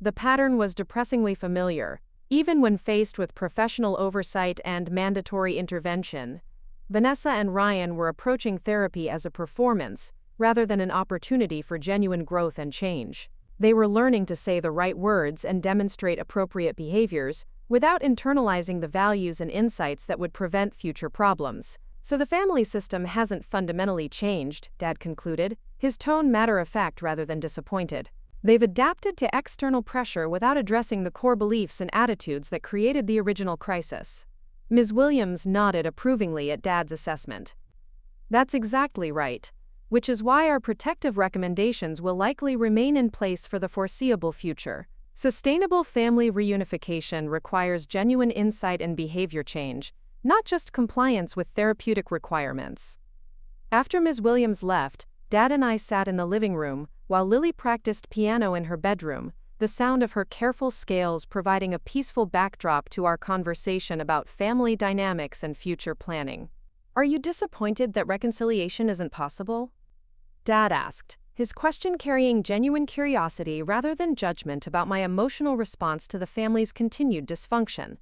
The pattern was depressingly familiar. Even when faced with professional oversight and mandatory intervention, Vanessa and Ryan were approaching therapy as a performance rather than an opportunity for genuine growth and change. They were learning to say the right words and demonstrate appropriate behaviors without internalizing the values and insights that would prevent future problems. So the family system hasn't fundamentally changed, Dad concluded, his tone matter-of-fact rather than disappointed. They've adapted to external pressure without addressing the core beliefs and attitudes that created the original crisis. Ms. Williams nodded approvingly at Dad's assessment. That's exactly right, which is why our protective recommendations will likely remain in place for the foreseeable future. Sustainable family reunification requires genuine insight and behavior change, not just compliance with therapeutic requirements. After Ms. Williams left, Dad and I sat in the living room while Lily practiced piano in her bedroom, the sound of her careful scales providing a peaceful backdrop to our conversation about family dynamics and future planning. Are you disappointed that reconciliation isn't possible? Dad asked, his question carrying genuine curiosity rather than judgment about my emotional response to the family's continued dysfunction.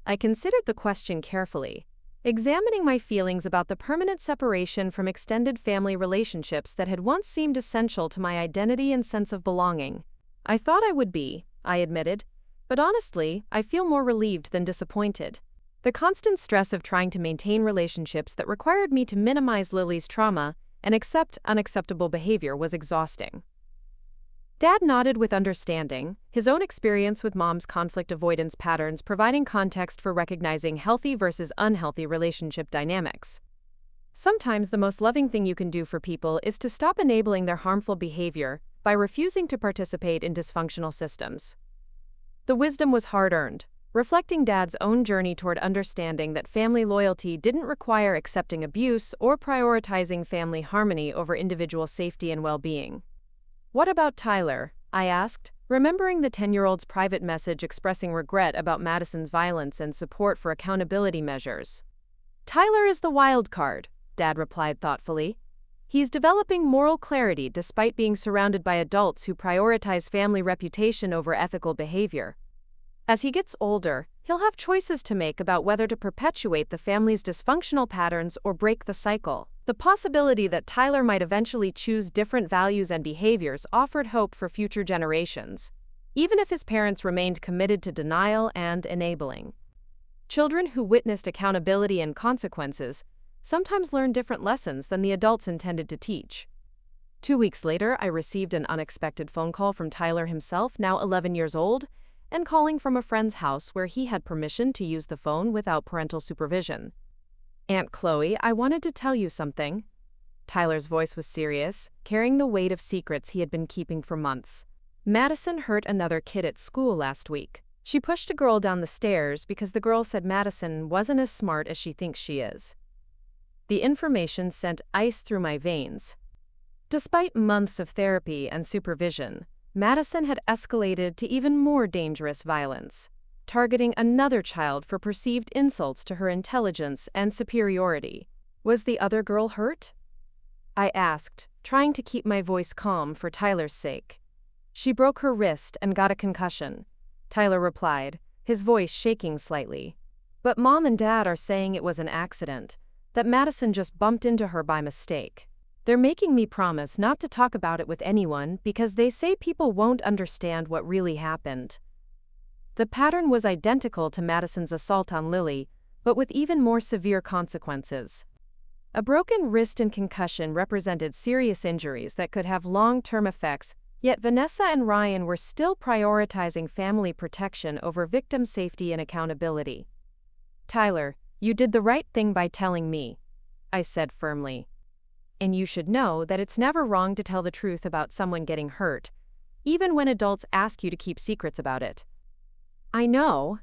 I considered the question carefully, examining my feelings about the permanent separation from extended family relationships that had once seemed essential to my identity and sense of belonging. I thought I would be, I admitted, but honestly, I feel more relieved than disappointed. The constant stress of trying to maintain relationships that required me to minimize Lily's trauma and accept unacceptable behavior was exhausting. Dad nodded with understanding, his own experience with Mom's conflict avoidance patterns providing context for recognizing healthy versus unhealthy relationship dynamics. Sometimes the most loving thing you can do for people is to stop enabling their harmful behavior by refusing to participate in dysfunctional systems. The wisdom was hard-earned, reflecting Dad's own journey toward understanding that family loyalty didn't require accepting abuse or prioritizing family harmony over individual safety and well-being. "What about Tyler?" I asked, remembering the 10-year-old's private message expressing regret about Madison's violence and support for accountability measures. "Tyler is the wild card," Dad replied thoughtfully. "He's developing moral clarity despite being surrounded by adults who prioritize family reputation over ethical behavior. As he gets older, he'll have choices to make about whether to perpetuate the family's dysfunctional patterns or break the cycle." The possibility that Tyler might eventually choose different values and behaviors offered hope for future generations, even if his parents remained committed to denial and enabling. Children who witnessed accountability and consequences sometimes learn different lessons than the adults intended to teach. 2 weeks later, I received an unexpected phone call from Tyler himself, now 11 years old, and calling from a friend's house where he had permission to use the phone without parental supervision. "Aunt Chloe, I wanted to tell you something." Tyler's voice was serious, carrying the weight of secrets he had been keeping for months. "Madison hurt another kid at school last week. She pushed a girl down the stairs because the girl said Madison wasn't as smart as she thinks she is." The information sent ice through my veins. Despite months of therapy and supervision, Madison had escalated to even more dangerous violence, targeting another child for perceived insults to her intelligence and superiority. "Was the other girl hurt?" I asked, trying to keep my voice calm for Tyler's sake. "She broke her wrist and got a concussion," Tyler replied, his voice shaking slightly. "But Mom and Dad are saying it was an accident, that Madison just bumped into her by mistake. They're making me promise not to talk about it with anyone because they say people won't understand what really happened." The pattern was identical to Madison's assault on Lily, but with even more severe consequences. A broken wrist and concussion represented serious injuries that could have long-term effects, yet Vanessa and Ryan were still prioritizing family protection over victim safety and accountability. "Tyler, you did the right thing by telling me," I said firmly. "And you should know that it's never wrong to tell the truth about someone getting hurt, even when adults ask you to keep secrets about it." "I know,"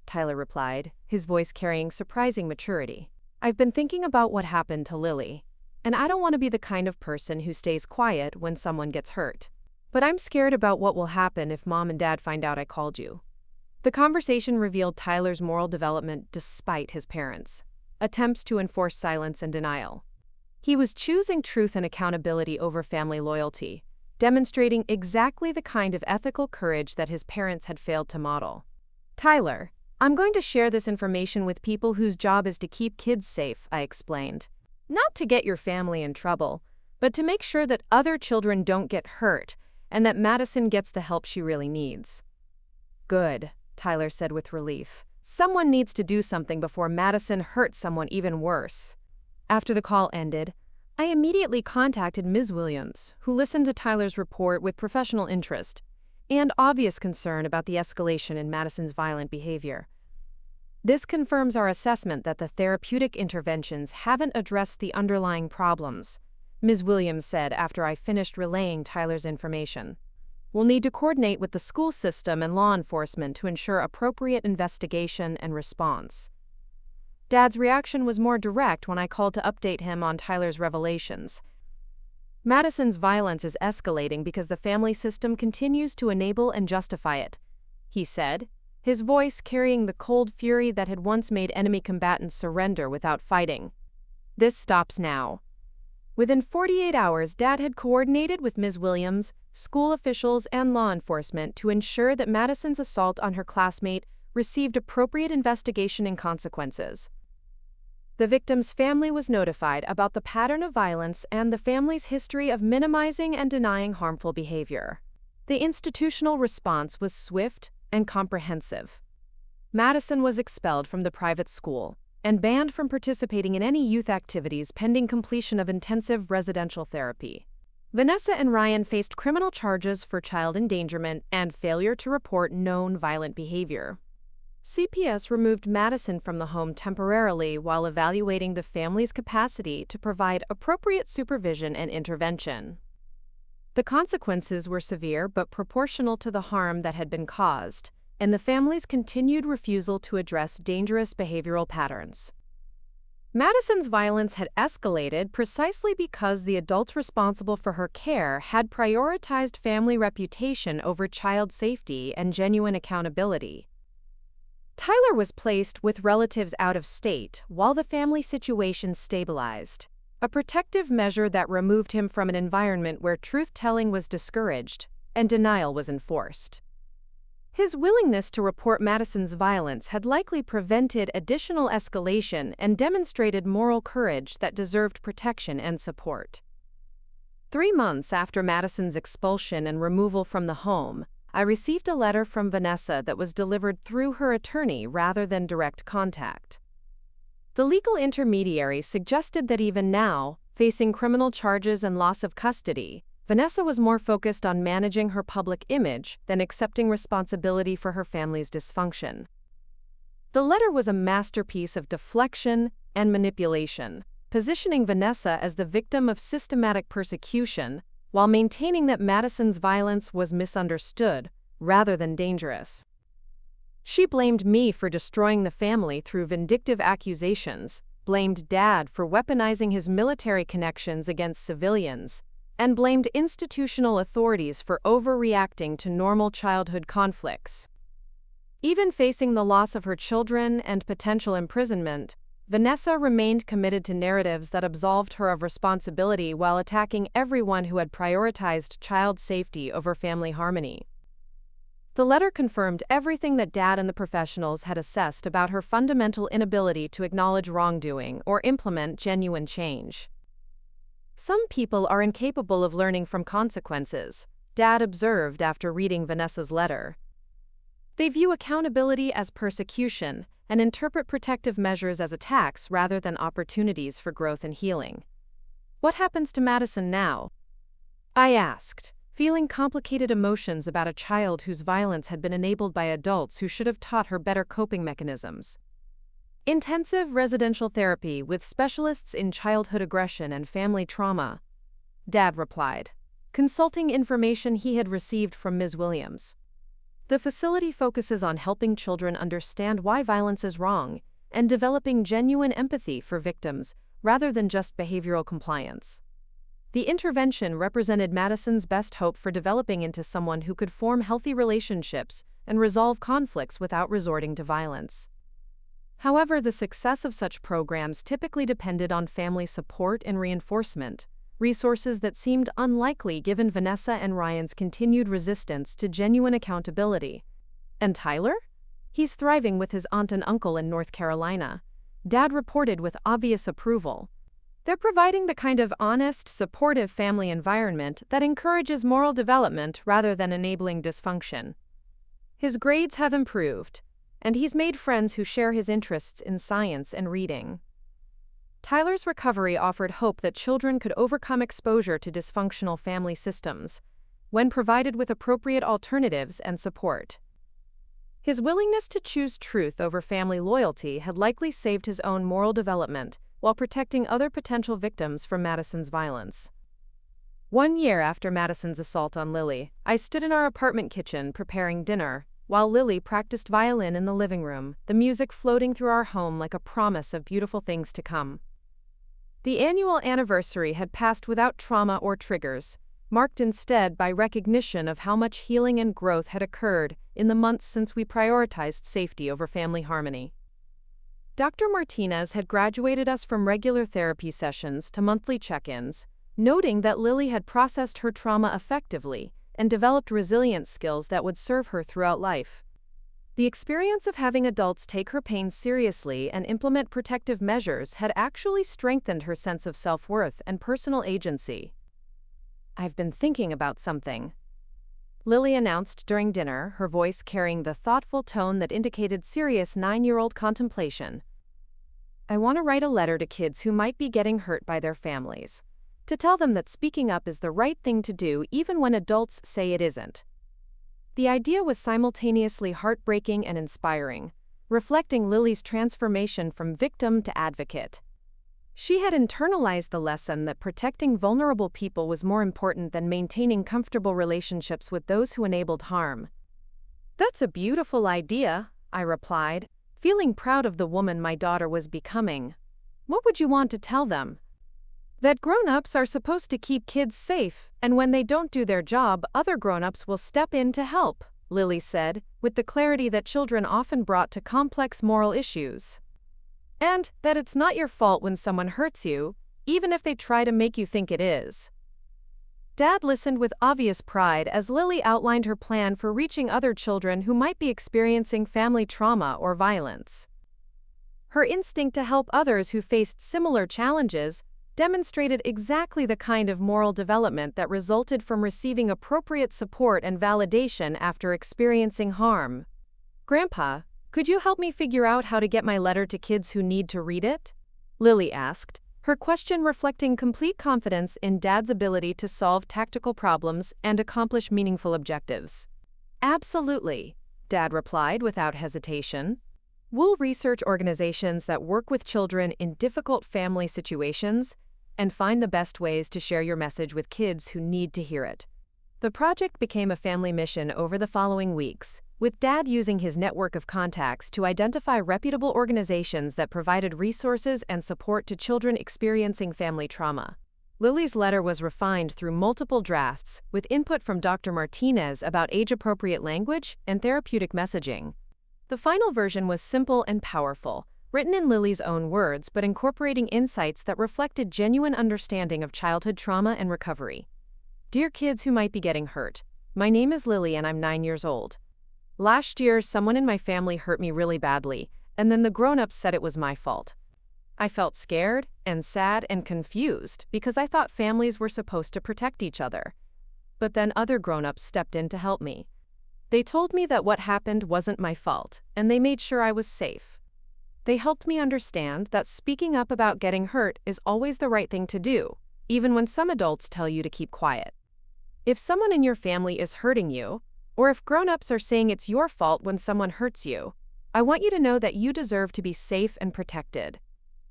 Tyler replied, his voice carrying surprising maturity. "I've been thinking about what happened to Lily, and I don't want to be the kind of person who stays quiet when someone gets hurt. But I'm scared about what will happen if Mom and Dad find out I called you." The conversation revealed Tyler's moral development despite his parents' attempts to enforce silence and denial. He was choosing truth and accountability over family loyalty, demonstrating exactly the kind of ethical courage that his parents had failed to model. "Tyler, I'm going to share this information with people whose job is to keep kids safe," I explained. "Not to get your family in trouble, but to make sure that other children don't get hurt and that Madison gets the help she really needs." "Good," Tyler said with relief. "Someone needs to do something before Madison hurts someone even worse." After the call ended, I immediately contacted Ms. Williams, who listened to Tyler's report with professional interest and obvious concern about the escalation in Madison's violent behavior. "This confirms our assessment that the therapeutic interventions haven't addressed the underlying problems," Ms. Williams said after I finished relaying Tyler's information. "We'll need to coordinate with the school system and law enforcement to ensure appropriate investigation and response." Dad's reaction was more direct when I called to update him on Tyler's revelations. "Madison's violence is escalating because the family system continues to enable and justify it," he said, his voice carrying the cold fury that had once made enemy combatants surrender without fighting. "This stops now." Within 48 hours, Dad had coordinated with Ms. Williams, school officials, and law enforcement to ensure that Madison's assault on her classmate received appropriate investigation and consequences. The victim's family was notified about the pattern of violence and the family's history of minimizing and denying harmful behavior. The institutional response was swift and comprehensive. Madison was expelled from the private school, and banned from participating in any youth activities pending completion of intensive residential therapy. Vanessa and Ryan faced criminal charges for child endangerment and failure to report known violent behavior. CPS removed Madison from the home temporarily while evaluating the family's capacity to provide appropriate supervision and intervention. The consequences were severe but proportional to the harm that had been caused, and the family's continued refusal to address dangerous behavioral patterns. Madison's violence had escalated precisely because the adults responsible for her care had prioritized family reputation over child safety and genuine accountability. Tyler was placed with relatives out of state while the family situation stabilized, a protective measure that removed him from an environment where truth-telling was discouraged and denial was enforced. His willingness to report Madison's violence had likely prevented additional escalation and demonstrated moral courage that deserved protection and support. 3 months after Madison's expulsion and removal from the home, I received a letter from Vanessa that was delivered through her attorney rather than direct contact. The legal intermediary suggested that even now, facing criminal charges and loss of custody, Vanessa was more focused on managing her public image than accepting responsibility for her family's dysfunction. The letter was a masterpiece of deflection and manipulation, positioning Vanessa as the victim of systematic persecution while maintaining that Madison's violence was misunderstood rather than dangerous. She blamed me for destroying the family through vindictive accusations, blamed Dad for weaponizing his military connections against civilians, and blamed institutional authorities for overreacting to normal childhood conflicts. Even facing the loss of her children and potential imprisonment, Vanessa remained committed to narratives that absolved her of responsibility while attacking everyone who had prioritized child safety over family harmony. The letter confirmed everything that Dad and the professionals had assessed about her fundamental inability to acknowledge wrongdoing or implement genuine change. Some people are incapable of learning from consequences, Dad observed after reading Vanessa's letter. They view accountability as persecution and interpret protective measures as attacks rather than opportunities for growth and healing. What happens to Madison now? I asked, feeling complicated emotions about a child whose violence had been enabled by adults who should have taught her better coping mechanisms. Intensive residential therapy with specialists in childhood aggression and family trauma, Dad replied, consulting information he had received from Ms. Williams. The facility focuses on helping children understand why violence is wrong and developing genuine empathy for victims rather than just behavioral compliance. The intervention represented Madison's best hope for developing into someone who could form healthy relationships and resolve conflicts without resorting to violence. However, the success of such programs typically depended on family support and reinforcement, resources that seemed unlikely given Vanessa and Ryan's continued resistance to genuine accountability. And Tyler? He's thriving with his aunt and uncle in North Carolina, Dad reported with obvious approval. They're providing the kind of honest, supportive family environment that encourages moral development rather than enabling dysfunction. His grades have improved, and he's made friends who share his interests in science and reading. Tyler's recovery offered hope that children could overcome exposure to dysfunctional family systems when provided with appropriate alternatives and support. His willingness to choose truth over family loyalty had likely saved his own moral development while protecting other potential victims from Madison's violence. 1 year after Madison's assault on Lily, I stood in our apartment kitchen preparing dinner, while Lily practiced violin in the living room, the music floating through our home like a promise of beautiful things to come. The annual anniversary had passed without trauma or triggers, marked instead by recognition of how much healing and growth had occurred in the months since we prioritized safety over family harmony. Dr. Martinez had graduated us from regular therapy sessions to monthly check-ins, noting that Lily had processed her trauma effectively and developed resilience skills that would serve her throughout life. The experience of having adults take her pain seriously and implement protective measures had actually strengthened her sense of self-worth and personal agency. "I've been thinking about something," Lily announced during dinner, her voice carrying the thoughtful tone that indicated serious 9-year-old contemplation. I want to write a letter to kids who might be getting hurt by their families, to tell them that speaking up is the right thing to do even when adults say it isn't." The idea was simultaneously heartbreaking and inspiring, reflecting Lily's transformation from victim to advocate. She had internalized the lesson that protecting vulnerable people was more important than maintaining comfortable relationships with those who enabled harm. "That's a beautiful idea," I replied, feeling proud of the woman my daughter was becoming. "What would you want to tell them?" "That grown-ups are supposed to keep kids safe, and when they don't do their job, other grown-ups will step in to help," Lily said, with the clarity that children often brought to complex moral issues. "And that it's not your fault when someone hurts you, even if they try to make you think it is." Dad listened with obvious pride as Lily outlined her plan for reaching other children who might be experiencing family trauma or violence. Her instinct to help others who faced similar challenges demonstrated exactly the kind of moral development that resulted from receiving appropriate support and validation after experiencing harm. "Grandpa, could you help me figure out how to get my letter to kids who need to read it?" Lily asked, her question reflecting complete confidence in Dad's ability to solve tactical problems and accomplish meaningful objectives. "Absolutely," Dad replied without hesitation. "We'll research organizations that work with children in difficult family situations and find the best ways to share your message with kids who need to hear it." The project became a family mission over the following weeks, with Dad using his network of contacts to identify reputable organizations that provided resources and support to children experiencing family trauma. Lily's letter was refined through multiple drafts, with input from Dr. Martinez about age-appropriate language and therapeutic messaging. The final version was simple and powerful, written in Lily's own words but incorporating insights that reflected genuine understanding of childhood trauma and recovery. "Dear kids who might be getting hurt, my name is Lily and I'm 9 years old. Last year, someone in my family hurt me really badly, and then the grown-ups said it was my fault. I felt scared and sad and confused because I thought families were supposed to protect each other. But then other grown-ups stepped in to help me. They told me that what happened wasn't my fault, and they made sure I was safe. They helped me understand that speaking up about getting hurt is always the right thing to do, even when some adults tell you to keep quiet. If someone in your family is hurting you, or if grown-ups are saying it's your fault when someone hurts you, I want you to know that you deserve to be safe and protected.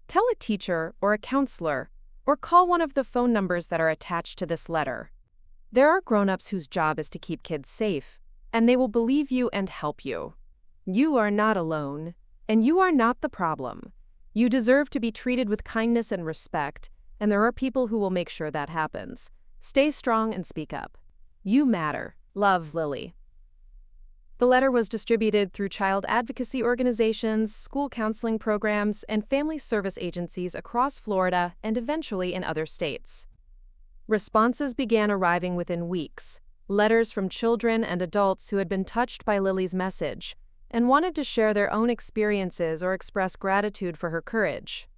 Tell a teacher or a counselor, or call one of the phone numbers that are attached to this letter. There are grown-ups whose job is to keep kids safe, and they will believe you and help you. You are not alone, and you are not the problem. You deserve to be treated with kindness and respect, and there are people who will make sure that happens. Stay strong and speak up. You matter. Love, Lily." The letter was distributed through child advocacy organizations, school counseling programs, and family service agencies across Florida and eventually in other states. Responses began arriving within weeks, letters from children and adults who had been touched by Lily's message and wanted to share their own experiences or express gratitude for her courage.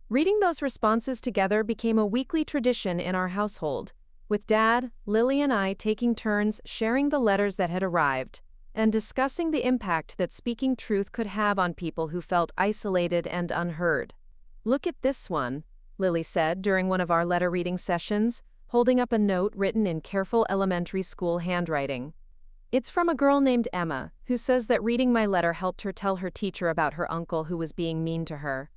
Reading those responses together became a weekly tradition in our household, with Dad, Lily, and I taking turns sharing the letters that had arrived and discussing the impact that speaking truth could have on people who felt isolated and unheard. "Look at this one," Lily said during one of our letter reading sessions, holding up a note written in careful elementary school handwriting. "It's from a girl named Emma, who says that reading my letter helped her tell her teacher about her uncle who was being mean to her."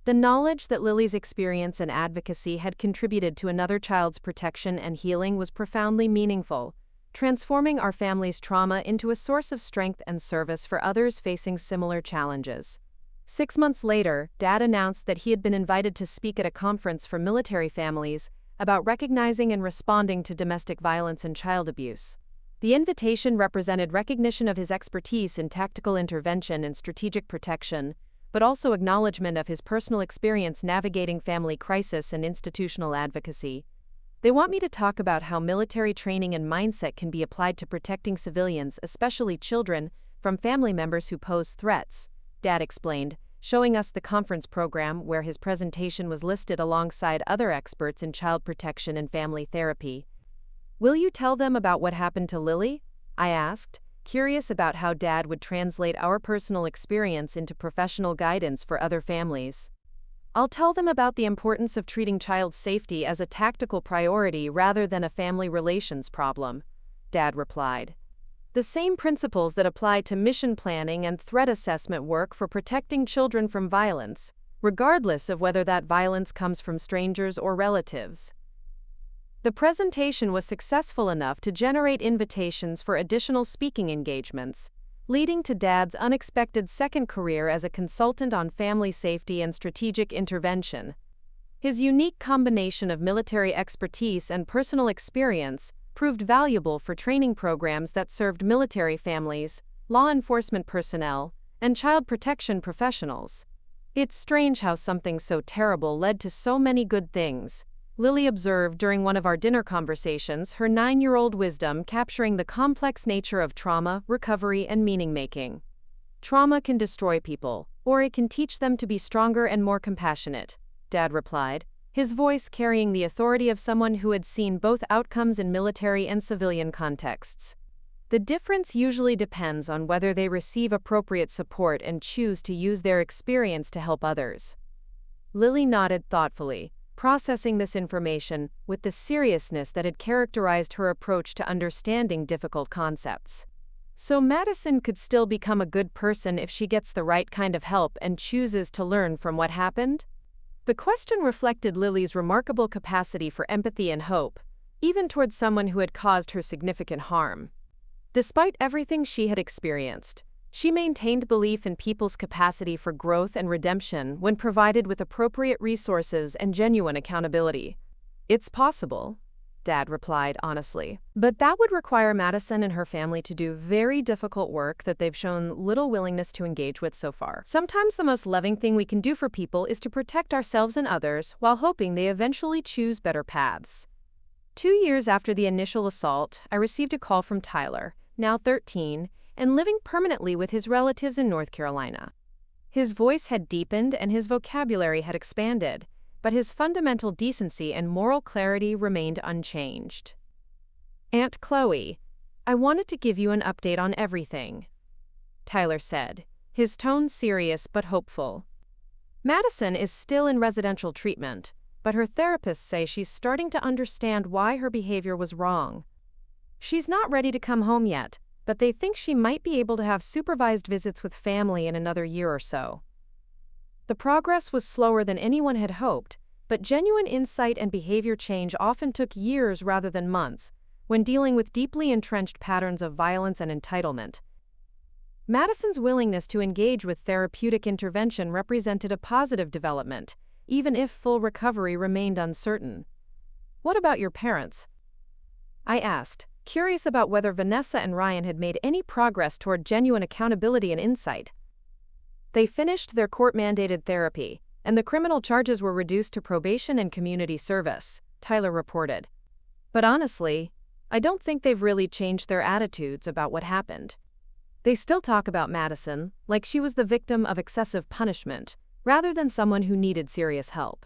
The knowledge that Lily's experience and advocacy had contributed to another child's protection and healing was profoundly meaningful, transforming our family's trauma into a source of strength and service for others facing similar challenges. 6 months later, Dad announced that he had been invited to speak at a conference for military families about recognizing and responding to domestic violence and child abuse. The invitation represented recognition of his expertise in tactical intervention and strategic protection, but also acknowledgement of his personal experience navigating family crisis and institutional advocacy. "They want me to talk about how military training and mindset can be applied to protecting civilians, especially children, from family members who pose threats," Dad explained, showing us the conference program where his presentation was listed alongside other experts in child protection and family therapy. "Will you tell them about what happened to Lily?" I asked, curious about how Dad would translate our personal experience into professional guidance for other families. I'll tell them about the importance of treating child safety as a tactical priority rather than a family relations problem," Dad replied. "The same principles that apply to mission planning and threat assessment work for protecting children from violence, regardless of whether that violence comes from strangers or relatives." The presentation was successful enough to generate invitations for additional speaking engagements, leading to Dad's unexpected second career as a consultant on family safety and strategic intervention. His unique combination of military expertise and personal experience proved valuable for training programs that served military families, law enforcement personnel, and child protection professionals. "It's strange how something so terrible led to so many good things," Lily observed during one of our dinner conversations, her 9-year-old wisdom capturing the complex nature of trauma, recovery, and meaning-making. "Trauma can destroy people, or it can teach them to be stronger and more compassionate," Dad replied, his voice carrying the authority of someone who had seen both outcomes in military and civilian contexts. "The difference usually depends on whether they receive appropriate support and choose to use their experience to help others." Lily nodded thoughtfully, processing this information with the seriousness that had characterized her approach to understanding difficult concepts. "So Madison could still become a good person if she gets the right kind of help and chooses to learn from what happened?" The question reflected Lily's remarkable capacity for empathy and hope, even towards someone who had caused her significant harm. Despite everything she had experienced, she maintained belief in people's capacity for growth and redemption when provided with appropriate resources and genuine accountability. "It's possible," Dad replied honestly. "But that would require Madison and her family to do very difficult work that they've shown little willingness to engage with so far. Sometimes the most loving thing we can do for people is to protect ourselves and others while hoping they eventually choose better paths." 2 years after the initial assault, I received a call from Tyler, now 13, and living permanently with his relatives in North Carolina. His voice had deepened and his vocabulary had expanded, but his fundamental decency and moral clarity remained unchanged. "Aunt Chloe, I wanted to give you an update on everything," Tyler said, his tone serious but hopeful. "Madison is still in residential treatment, but her therapists say she's starting to understand why her behavior was wrong. She's not ready to come home yet, but they think she might be able to have supervised visits with family in another year or so." The progress was slower than anyone had hoped, but genuine insight and behavior change often took years rather than months, when dealing with deeply entrenched patterns of violence and entitlement. Madison's willingness to engage with therapeutic intervention represented a positive development, even if full recovery remained uncertain. "What about your parents?" I asked, curious about whether Vanessa and Ryan had made any progress toward genuine accountability and insight. "They finished their court-mandated therapy, and the criminal charges were reduced to probation and community service," Tyler reported. "But honestly, I don't think they've really changed their attitudes about what happened. They still talk about Madison like she was the victim of excessive punishment, rather than someone who needed serious help."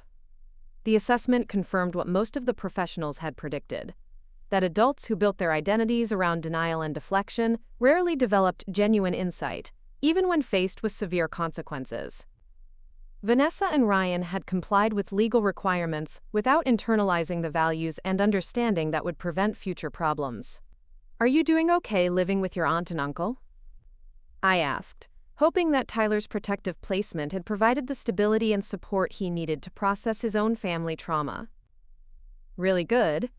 The assessment confirmed what most of the professionals had predicted: that adults who built their identities around denial and deflection rarely developed genuine insight, even when faced with severe consequences. Vanessa and Ryan had complied with legal requirements without internalizing the values and understanding that would prevent future problems. "Are you doing okay living with your aunt and uncle?" I asked, hoping that Tyler's protective placement had provided the stability and support he needed to process his own family trauma. "Really good,"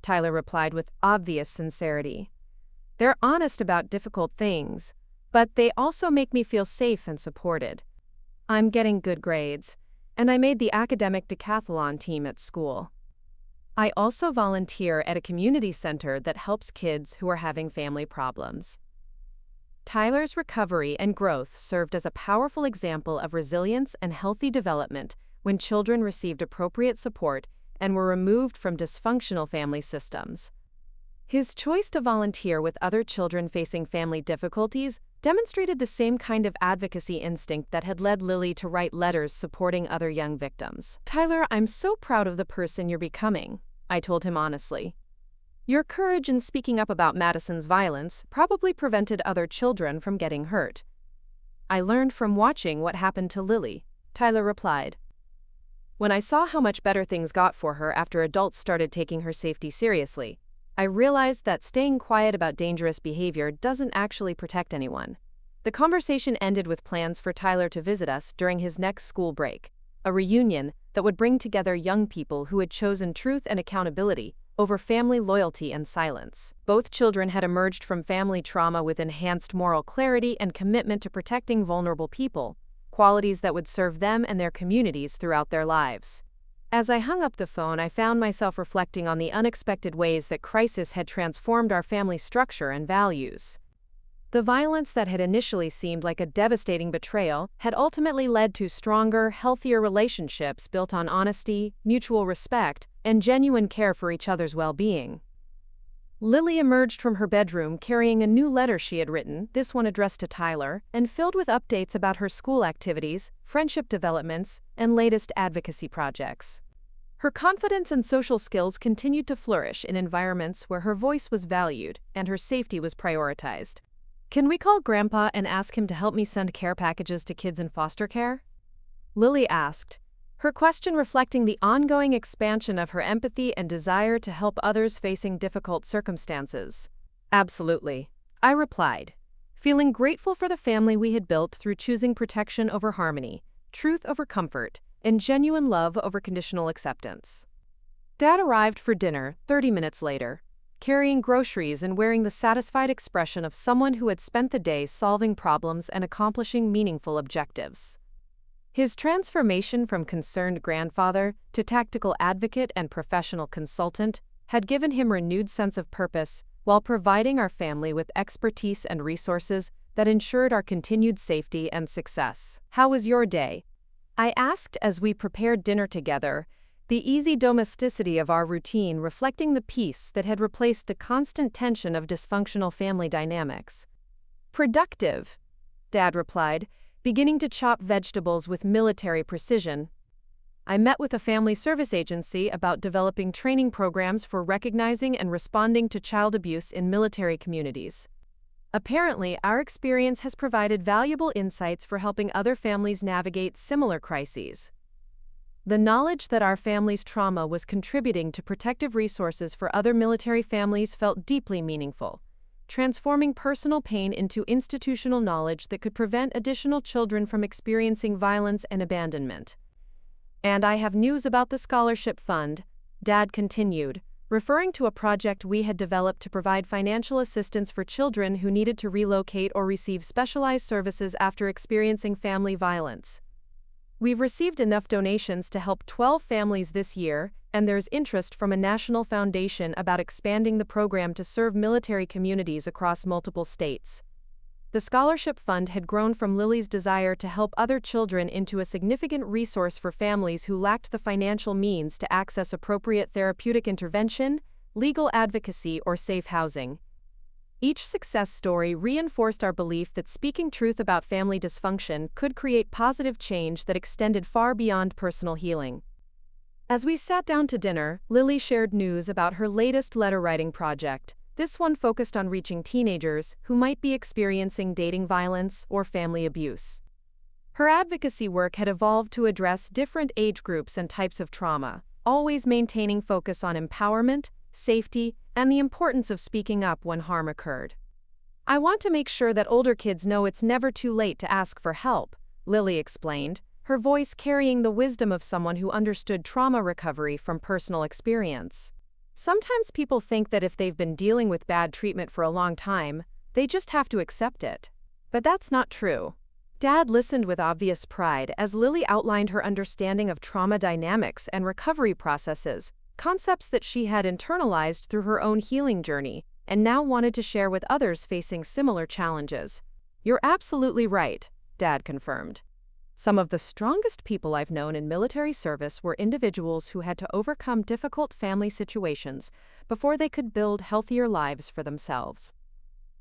Tyler replied with obvious sincerity. "They're honest about difficult things, but they also make me feel safe and supported. I'm getting good grades, and I made the academic decathlon team at school. I also volunteer at a community center that helps kids who are having family problems." Tyler's recovery and growth served as a powerful example of resilience and healthy development when children received appropriate support and were removed from dysfunctional family systems. His choice to volunteer with other children facing family difficulties demonstrated the same kind of advocacy instinct that had led Lily to write letters supporting other young victims. "Tyler, I'm so proud of the person you're becoming," I told him honestly. "Your courage in speaking up about Madison's violence probably prevented other children from getting hurt." "I learned from watching what happened to Lily," Tyler replied. When I saw how much better things got for her after adults started taking her safety seriously, I realized that staying quiet about dangerous behavior doesn't actually protect anyone. The conversation ended with plans for Tyler to visit us during his next school break, a reunion that would bring together young people who had chosen truth and accountability over family loyalty and silence. Both children had emerged from family trauma with enhanced moral clarity and commitment to protecting vulnerable people, qualities that would serve them and their communities throughout their lives. As I hung up the phone, I found myself reflecting on the unexpected ways that crisis had transformed our family structure and values. The violence that had initially seemed like a devastating betrayal had ultimately led to stronger, healthier relationships built on honesty, mutual respect, and genuine care for each other's well-being. Lily emerged from her bedroom carrying a new letter she had written, this one addressed to Tyler, and filled with updates about her school activities, friendship developments, and latest advocacy projects. Her confidence and social skills continued to flourish in environments where her voice was valued and her safety was prioritized. "Can we call Grandpa and ask him to help me send care packages to kids in foster care?" Lily asked, her question reflecting the ongoing expansion of her empathy and desire to help others facing difficult circumstances. "Absolutely," I replied, feeling grateful for the family we had built through choosing protection over harmony, truth over comfort, and genuine love over conditional acceptance. Dad arrived for dinner 30 minutes later, carrying groceries and wearing the satisfied expression of someone who had spent the day solving problems and accomplishing meaningful objectives. His transformation from concerned grandfather to tactical advocate and professional consultant had given him a renewed sense of purpose while providing our family with expertise and resources that ensured our continued safety and success. "How was your day?" I asked as we prepared dinner together, the easy domesticity of our routine reflecting the peace that had replaced the constant tension of dysfunctional family dynamics. "Productive," Dad replied, beginning to chop vegetables with military precision. "I met with a family service agency about developing training programs for recognizing and responding to child abuse in military communities. Apparently, our experience has provided valuable insights for helping other families navigate similar crises." The knowledge that our family's trauma was contributing to protective resources for other military families felt deeply meaningful, transforming personal pain into institutional knowledge that could prevent additional children from experiencing violence and abandonment. "And I have news about the scholarship fund," Dad continued, referring to a project we had developed to provide financial assistance for children who needed to relocate or receive specialized services after experiencing family violence. "We've received enough donations to help 12 families this year, and there's interest from a national foundation about expanding the program to serve military communities across multiple states." The scholarship fund had grown from Lily's desire to help other children into a significant resource for families who lacked the financial means to access appropriate therapeutic intervention, legal advocacy, or safe housing. Each success story reinforced our belief that speaking truth about family dysfunction could create positive change that extended far beyond personal healing. As we sat down to dinner, Lily shared news about her latest letter-writing project, this one focused on reaching teenagers who might be experiencing dating violence or family abuse. Her advocacy work had evolved to address different age groups and types of trauma, always maintaining focus on empowerment, safety, and the importance of speaking up when harm occurred. "I want to make sure that older kids know it's never too late to ask for help," Lily explained, her voice carrying the wisdom of someone who understood trauma recovery from personal experience. "Sometimes people think that if they've been dealing with bad treatment for a long time, they just have to accept it. But that's not true." Dad listened with obvious pride as Lily outlined her understanding of trauma dynamics and recovery processes, concepts that she had internalized through her own healing journey and now wanted to share with others facing similar challenges. "You're absolutely right," Dad confirmed. "Some of the strongest people I've known in military service were individuals who had to overcome difficult family situations before they could build healthier lives for themselves."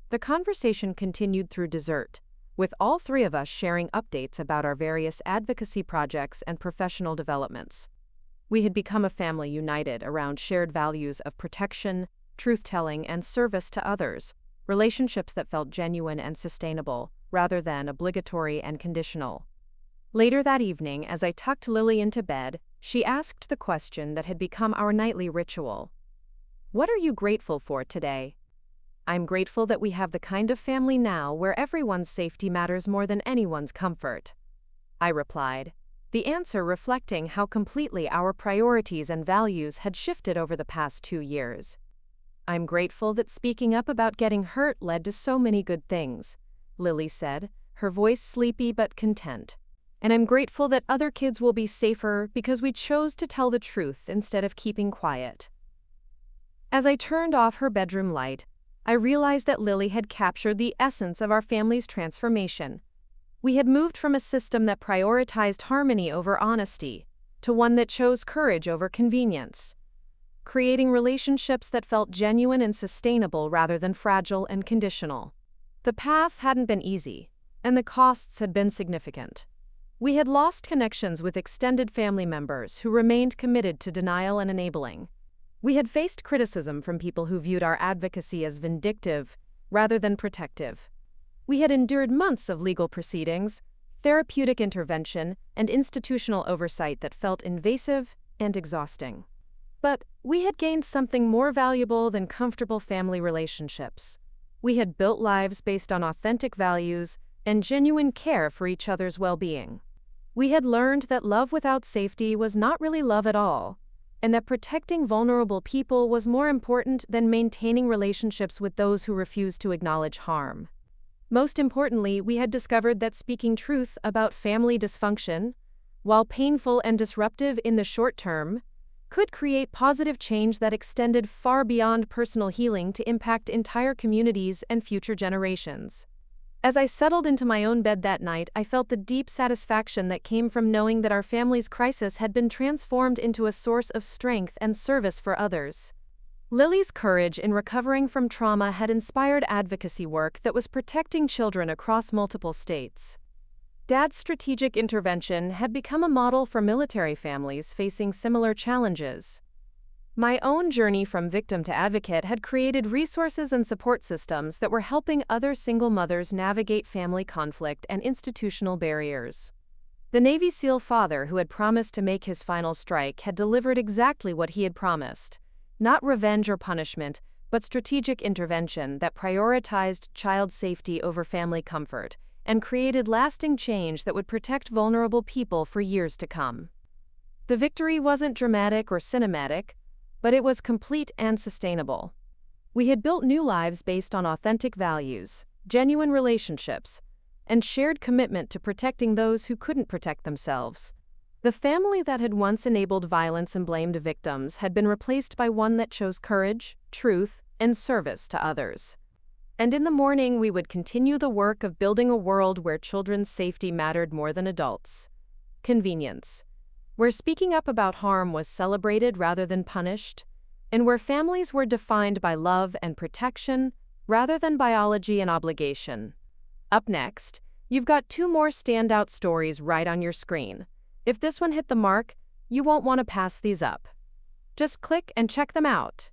The conversation continued through dessert, with all three of us sharing updates about our various advocacy projects and professional developments. We had become a family united around shared values of protection, truth-telling, and service to others, relationships that felt genuine and sustainable, rather than obligatory and conditional. Later that evening, as I tucked Lily into bed, She asked the question that had become our nightly ritual. What are you grateful for today? I'm grateful that we have the kind of family now where everyone's safety matters more than anyone's comfort. I replied, the answer reflecting how completely our priorities and values had shifted over the past 2 years. I'm grateful that speaking up about getting hurt led to so many good things, Lily said, her voice sleepy but content. And I'm grateful that other kids will be safer because we chose to tell the truth instead of keeping quiet. As I turned off her bedroom light, I realized that Lily had captured the essence of our family's transformation. We had moved from a system that prioritized harmony over honesty to one that chose courage over convenience, creating relationships that felt genuine and sustainable rather than fragile and conditional. The path hadn't been easy, and the costs had been significant. We had lost connections with extended family members who remained committed to denial and enabling. We had faced criticism from people who viewed our advocacy as vindictive rather than protective. We had endured months of legal proceedings, therapeutic intervention, and institutional oversight that felt invasive and exhausting. But we had gained something more valuable than comfortable family relationships. We had built lives based on authentic values and genuine care for each other's well-being. We had learned that love without safety was not really love at all, and that protecting vulnerable people was more important than maintaining relationships with those who refused to acknowledge harm. Most importantly, we had discovered that speaking truth about family dysfunction, while painful and disruptive in the short term, could create positive change that extended far beyond personal healing to impact entire communities and future generations. As I settled into my own bed that night, I felt the deep satisfaction that came from knowing that our family's crisis had been transformed into a source of strength and service for others. Lily's courage in recovering from trauma had inspired advocacy work that was protecting children across multiple states. Dad's strategic intervention had become a model for military families facing similar challenges. My own journey from victim to advocate had created resources and support systems that were helping other single mothers navigate family conflict and institutional barriers. The Navy SEAL father who had promised to make his final strike had delivered exactly what he had promised. Not revenge or punishment, but strategic intervention that prioritized child safety over family comfort and created lasting change that would protect vulnerable people for years to come. The victory wasn't dramatic or cinematic, but it was complete and sustainable. We had built new lives based on authentic values, genuine relationships, and shared commitment to protecting those who couldn't protect themselves. The family that had once enabled violence and blamed victims had been replaced by one that chose courage, truth, and service to others. And in the morning, we would continue the work of building a world where children's safety mattered more than adults. Convenience. Where speaking up about harm was celebrated rather than punished, and where families were defined by love and protection rather than biology and obligation. Up next, you've got 2 more standout stories right on your screen. If this one hit the mark, you won't want to pass these up. Just click and check them out.